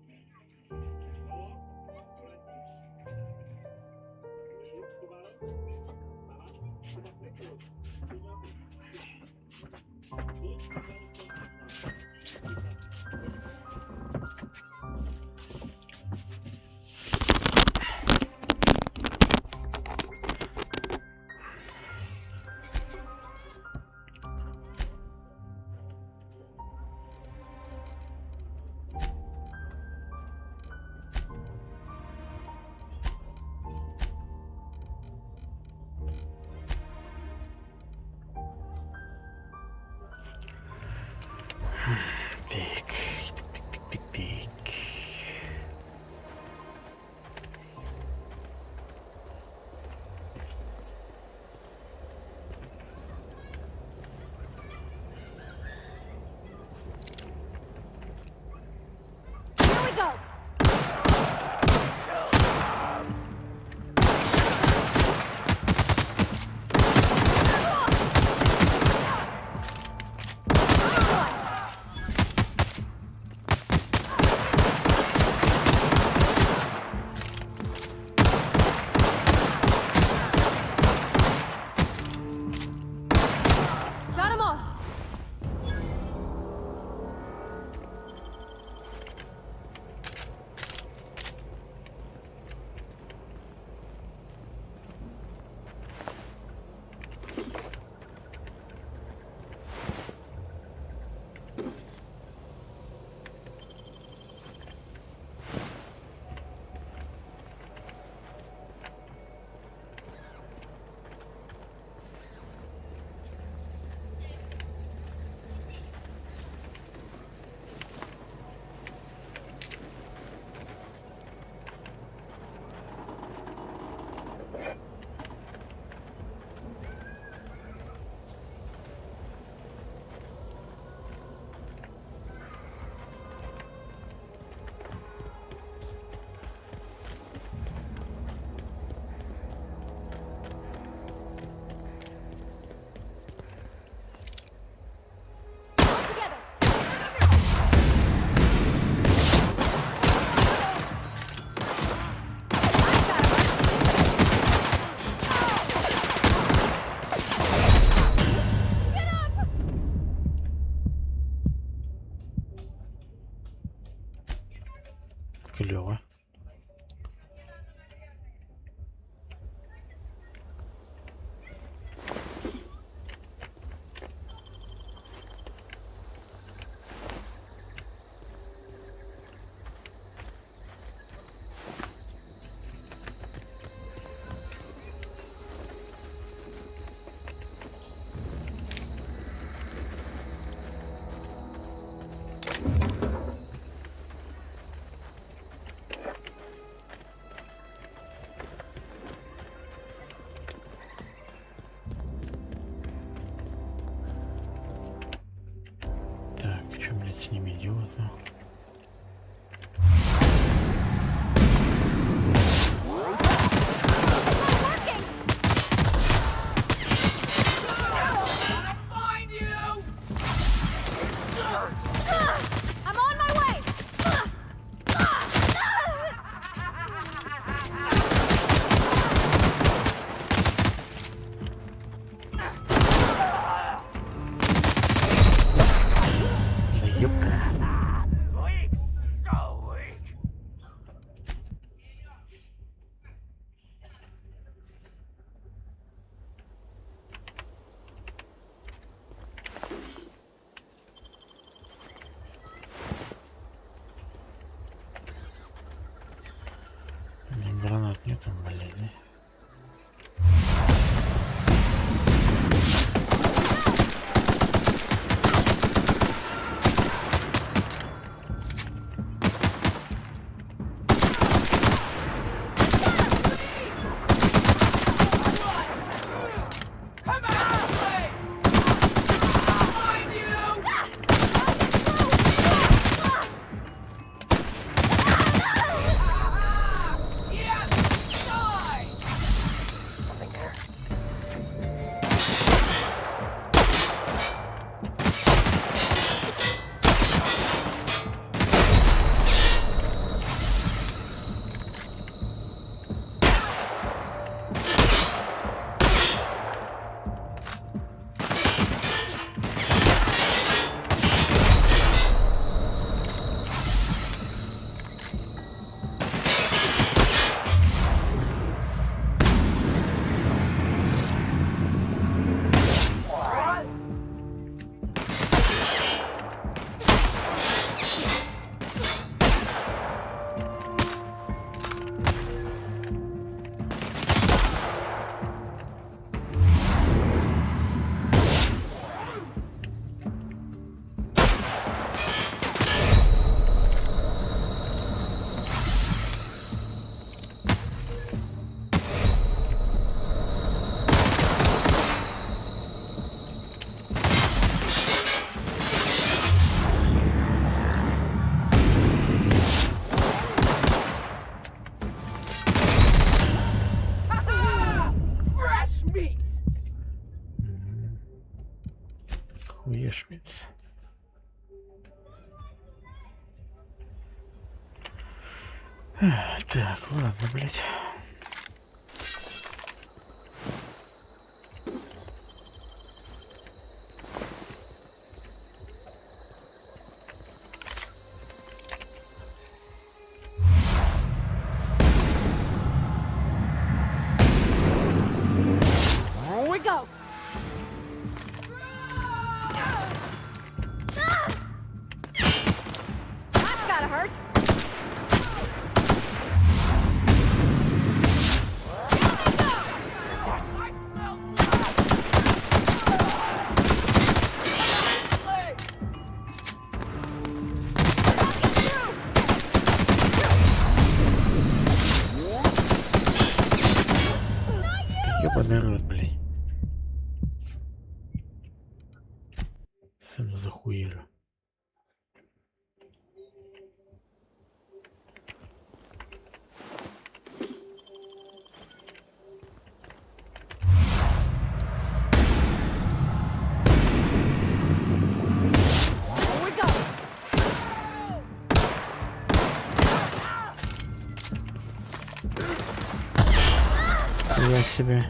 S2: с ними делать, да? Гранат нету, блядь, да? Хуешмит. Так, ладно, блядь.
S8: Here we go. That's gotta hurt.
S2: Ёбаный рот, блядь. Что за хуера? Я себе.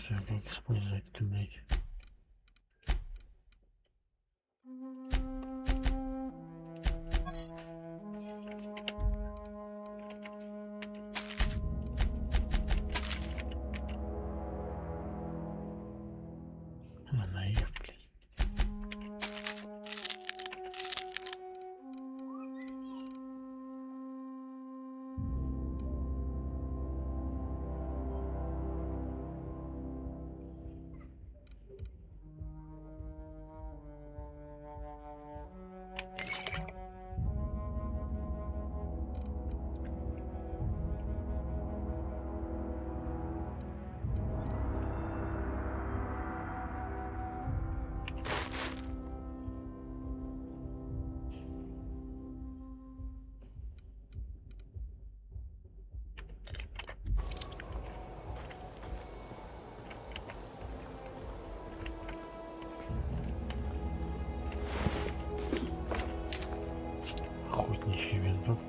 S2: Что, как использовать туннель? Наивки. Охотничий винтовка.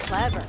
S9: Clever.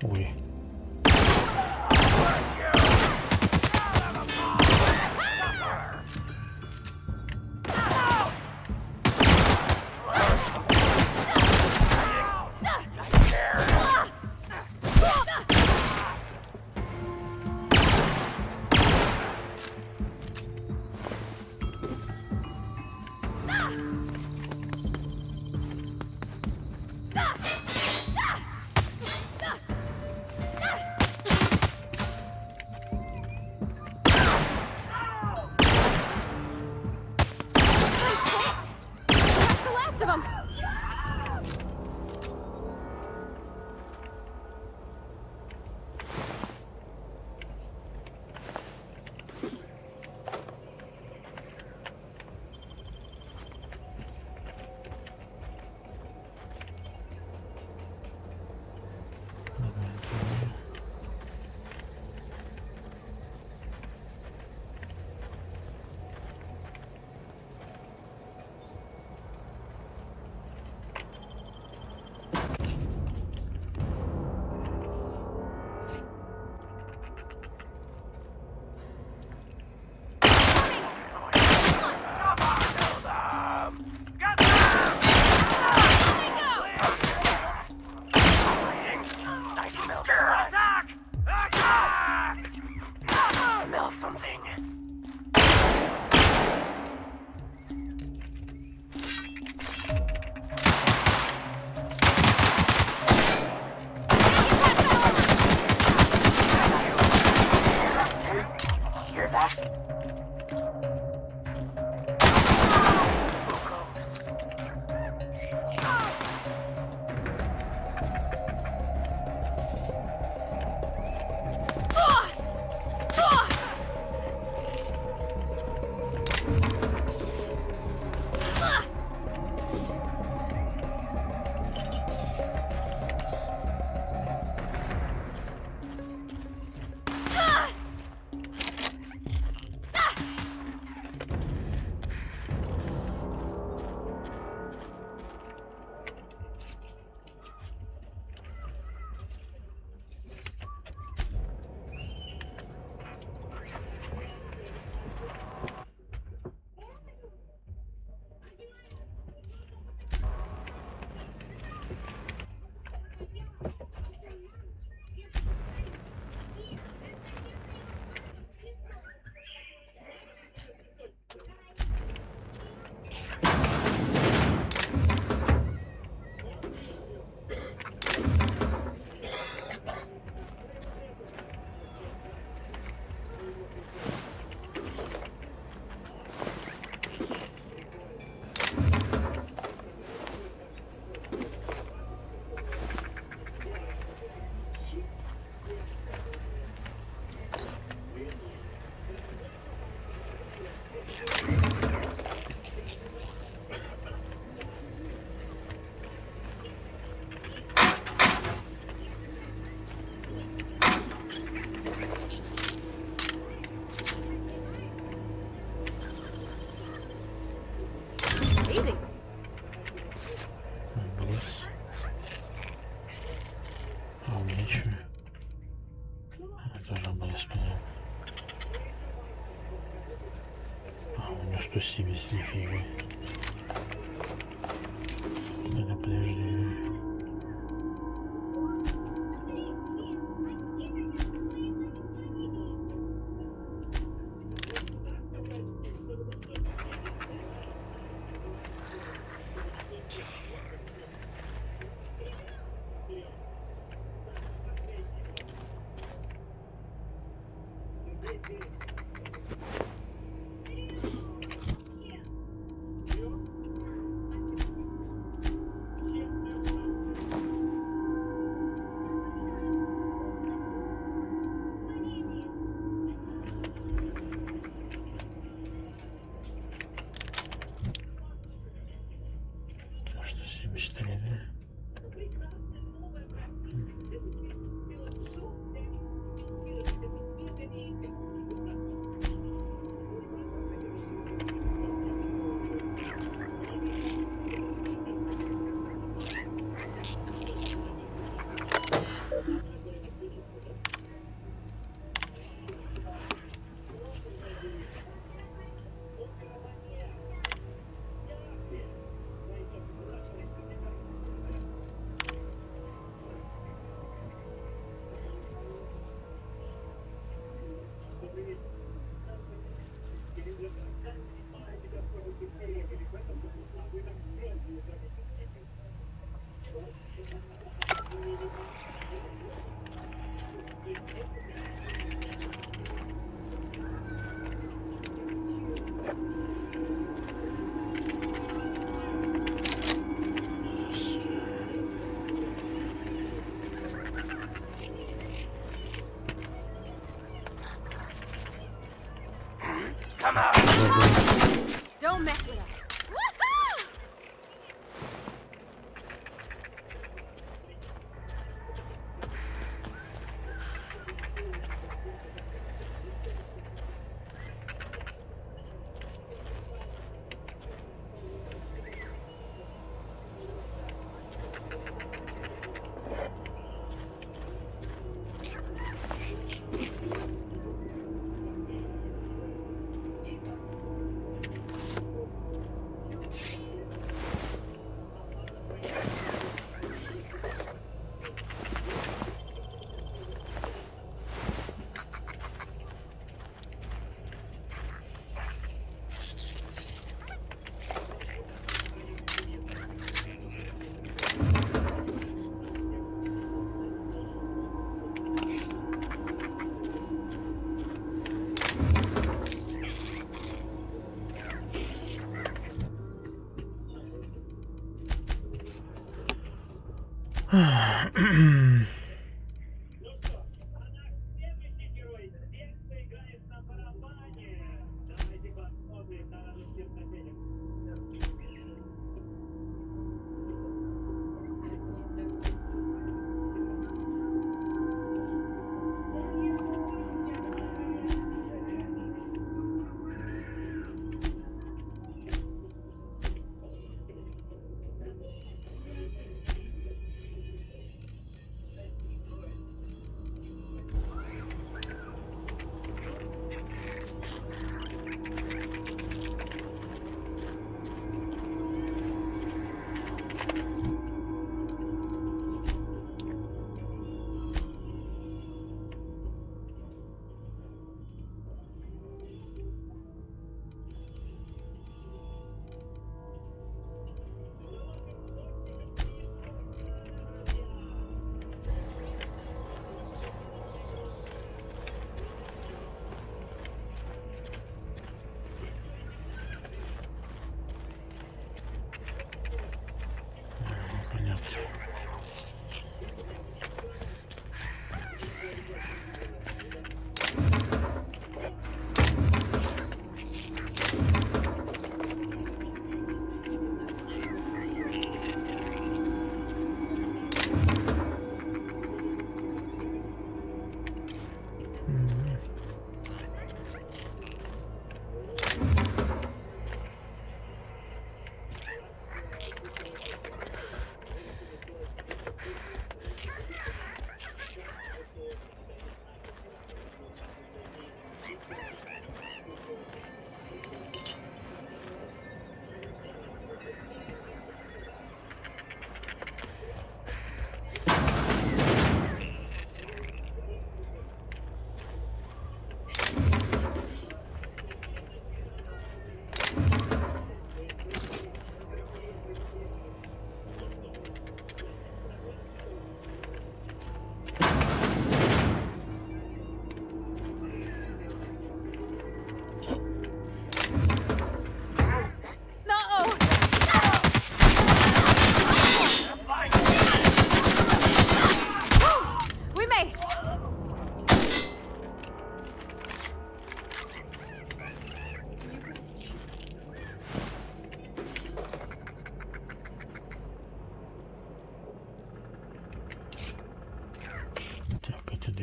S2: Ой.
S8: The last of them! Easy.
S2: Амбуланс. А у меня что? Это же амбуланс, понятно. А, у него 170, нифига. Надо подожди.
S8: Don't mess with us.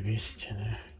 S2: 200, да?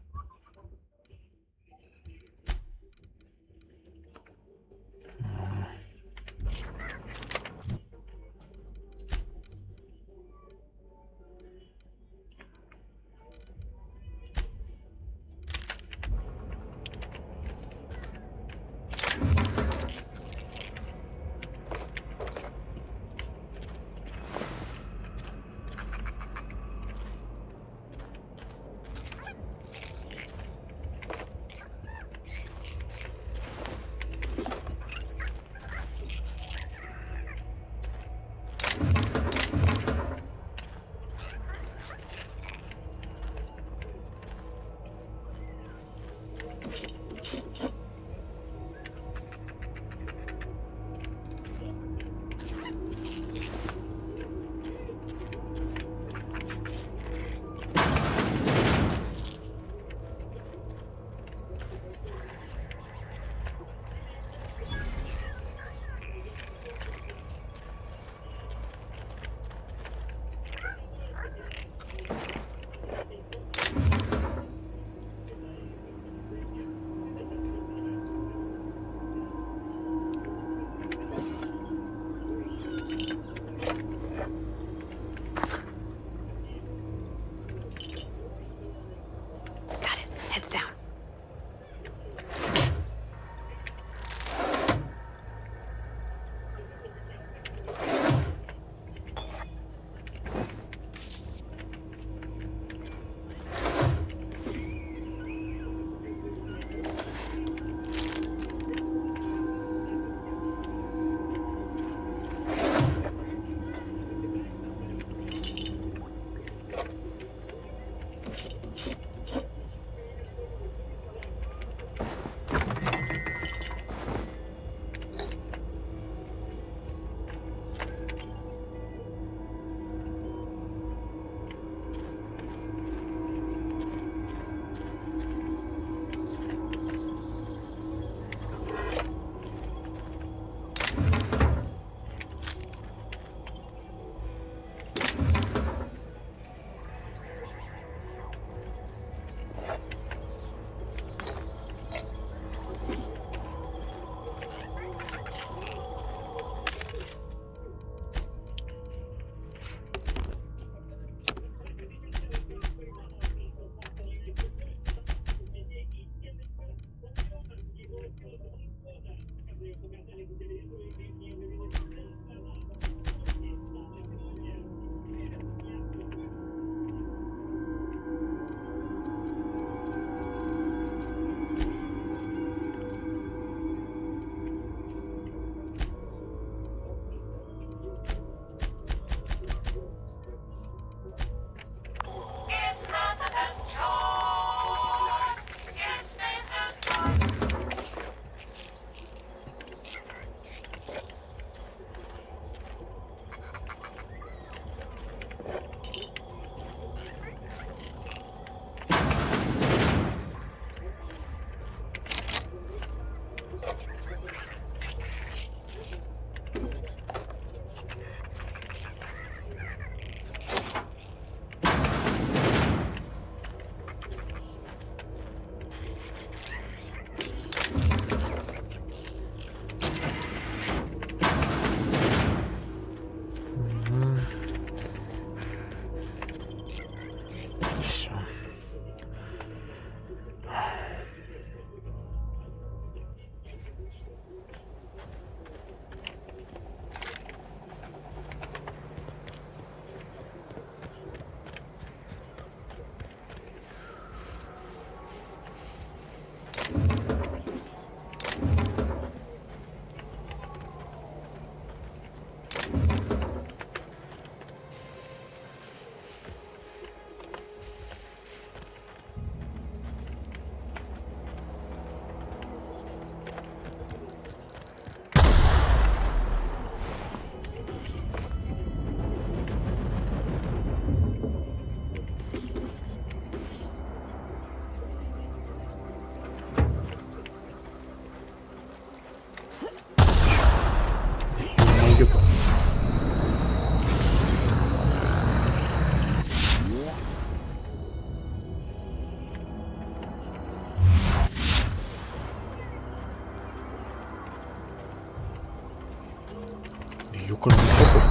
S2: виконувати роботи.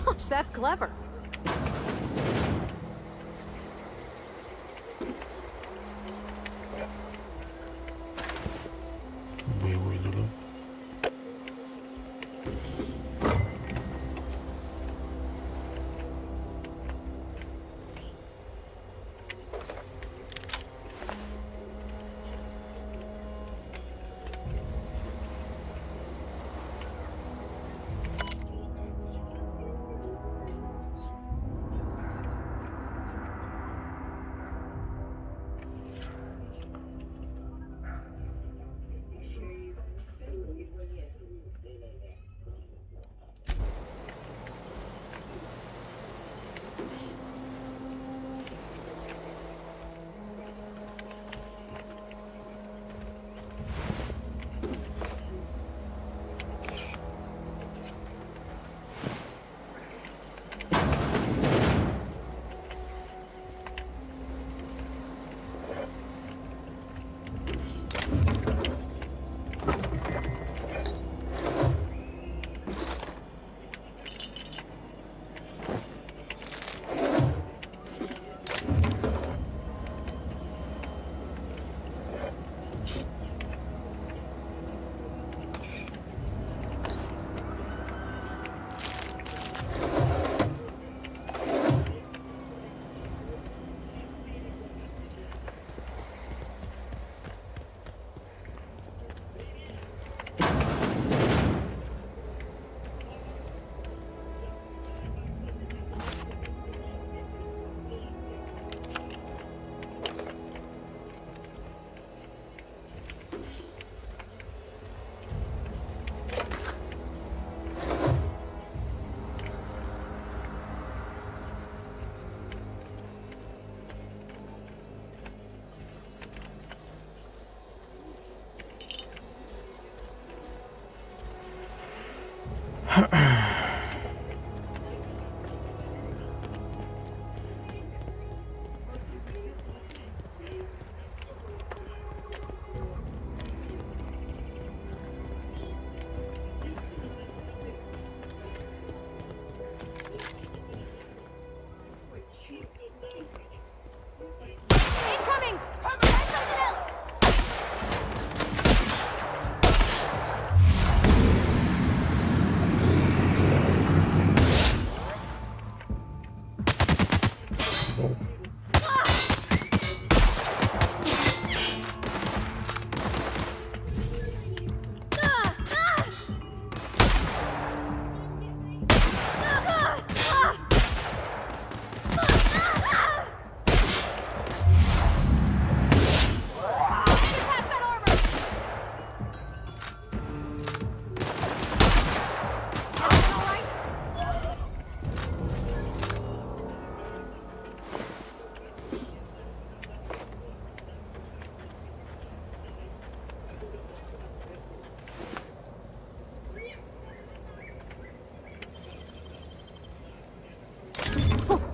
S8: Gosh, that's clever.
S2: Боевой дура.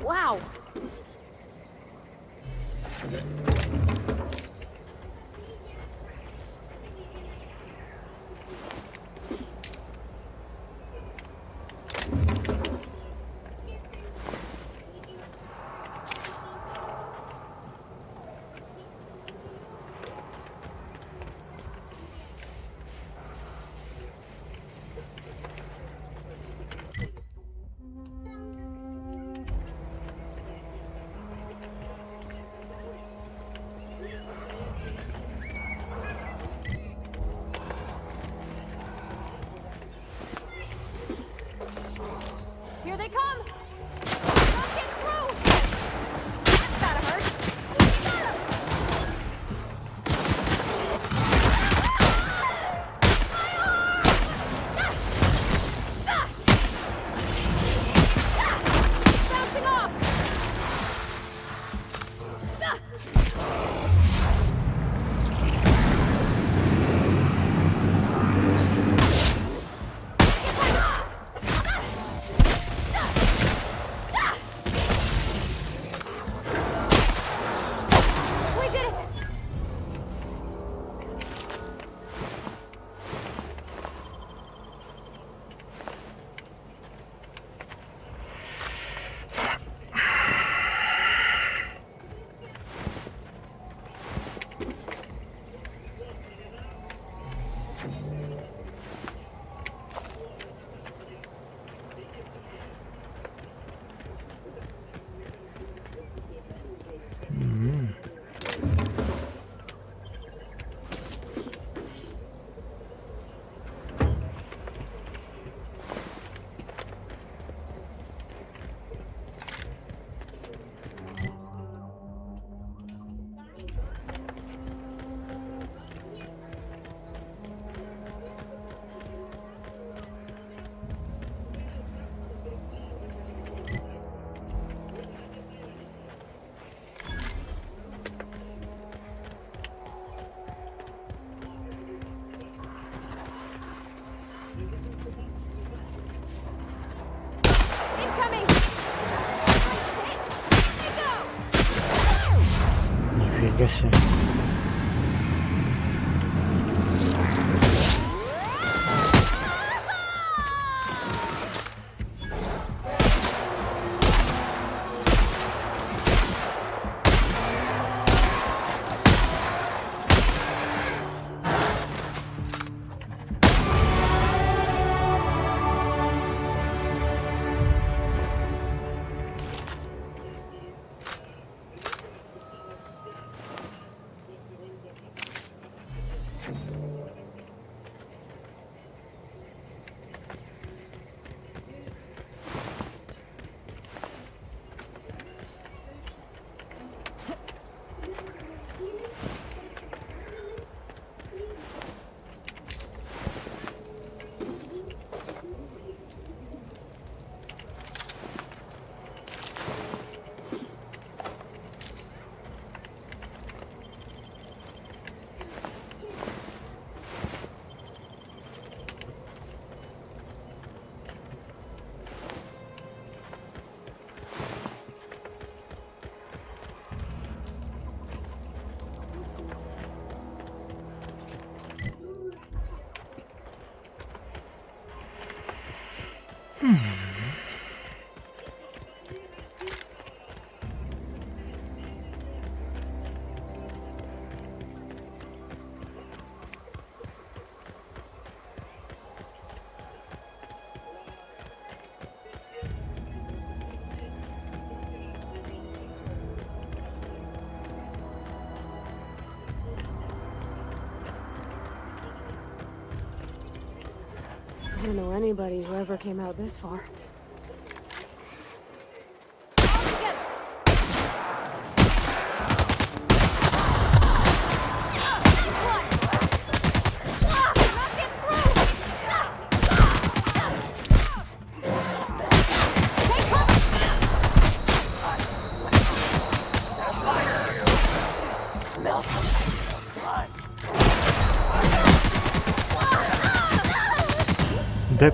S8: Wow.
S2: Нифига себе.
S8: I don't know anybody who ever came out this far.
S2: Да...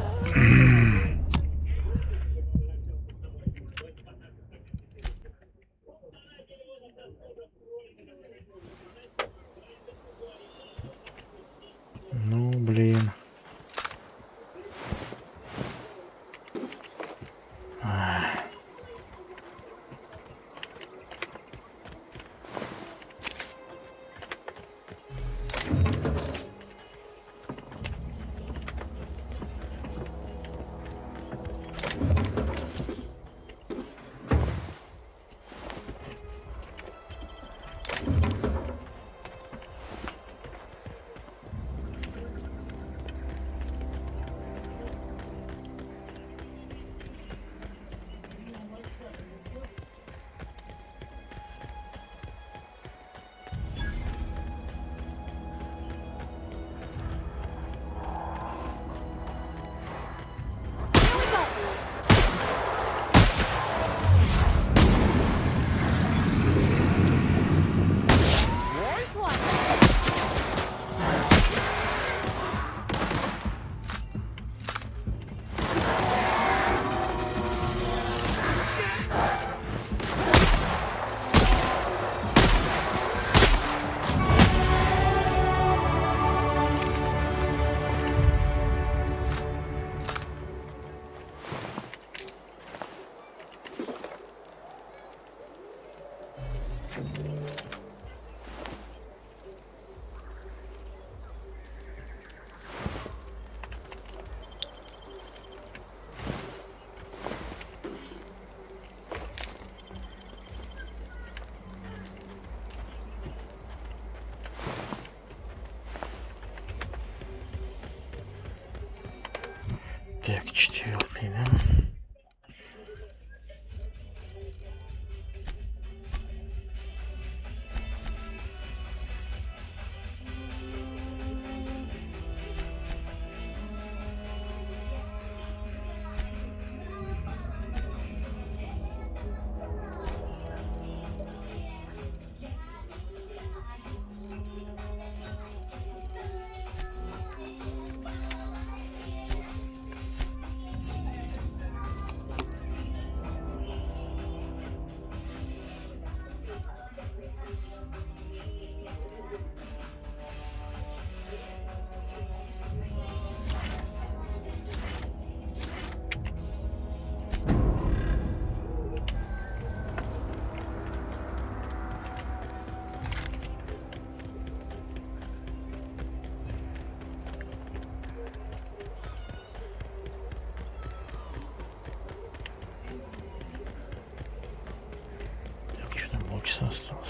S2: полчаса осталось.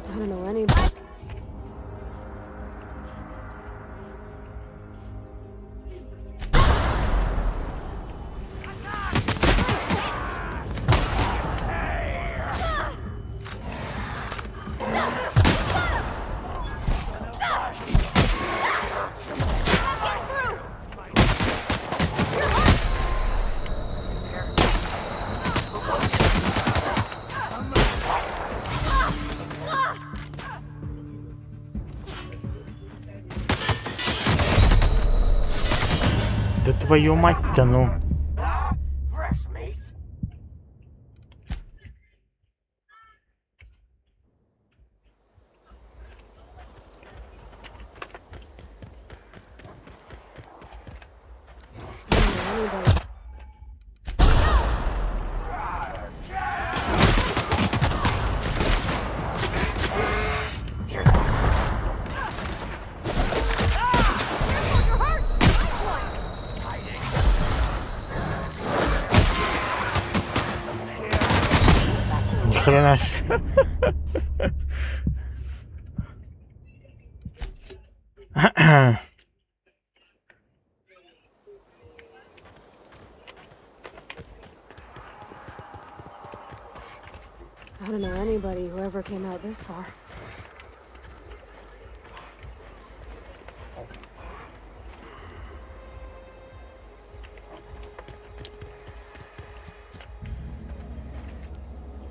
S8: I don't know anybody.
S2: Да твою мать-то, ну. Ни хрена себе.
S8: I don't know anybody who ever came out this far.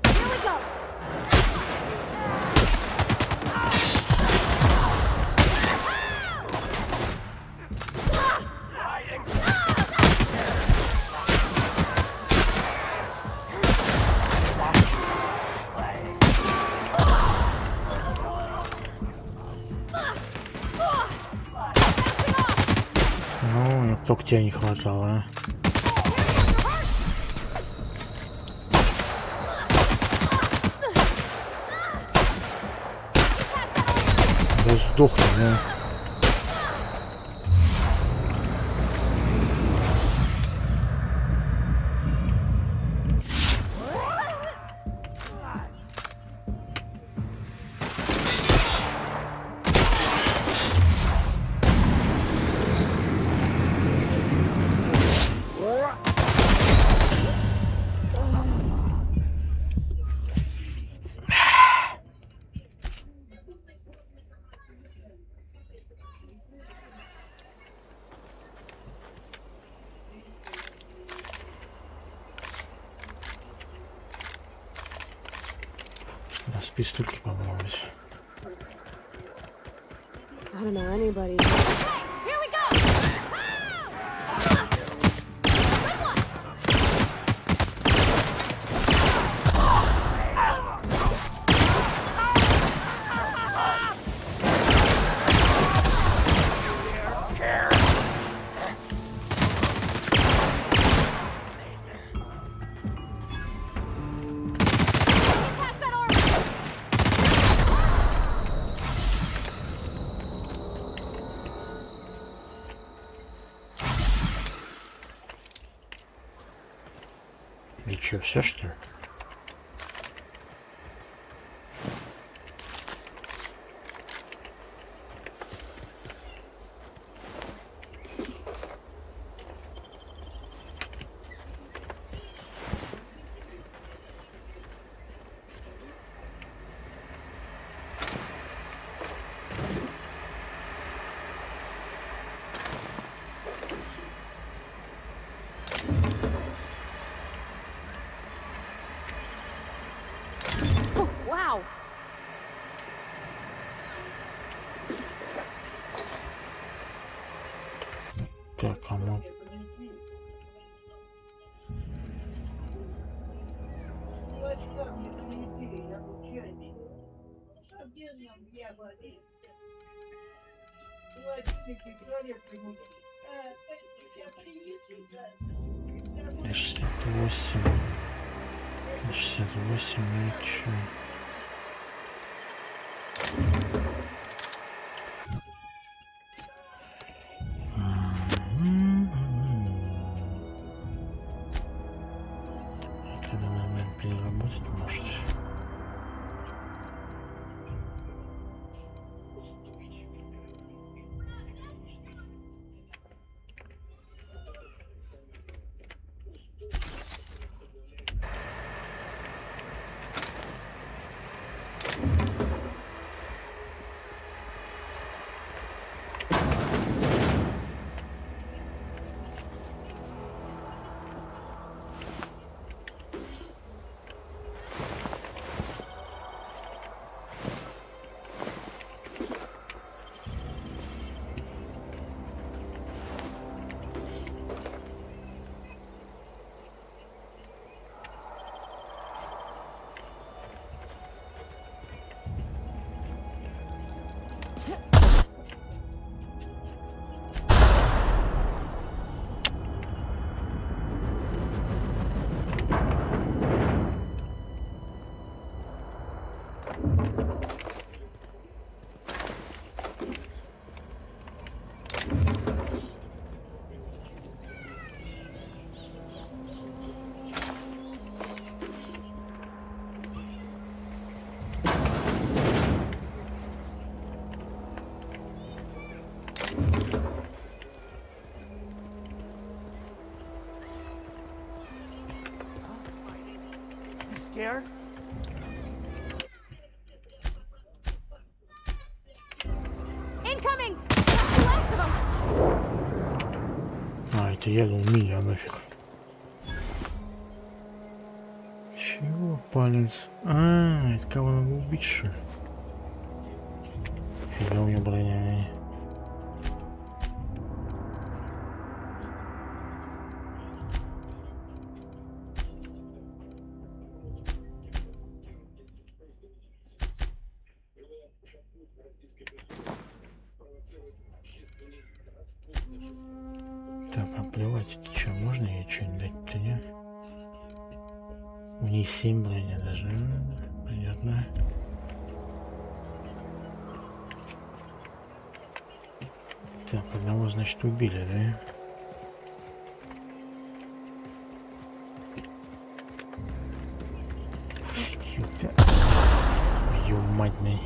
S8: Here we go!
S2: Ну, мне только тебя не хватало, а. Да сдохни, да. У нас пистольки, по-моему, здесь.
S8: I don't know anybody.
S19: Here we go!
S2: И чё, все что ли?
S8: Wow!
S2: Так, а мы... 68 меч. Это надо, наверное, переработать, может.
S14: Scared?
S15: Incoming! That's the last of them!
S2: А, это я думал, меня нафиг. Чего палец? А, это кого надо убить, что ли? Фига у меня броня. Так, а плевать, что, можно ей что-нибудь дать-то, нет? У нее 7 броня даже, понятно. Так, одного, значит, убили, да? Ё мать моя.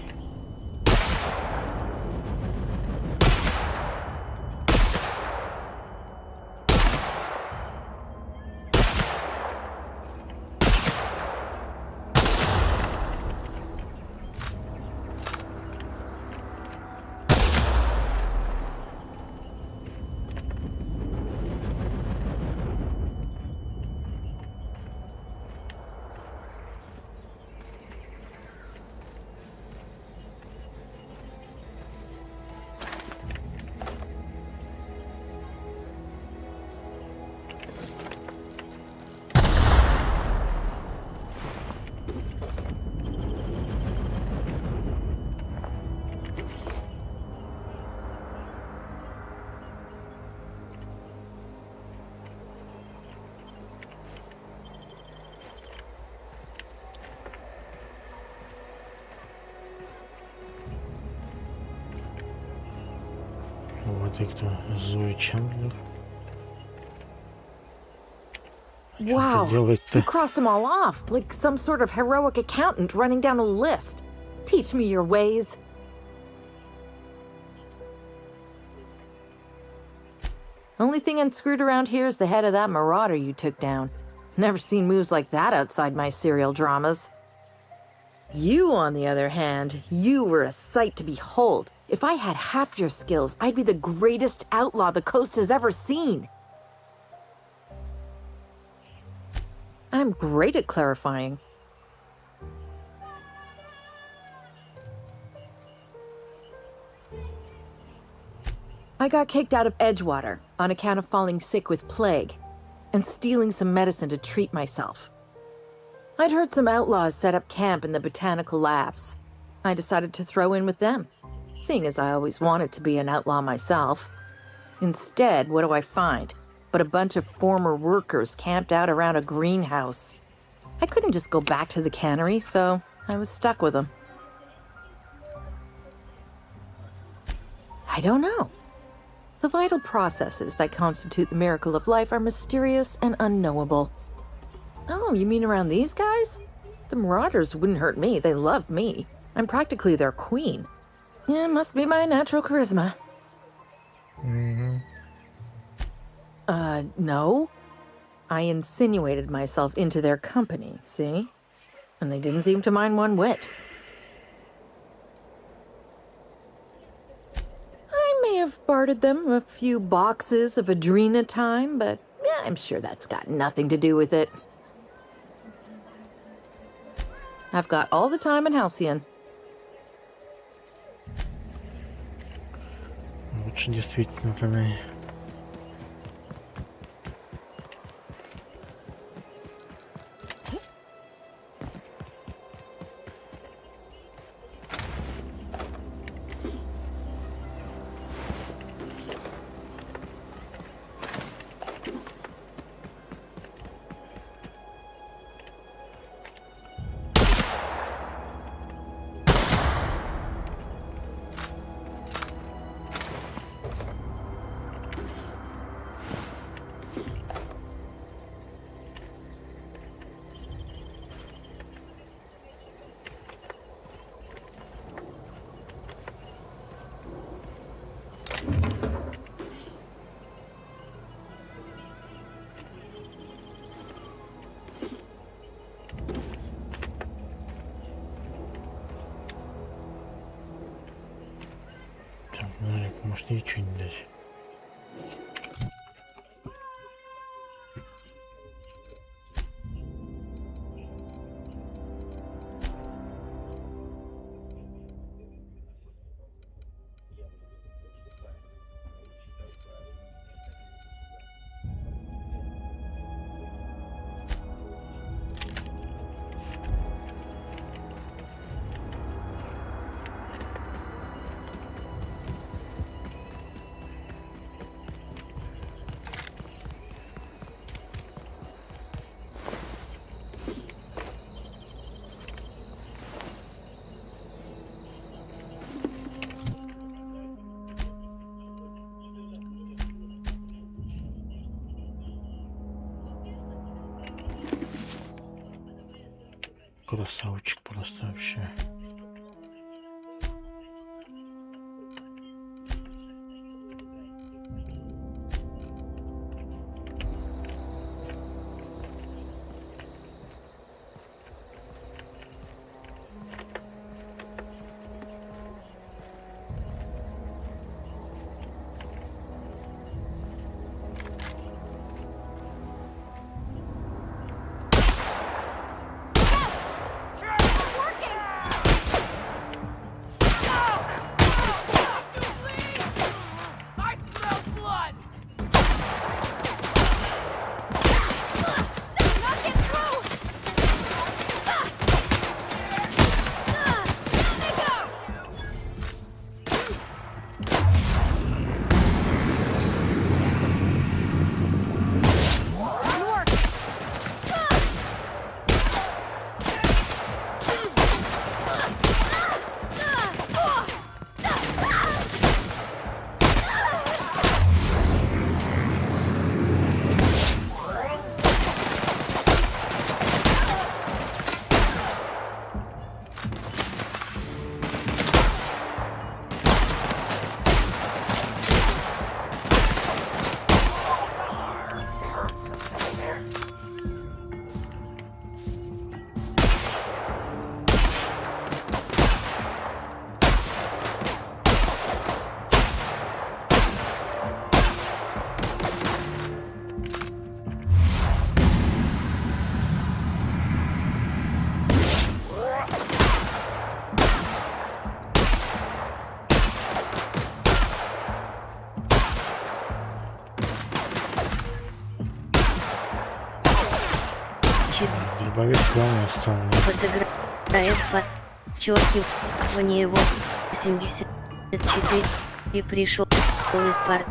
S2: Вот и кто? Зои Чендлер.
S10: Wow, you crossed them all off, like some sort of heroic accountant running down a list. Teach me your ways. Only thing unscrewed around here is the head of that marauder you took down. Never seen moves like that outside my serial dramas. You, on the other hand, you were a sight to behold. If I had half your skills, I'd be the greatest outlaw the coast has ever seen. I'm great at clarifying. I got kicked out of Edgewater on account of falling sick with plague and stealing some medicine to treat myself. I'd heard some outlaws set up camp in the botanical labs. I decided to throw in with them, seeing as I always wanted to be an outlaw myself. Instead, what do I find but a bunch of former workers camped out around a greenhouse?
S9: I couldn't just go back to the cannery, so I was stuck with him. I don't know. The vital processes that constitute the miracle of life are mysterious and unknowable. Oh, you mean around these guys? The Marauders wouldn't hurt me. They love me. I'm practically their queen. Yeah, must be my natural charisma. No. I insinuated myself into their company, see? And they didn't seem to mind one whit. I may have bartered them a few boxes of Adrena time, but yeah, I'm sure that's got nothing to do with it. I've got all the time in Halcyon.
S2: Лучше действительно тогда. Может, ничего не дать. Красавчик просто вообще. Добавить главное стало.
S13: Подыграет подчеркивание его 74 и пришел из портала.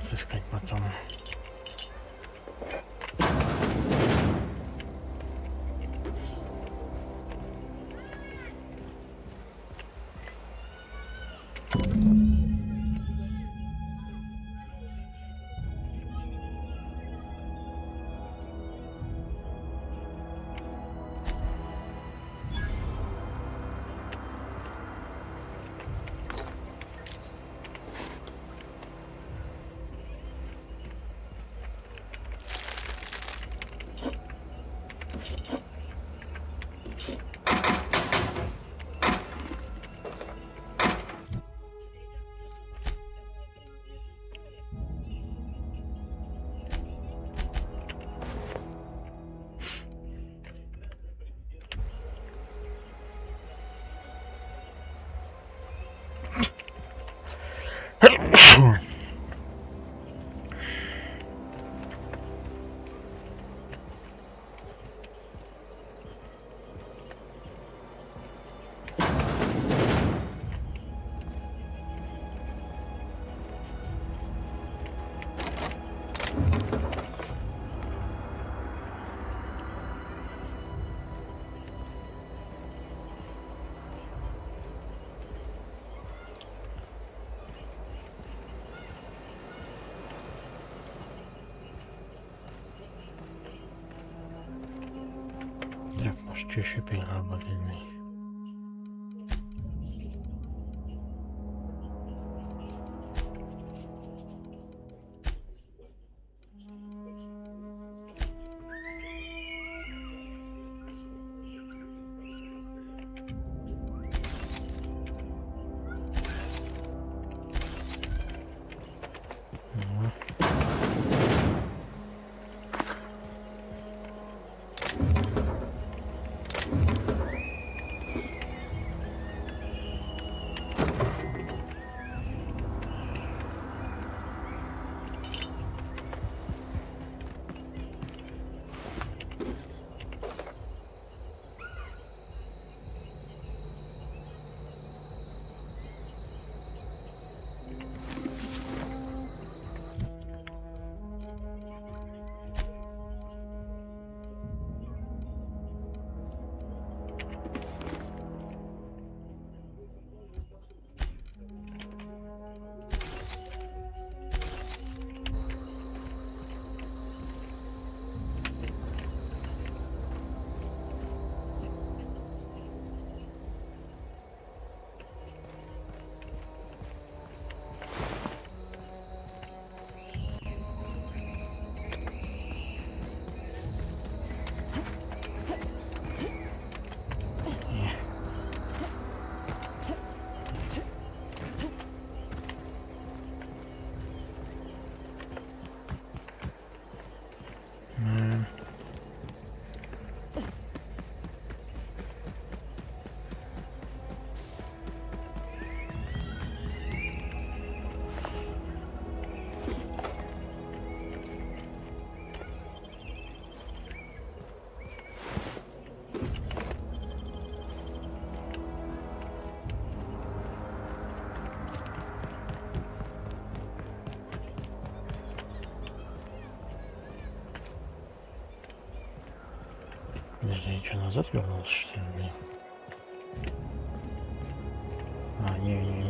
S2: отыскать потом. Так, может, еще переработанный. Подожди, я что, назад вернулся, что ли, блин? А, не.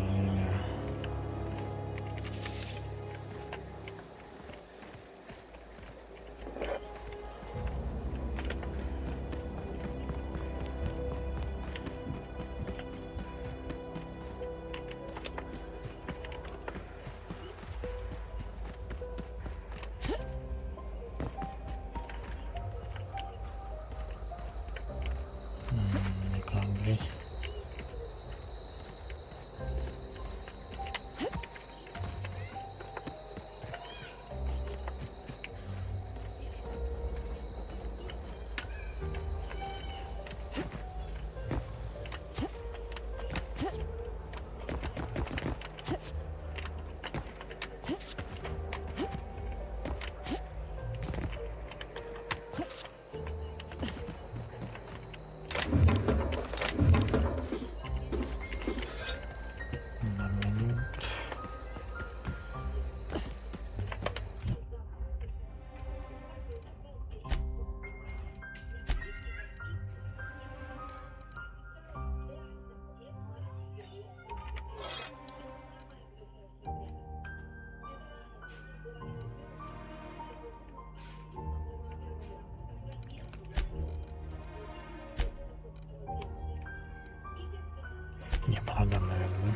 S2: зачем, наверное.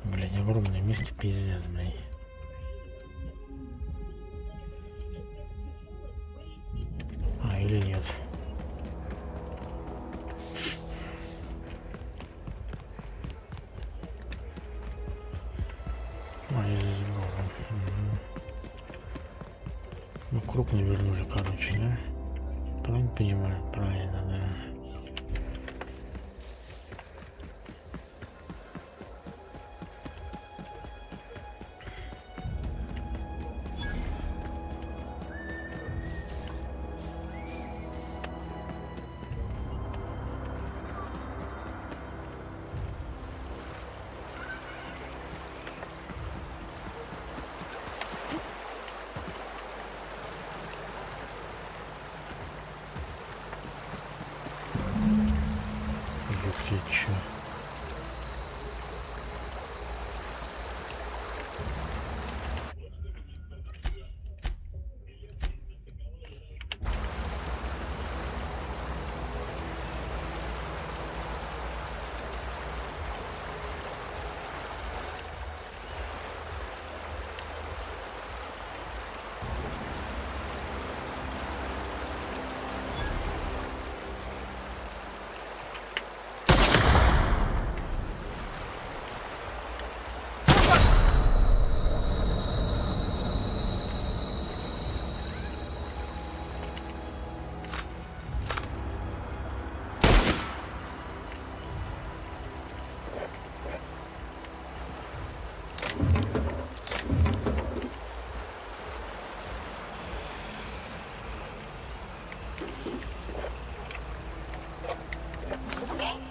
S2: Блин, огромное место, пиздец, блин. А, или нет. А, я здесь был. Ну, круг не вернули, короче, да? Правильно понимаю? Правильно, да. Ты чё?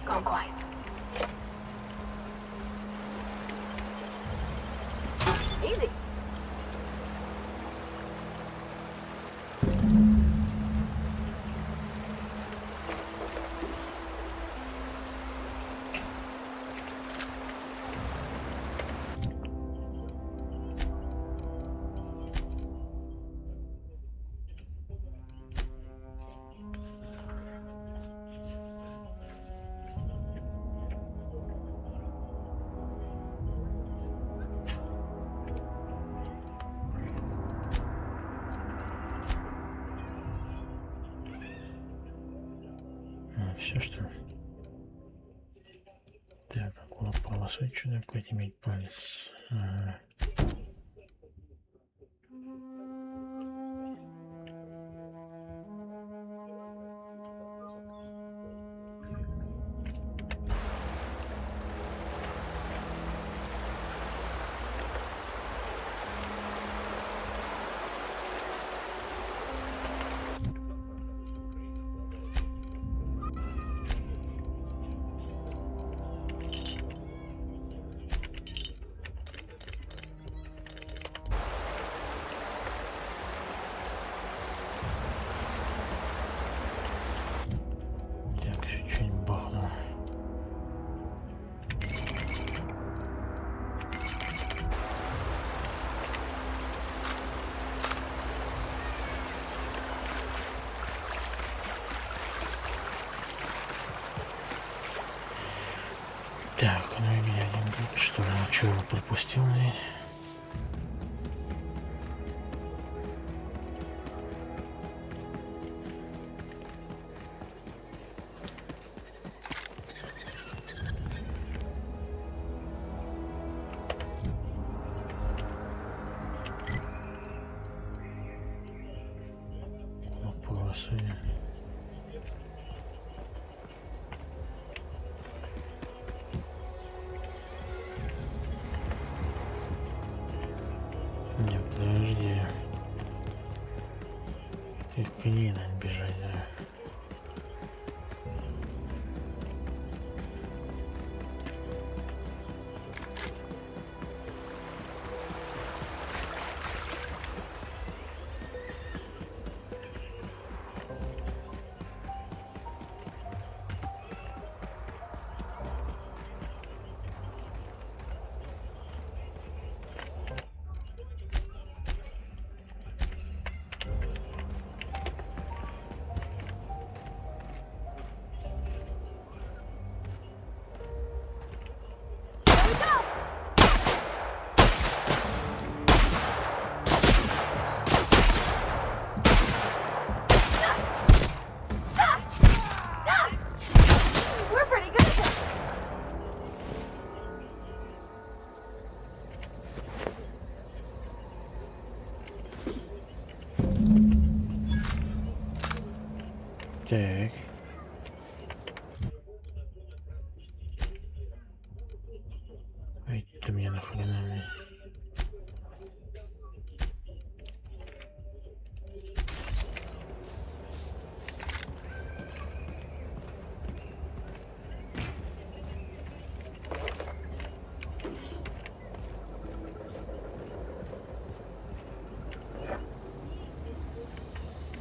S3: Go quiet.
S8: Easy.
S2: Все, что ли? Так, акула полосой, что такое иметь палец? Ага. Так, еще что-нибудь бахнуло. Так, ну и меня один будет, что ли? Чего пропустил здесь? Полосы. Нет, подожди. Ты к ней надо бежать, да. Так. Ай, ты мне нахрена.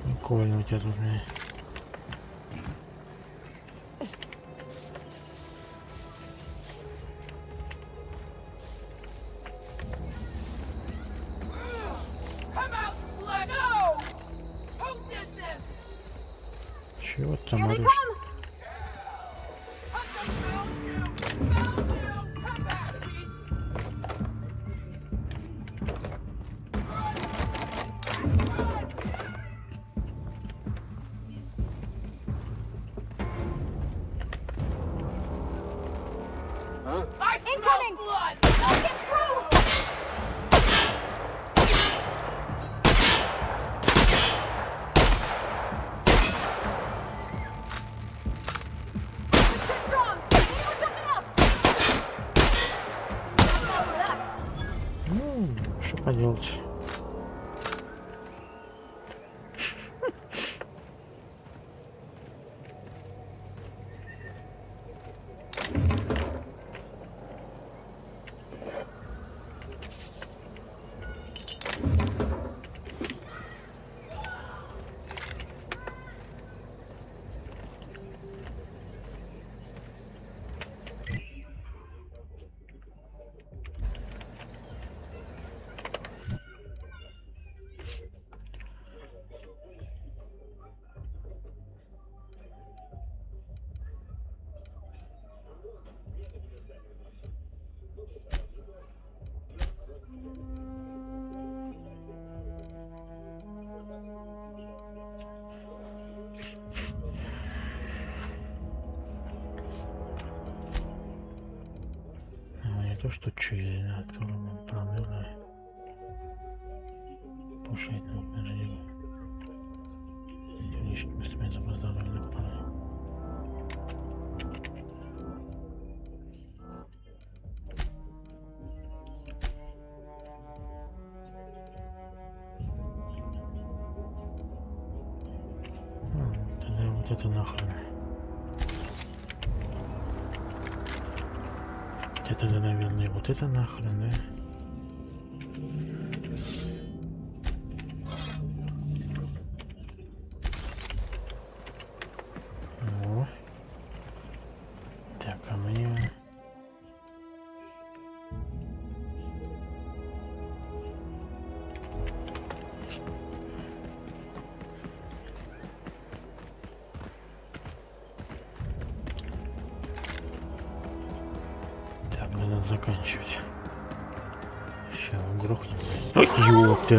S2: Прикольно у тебя тут, блин. Чего там орешь?
S3: Incoming! Don't get through! Strong! Something else!
S2: Ну, что поделать? То, что чили на котором промерли пушить на подожди лишним местами запоздавали парни. Тогда вот это нахрен. Это, наверное, вот это нахрен, да? О. Так, а мне... Надо заканчивать. Сейчас грохнем. Ой, ёпта.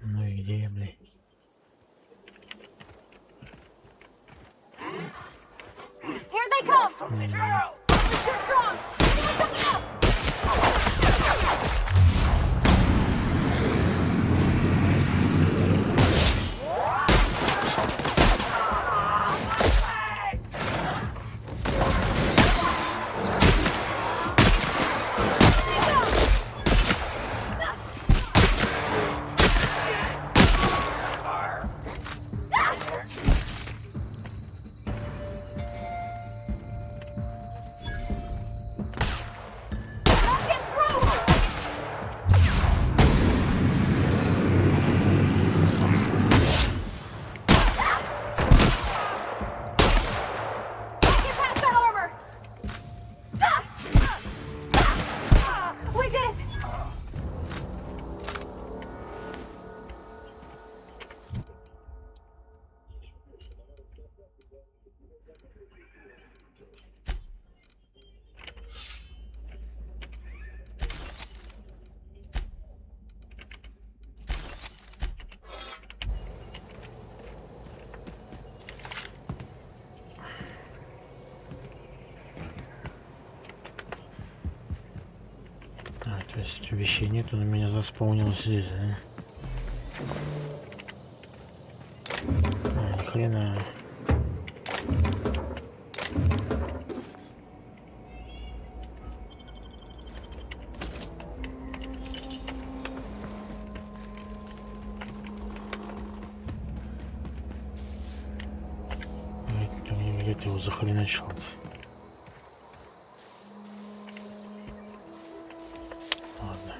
S2: Ну и где я, блядь?
S3: Here they come! Too strong!
S2: То есть вещей нету, но меня заспаунилось здесь, да? А, ни хрена. Где ты его захреначил? Ладно.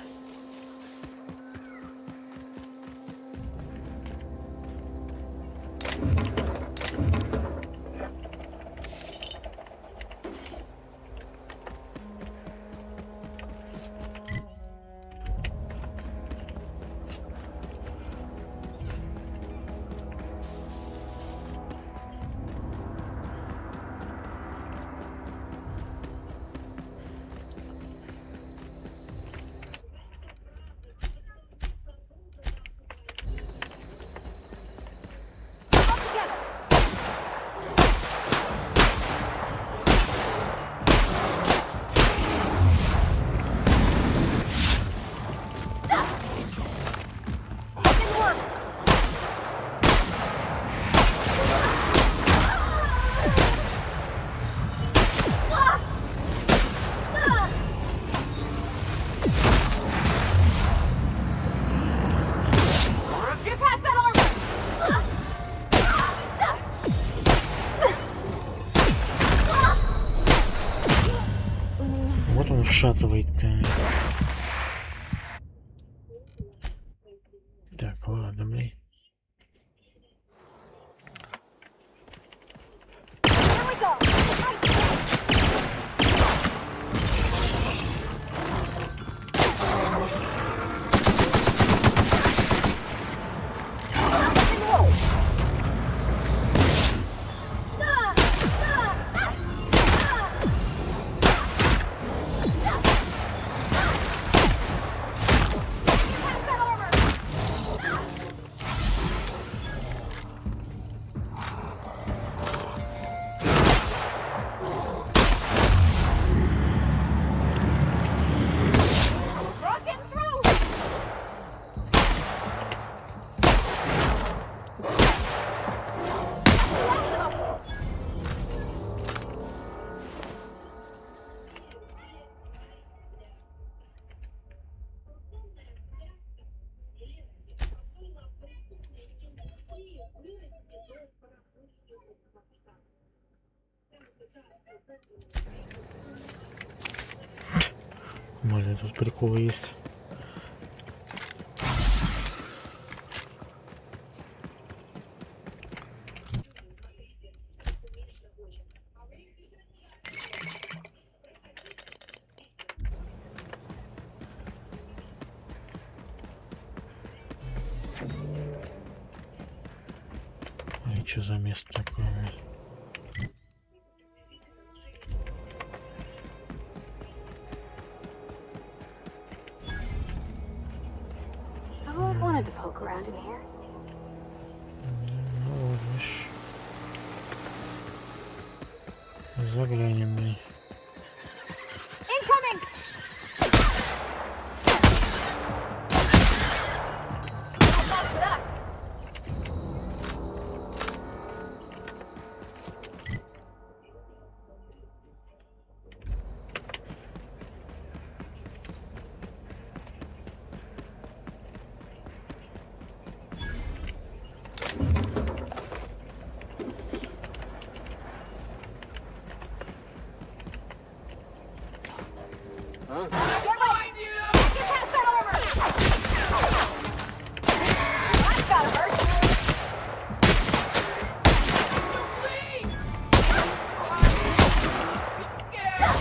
S2: Вот он вшатывает-то. Так, ладно, блин. Может, тут приколы есть. И что за место такое?
S8: I've always wanted to poke around in here.
S2: Ну вот, видишь. Заглянем, блин.
S3: Incoming! That's with us.
S16: Huh?
S3: Behind you! Get past that armor! That's gotta hurt. Please! Be scared!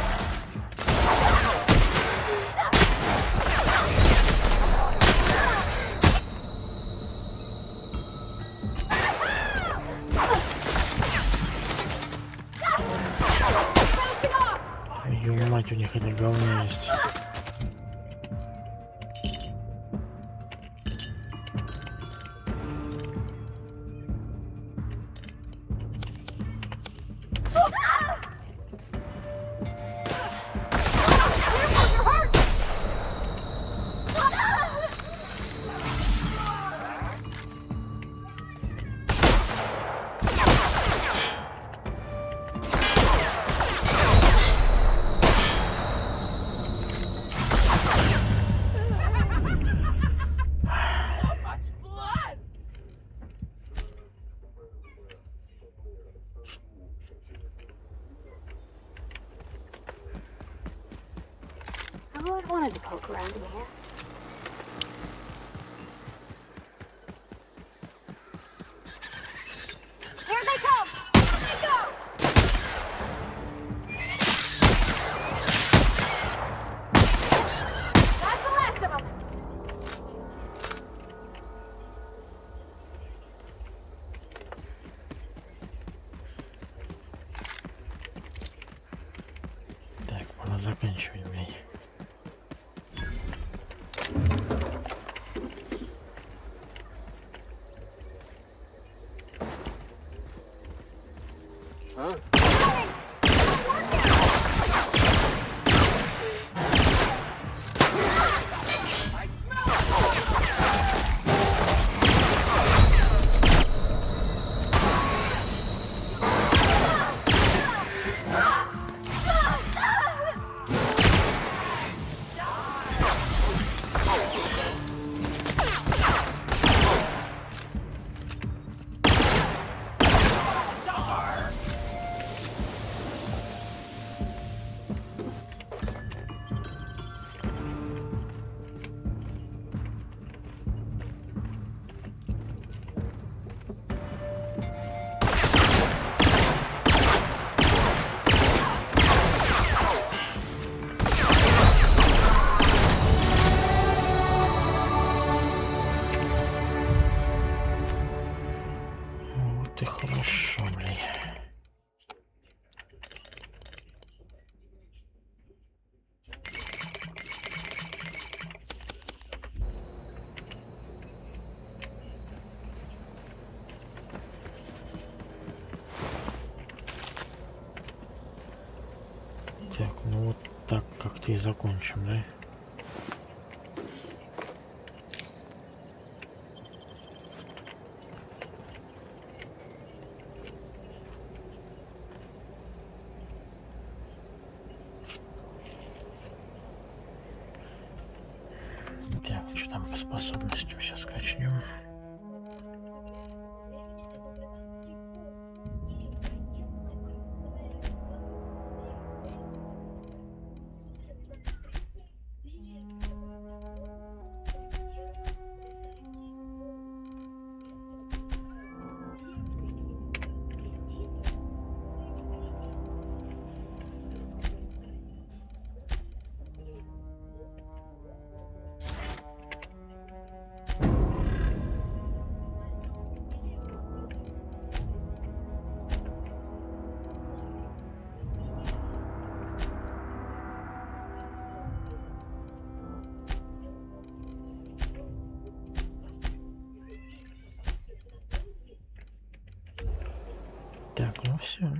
S2: Ё мать, у них это говно есть.
S8: I've always wanted to poke around in here. Here they come! Here they go! That's the last of them!
S2: Так, пора заканчивать, блин. Вот и хорошо, блин. Так, ну вот так как-то и закончим, да? Так, что там по способностям сейчас качнем. Так, ну все.